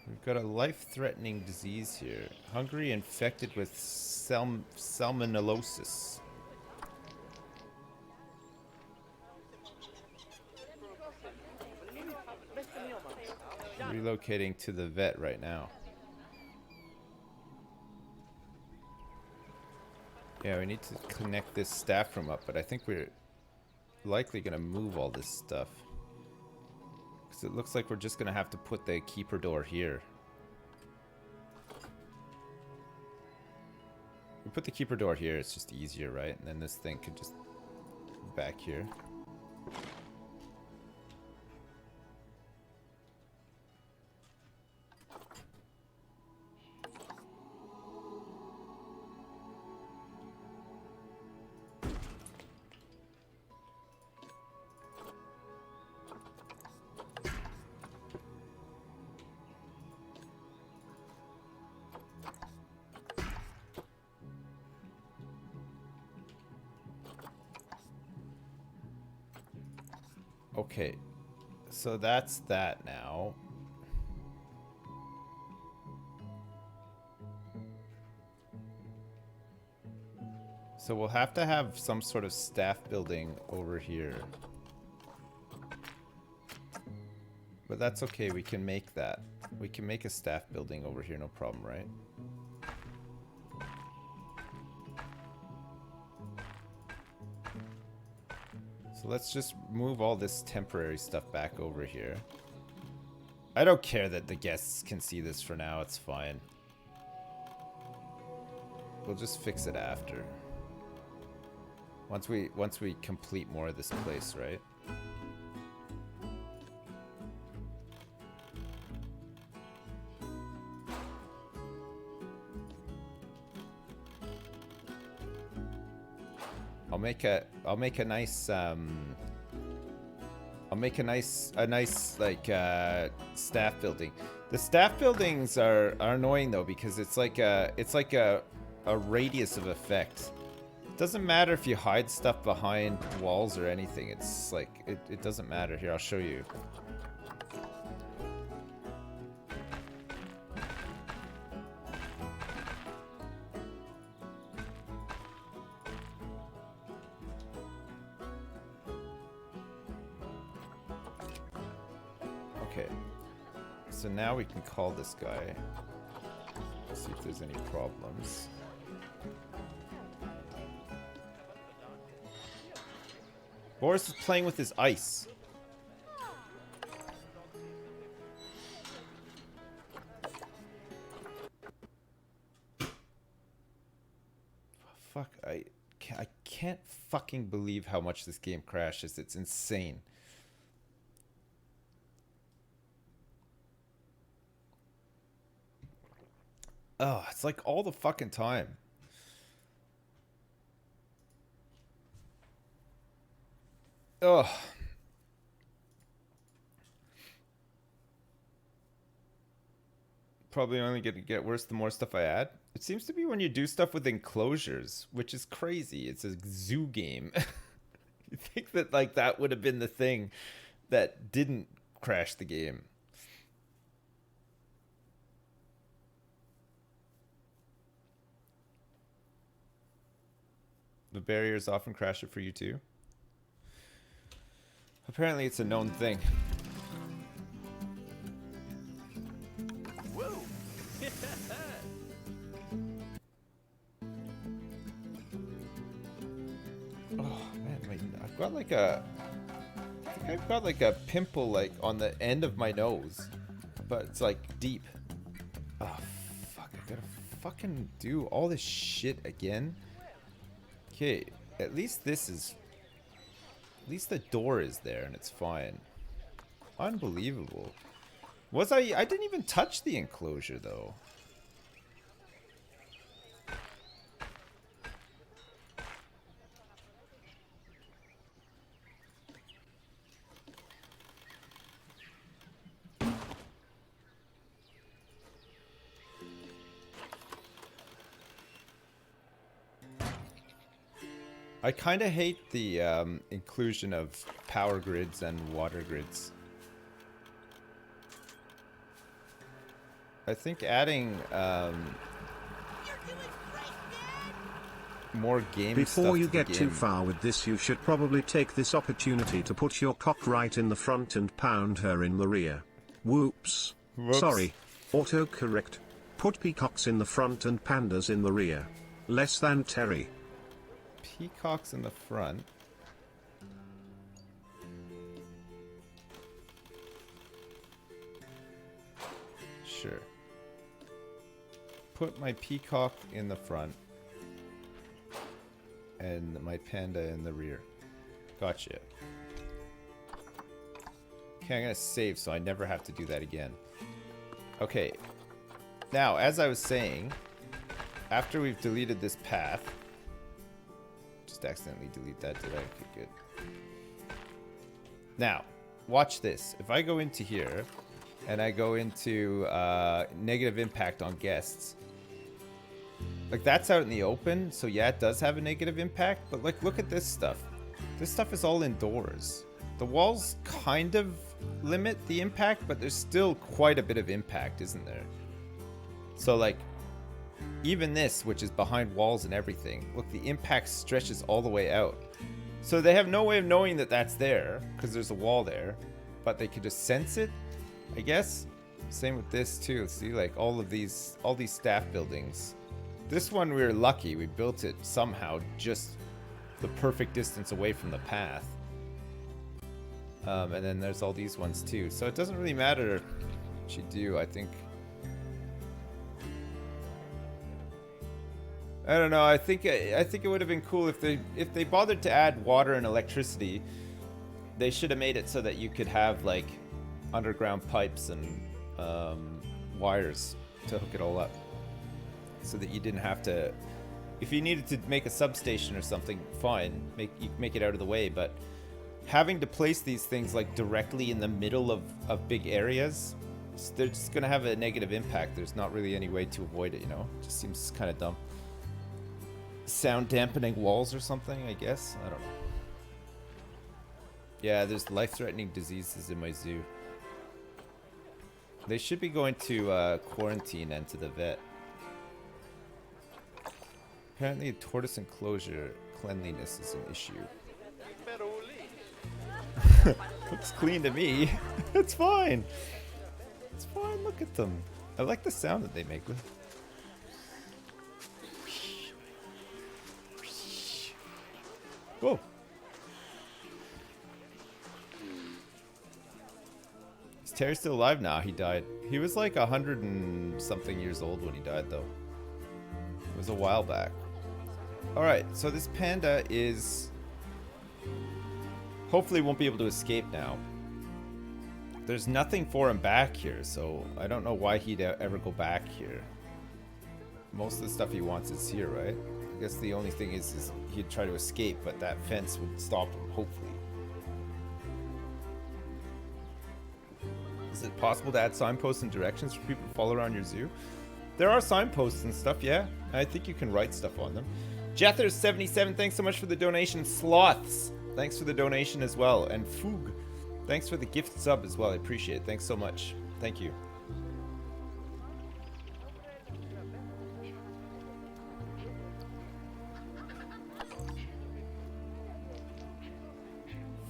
Speaker 3: We've got a life-threatening disease here. Hungry infected with salmonellosis. Relocating to the vet right now. Yeah, we need to connect this staff room up, but I think we're likely going to move all this stuff. Because it looks like we're just going to have to put the keeper door here. We put the keeper door here, it's just easier, right? And then this thing could just back here. Okay, so that's that now. So we'll have to have some sort of staff building over here. But that's okay, we can make that. We can make a staff building over here, no problem, right? So let's just move all this temporary stuff back over here. I don't care that the guests can see this for now, it's fine. We'll just fix it after. Once we complete more of this place, right? I'll make a nice like staff building. The staff buildings are annoying though because it's like a radius of effect. It doesn't matter if you hide stuff behind walls or anything. It's like it doesn't matter. Here, I'll show you. Okay, so now we can call this guy. See if there's any problems. Boris is playing with his ice. Fuck, I can't fucking believe how much this game crashes. It's insane. Oh, it's like all the fucking time. Ugh. Probably only going to get worse the more stuff I add. It seems to be when you do stuff with enclosures, which is crazy. It's a zoo game. You think that like that would have been the thing that didn't crash the game. The barriers often crash it for you too. Apparently it's a known thing.
Speaker 5: Whoa!
Speaker 3: Oh man, I've got like a... I think I've got like a pimple like on the end of my nose. But it's like deep. Oh fuck, I gotta fucking do all this shit again. Okay, at least this is... At least the door is there and it's fine. Unbelievable. I didn't even touch the enclosure though. I kind of hate the inclusion of power grids and water grids. I think adding more game
Speaker 2: Before
Speaker 3: stuff
Speaker 2: you
Speaker 3: to the
Speaker 2: get too
Speaker 3: game.
Speaker 2: far with this, you should probably take this opportunity to put your cock right in the front and pound her in the rear. Whoops.
Speaker 3: Whoops.
Speaker 2: Sorry. Autocorrect. Put peacocks in the front and pandas in the rear. Less than Terry.
Speaker 3: Peacocks in the front. Sure. Put my peacock in the front. And my panda in the rear. Gotcha. Okay, I'm gonna save so I never have to do that again. Okay. Now, as I was saying, after we've deleted this path, just accidentally delete that, did I? Okay, good. Now, watch this. If I go into here, and I go into negative impact on guests, like that's out in the open, so yeah, it does have a negative impact, but like look at this stuff. This stuff is all indoors. The walls kind of limit the impact, but there's still quite a bit of impact, isn't there? So like, even this, which is behind walls and everything, look, the impact stretches all the way out. So they have no way of knowing that that's there, because there's a wall there, but they could just sense it, I guess. Same with this too. See, like all these staff buildings. This one we were lucky. We built it somehow just the perfect distance away from the path. And then there's all these ones too. So it doesn't really matter what you do, I think. I don't know. I think it would have been cool if they bothered to add water and electricity. They should have made it so that you could have like underground pipes and wires to hook it all up, so that you didn't have to. If you needed to make a substation or something, fine, make it out of the way. But having to place these things like directly in the middle of big areas, they're just gonna have a negative impact. There's not really any way to avoid it, you know. It just seems kind of dumb. Sound dampening walls or something, I guess. I don't know. Yeah, there's life-threatening diseases in my zoo. They should be going to quarantine and to the vet. Apparently a tortoise enclosure cleanliness is an issue. Looks clean to me. It's fine. It's fine, look at them. I like the sound that they make. Whoa. Is Terry still alive now? He died. He was like 100 and something years old when he died, though. It was a while back. Alright, so this panda is... hopefully won't be able to escape now. There's nothing for him back here, so I don't know why he'd ever go back here. Most of the stuff he wants is here, right? I guess the only thing is he'd try to escape, but that fence would stop him, hopefully. Is it possible to add signposts and directions for people to follow around your zoo? There are signposts and stuff, yeah. I think you can write stuff on them. Jethers77, thanks so much for the donation. Sloths, thanks for the donation as well. And Foog, thanks for the gift sub as well. I appreciate it. Thanks so much. Thank you.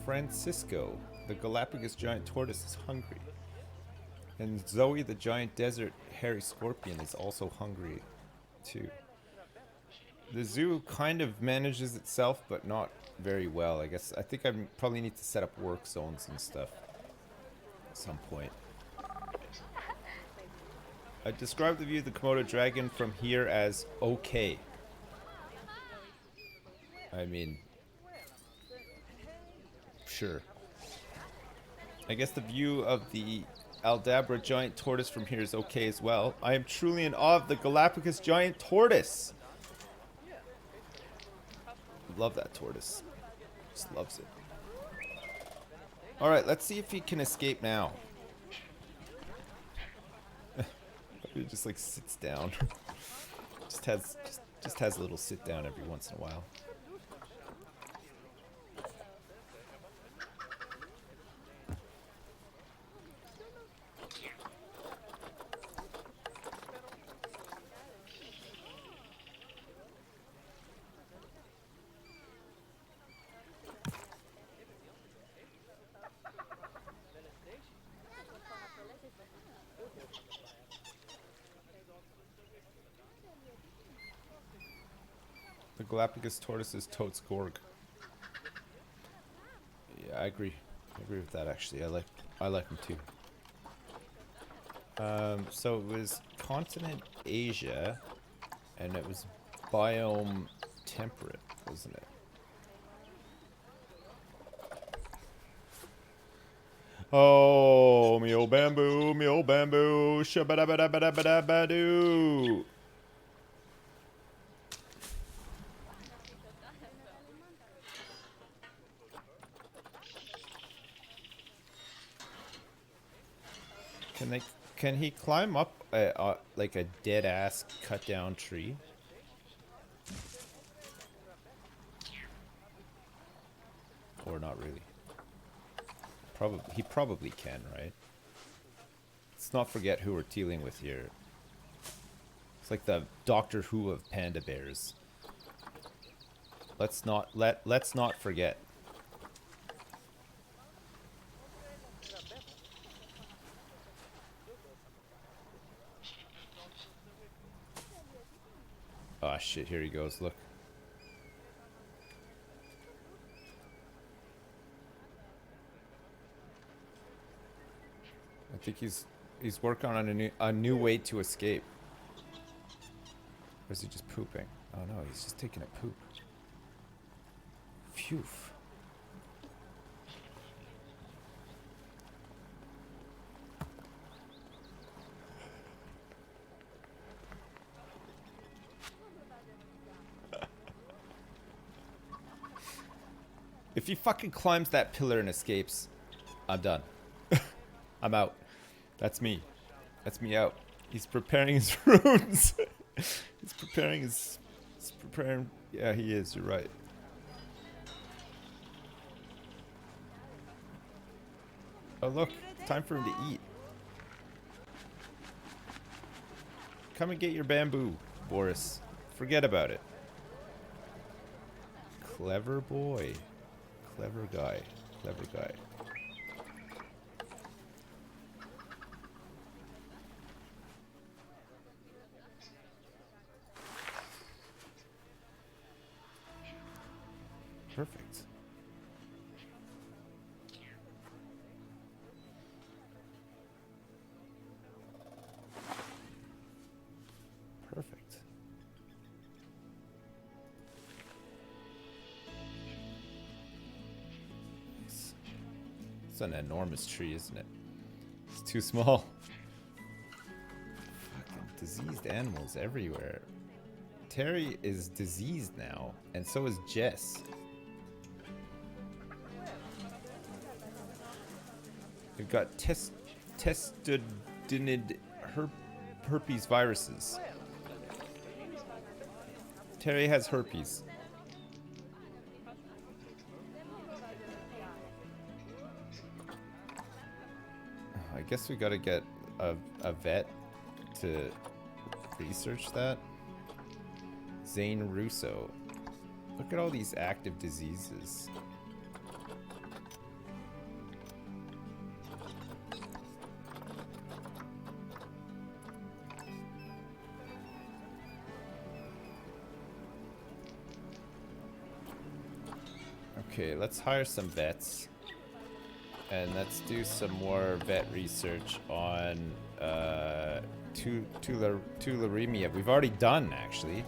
Speaker 3: Francisco, the Galapagos giant tortoise, is hungry. And Zoe, the giant desert hairy scorpion, is also hungry too. The zoo kind of manages itself, but not very well. I guess I think I probably need to set up work zones and stuff at some point. I describe the view of the Komodo dragon from here as okay. I mean, sure. I guess the view of the Aldabra giant tortoise from here is okay as well. I am truly in awe of the Galapagos giant tortoise. Love that tortoise. Just loves it. Alright, let's see if he can escape now. He just like sits down. just has a little sit down every once in a while. The Galapagos tortoise is totes gorg. Yeah, I agree. I agree with that actually. I like them too. So it was continent Asia, and it was biome temperate, wasn't it? Oh, me old bamboo, shabadabadabadabadabadoo. Can he climb up like a dead ass cut down tree? Or not really? He probably can, right? Let's not forget who we're dealing with here. It's like the Doctor Who of panda bears. Let's not forget. Oh shit, here he goes, look. I think he's working on a new way to escape. Or is he just pooping? Oh no, he's just taking a poop. Phew. If he fucking climbs that pillar and escapes, I'm done. I'm out. That's me. That's me out. He's preparing his runes. He's preparing. Yeah, he is. You're right. Oh, look. Time for him to eat. Come and get your bamboo, Boris. Forget about it. Clever boy. Clever guy. Clever guy. Perfect. Perfect. It's an enormous tree, isn't it? It's too small. Fucking diseased animals everywhere. Terry is diseased now, and so is Jess. We've got testudinid herpes viruses. Terry has herpes. I guess we gotta get a vet to research that. Zane Russo. Look at all these active diseases. Okay, let's hire some vets. And let's do some more vet research on tularemia. We've already done, actually.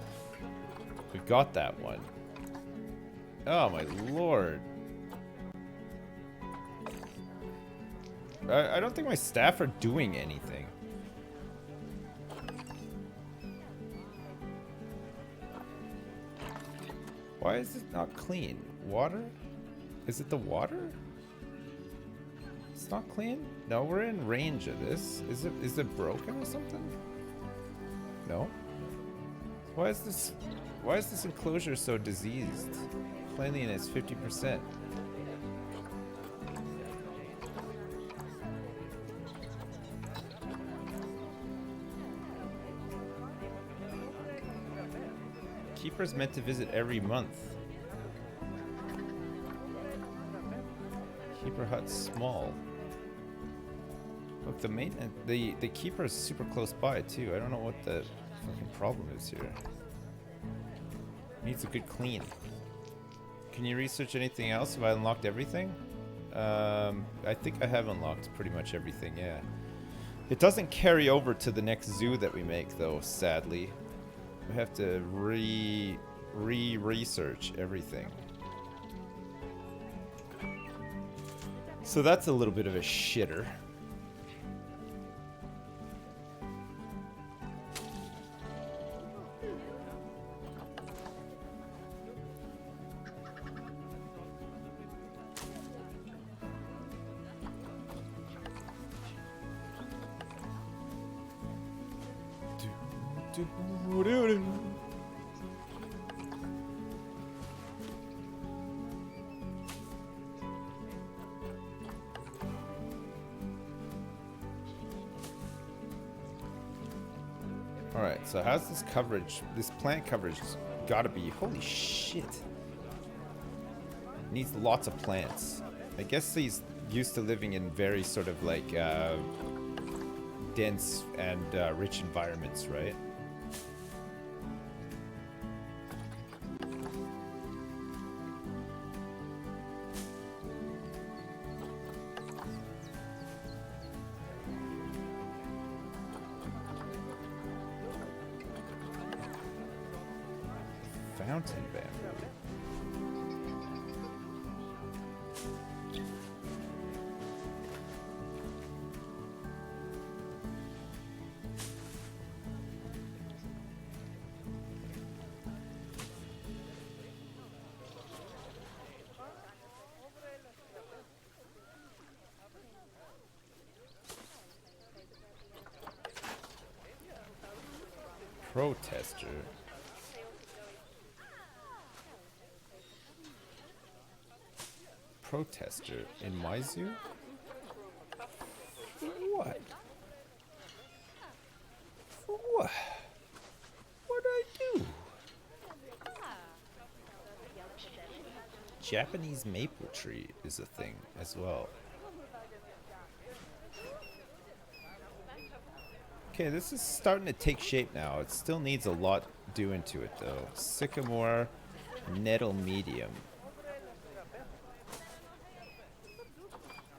Speaker 3: We've got that one. Oh my lord. I don't think my staff are doing anything. Why is it not clean? Water? Is it the water? It's not clean? No, we're in range of this. Is it broken or something? No? Why is this enclosure so diseased? Cleanliness 50%. Keeper's meant to visit every month. Keeper hut's small. Look, the maintenance, the keeper is super close by too. I don't know what the fucking problem is here. Needs a good clean. Can you research anything else? Have I unlocked everything? I think I have unlocked pretty much everything, yeah. It doesn't carry over to the next zoo that we make though, sadly. We have to research everything. So that's a little bit of a shitter. Alright, so how's this coverage? This plant coverage gotta be... Holy shit. Needs lots of plants. I guess he's used to living in very sort of like dense and rich environments, right? Fountain bamboo. Protester. Protester in my zoo? For what? For what? What'd I do? Japanese maple tree is a thing as well. Okay, this is starting to take shape now. It still needs a lot doing to it though. Sycamore, nettle medium.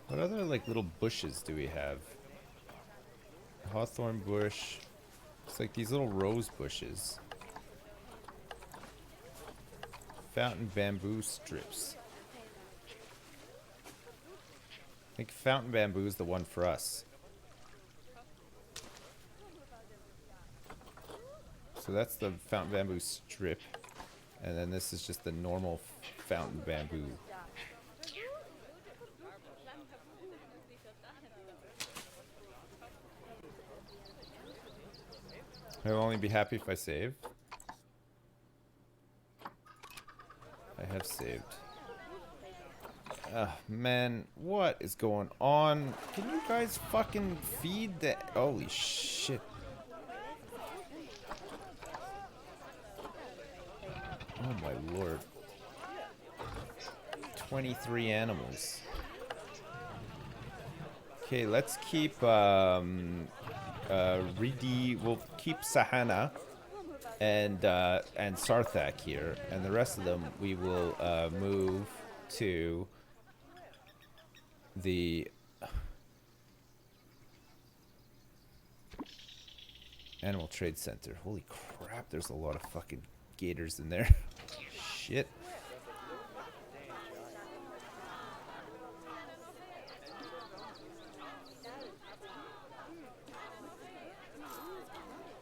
Speaker 3: What other like little bushes do we have? Hawthorn bush. It's like these little rose bushes. Fountain bamboo strips. I think fountain bamboo is the one for us. So that's the fountain bamboo strip. And then this is just the normal fountain bamboo. I'll only be happy if I save. I have saved. Man, what is going on? Can you guys fucking feed the... Holy shit. Oh my lord. 23 animals. Okay, let's keep we'll keep Sahana and Sarthak here, and the rest of them we will move to the Animal Trade Center. Holy crap, there's a lot of fucking gators in there. Shit.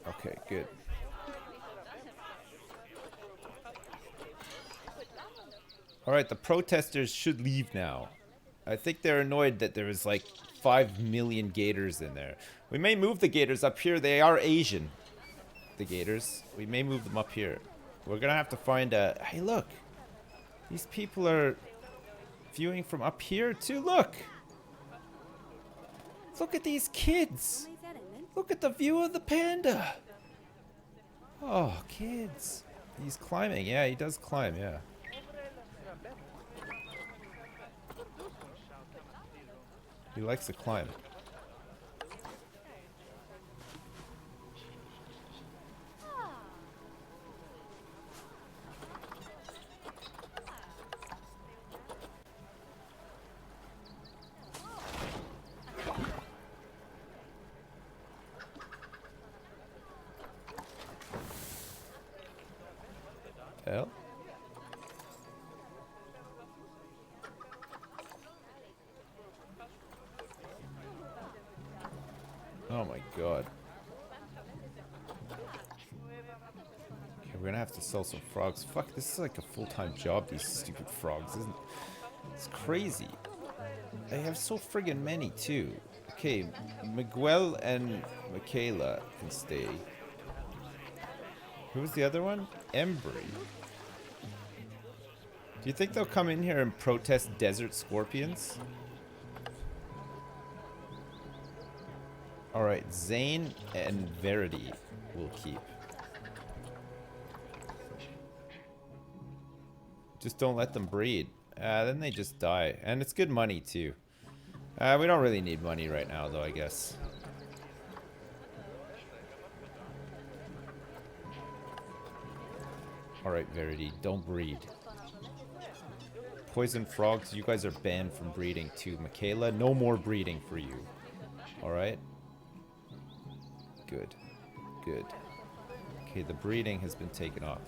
Speaker 3: Okay, good. Alright, the protesters should leave now. I think they're annoyed that there was like 5 million gators in there. We may move the gators up here. They are Asian, the gators. We may move them up here. We're gonna have to find a... Hey, look! These people are viewing from up here too. Look! Look at these kids! Look at the view of the panda! Oh, kids. He's climbing. Yeah, he does climb, yeah. He likes to climb. Hell? Oh my god. Okay, we're gonna have to sell some frogs. Fuck, this is like a full-time job, these stupid frogs, isn't it? It's crazy. They have so friggin' many, too. Okay, Miguel and Michaela can stay. Who's the other one? Embry. Do you think they'll come in here and protest desert scorpions? All right, Zane and Verity will keep. Just don't let them breed. Then they just die. And it's good money, too. We don't really need money right now, though, I guess. Alright, Verity, don't breed. Poison frogs, you guys are banned from breeding, too. Michaela, no more breeding for you. Alright? Good. Good. Okay, the breeding has been taken off.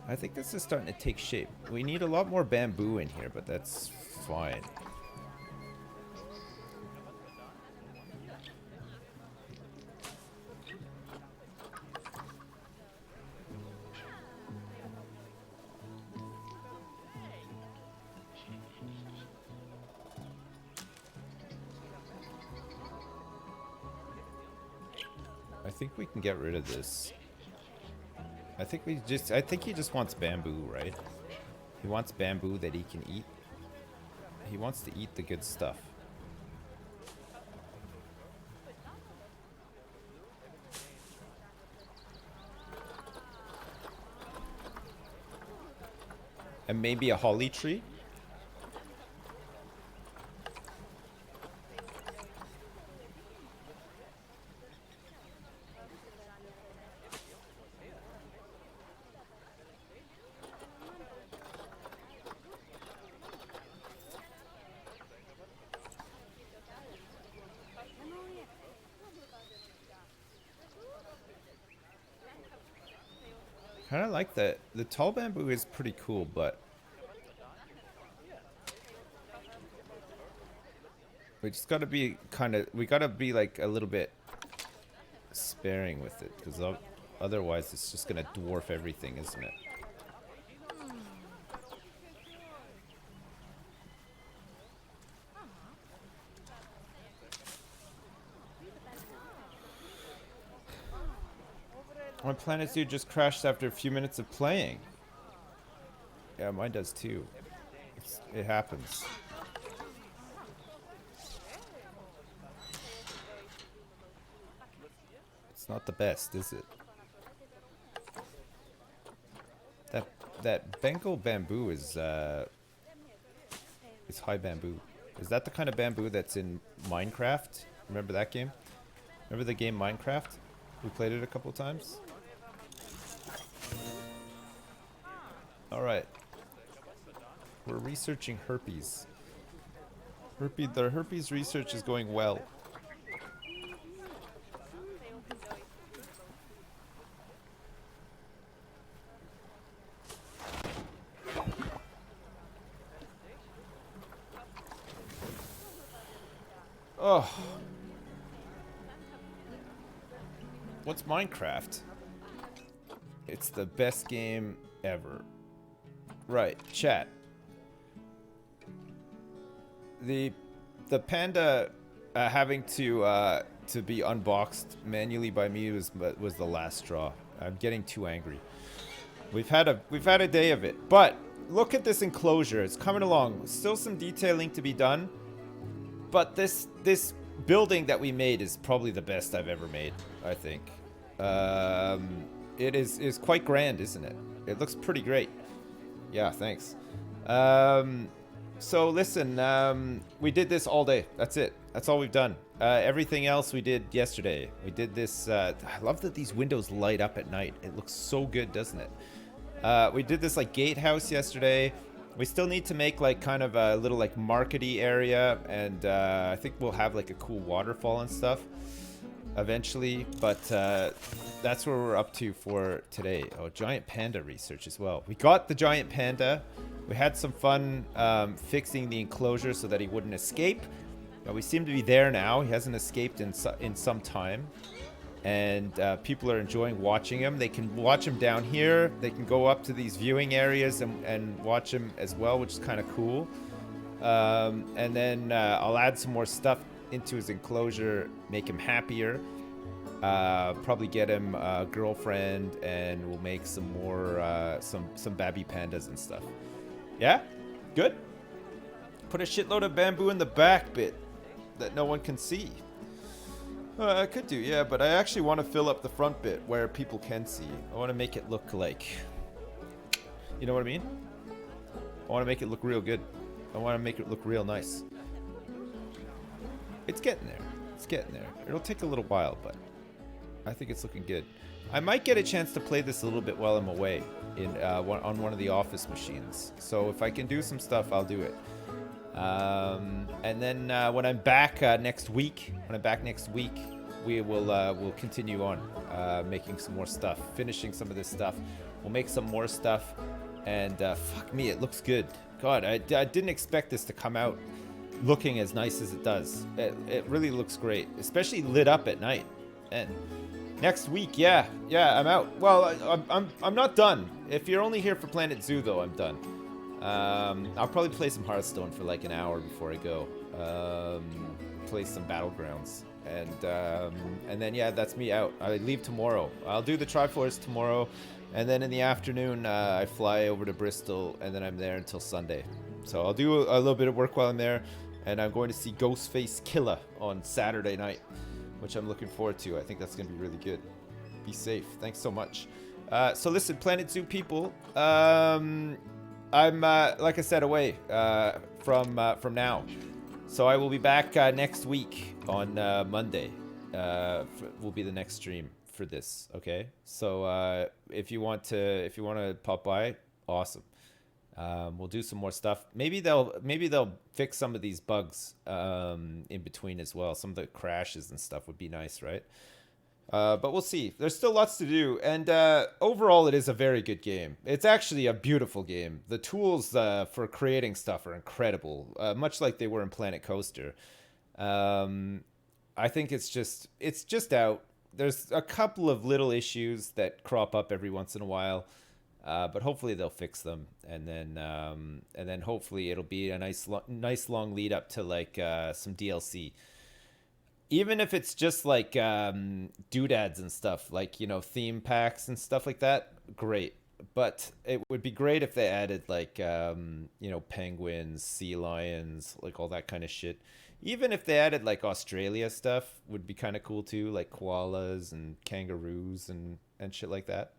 Speaker 3: I think this is starting to take shape. We need a lot more bamboo in here, but that's fine. I think we can get rid of this. I think he just wants bamboo, right? He wants bamboo that he can eat. He wants to eat the good stuff. And maybe a holly tree? Kind of like that. The tall bamboo is pretty cool, but we just gotta be we gotta be like a little bit sparing with it, because otherwise it's just gonna dwarf everything, isn't it? My Planet Zoo just crashed after a few minutes of playing. Yeah, mine does too. It happens. It's not the best, is it? That Bengal bamboo is high bamboo. Is that the kind of bamboo that's in Minecraft? Remember that game? Remember the game Minecraft? We played it a couple times. Alright. We're researching herpes. The herpes research is going well. Oh. What's Minecraft? It's the best game ever. Right, chat. The Panda having to be unboxed manually by me was the last straw. I'm getting too angry. We've had a day of it, but look at this enclosure. It's coming along. Still some detailing to be done, but this building that we made is probably the best I've ever made, I think. It is quite grand, isn't it? It looks pretty great. Yeah, thanks. So listen, we did this all day. That's it. That's all we've done. Everything else we did yesterday. We did this. I love that these windows light up at night. It looks so good, doesn't it? We did this like gatehouse yesterday. We still need to make like kind of a little like markety area, and I think we'll have like a cool waterfall and stuff eventually, but that's where we're up to for today. Oh, giant panda research as well. We got the giant panda. We had some fun fixing the enclosure so that he wouldn't escape. We seem to be there now. He hasn't escaped in some time, and people are enjoying watching him. They can watch him down here. They can go up to these viewing areas and watch him as well, which is kind of cool. And then I'll add some more stuff into his enclosure, make him happier, probably get him a girlfriend, and we'll make some more some babby pandas and stuff. Yeah, good. Put a shitload of bamboo in the back bit that no one can see. I could do, yeah, but I actually want to fill up the front bit where people can see. I want to make it look like, you know what I mean? I want to make it look real good. I want to make it look real nice. It's getting there. It's getting there. It'll take a little while, but I think it's looking good. I might get a chance to play this a little bit while I'm away on one of the office machines. So if I can do some stuff, I'll do it. And then when I'm back next week, we will we'll continue on making some more stuff, finishing some of this stuff. We'll make some more stuff, and fuck me, it looks good. God, I didn't expect this to come out looking as nice as it does. It really looks great, especially lit up at night. And next week, yeah, I'm out. Well, I'm not done. If you're only here for Planet Zoo, though, I'm done. I'll probably play some Hearthstone for like an hour before I go. Play some Battlegrounds, and then yeah, that's me out. I leave tomorrow. I'll do the Triforce tomorrow, and then in the afternoon I fly over to Bristol, and then I'm there until Sunday. So I'll do a little bit of work while I'm there, and I'm going to see Ghostface Killer on Saturday night, which I'm looking forward to. I think that's going to be really good. Be safe. Thanks so much. So listen, Planet Zoo people. I'm like I said, away from now. So I will be back next week on Monday. Will be the next stream for this. Okay. So if you want to pop by, awesome. We'll do some more stuff. Maybe they'll fix some of these bugs in between as well. Some of the crashes and stuff would be nice, right? But we'll see. There's still lots to do, and overall, it is a very good game. It's actually a beautiful game. The tools for creating stuff are incredible, much like they were in Planet Coaster. I think it's just out. There's a couple of little issues that crop up every once in a while, but hopefully they'll fix them, and then hopefully it'll be a nice long lead up to like some DLC. Even if it's just like doodads and stuff, like, you know, theme packs and stuff like that, great. But it would be great if they added like, you know, penguins, sea lions, like all that kind of shit. Even if they added like Australia stuff would be kind of cool too, like koalas and kangaroos and shit like that.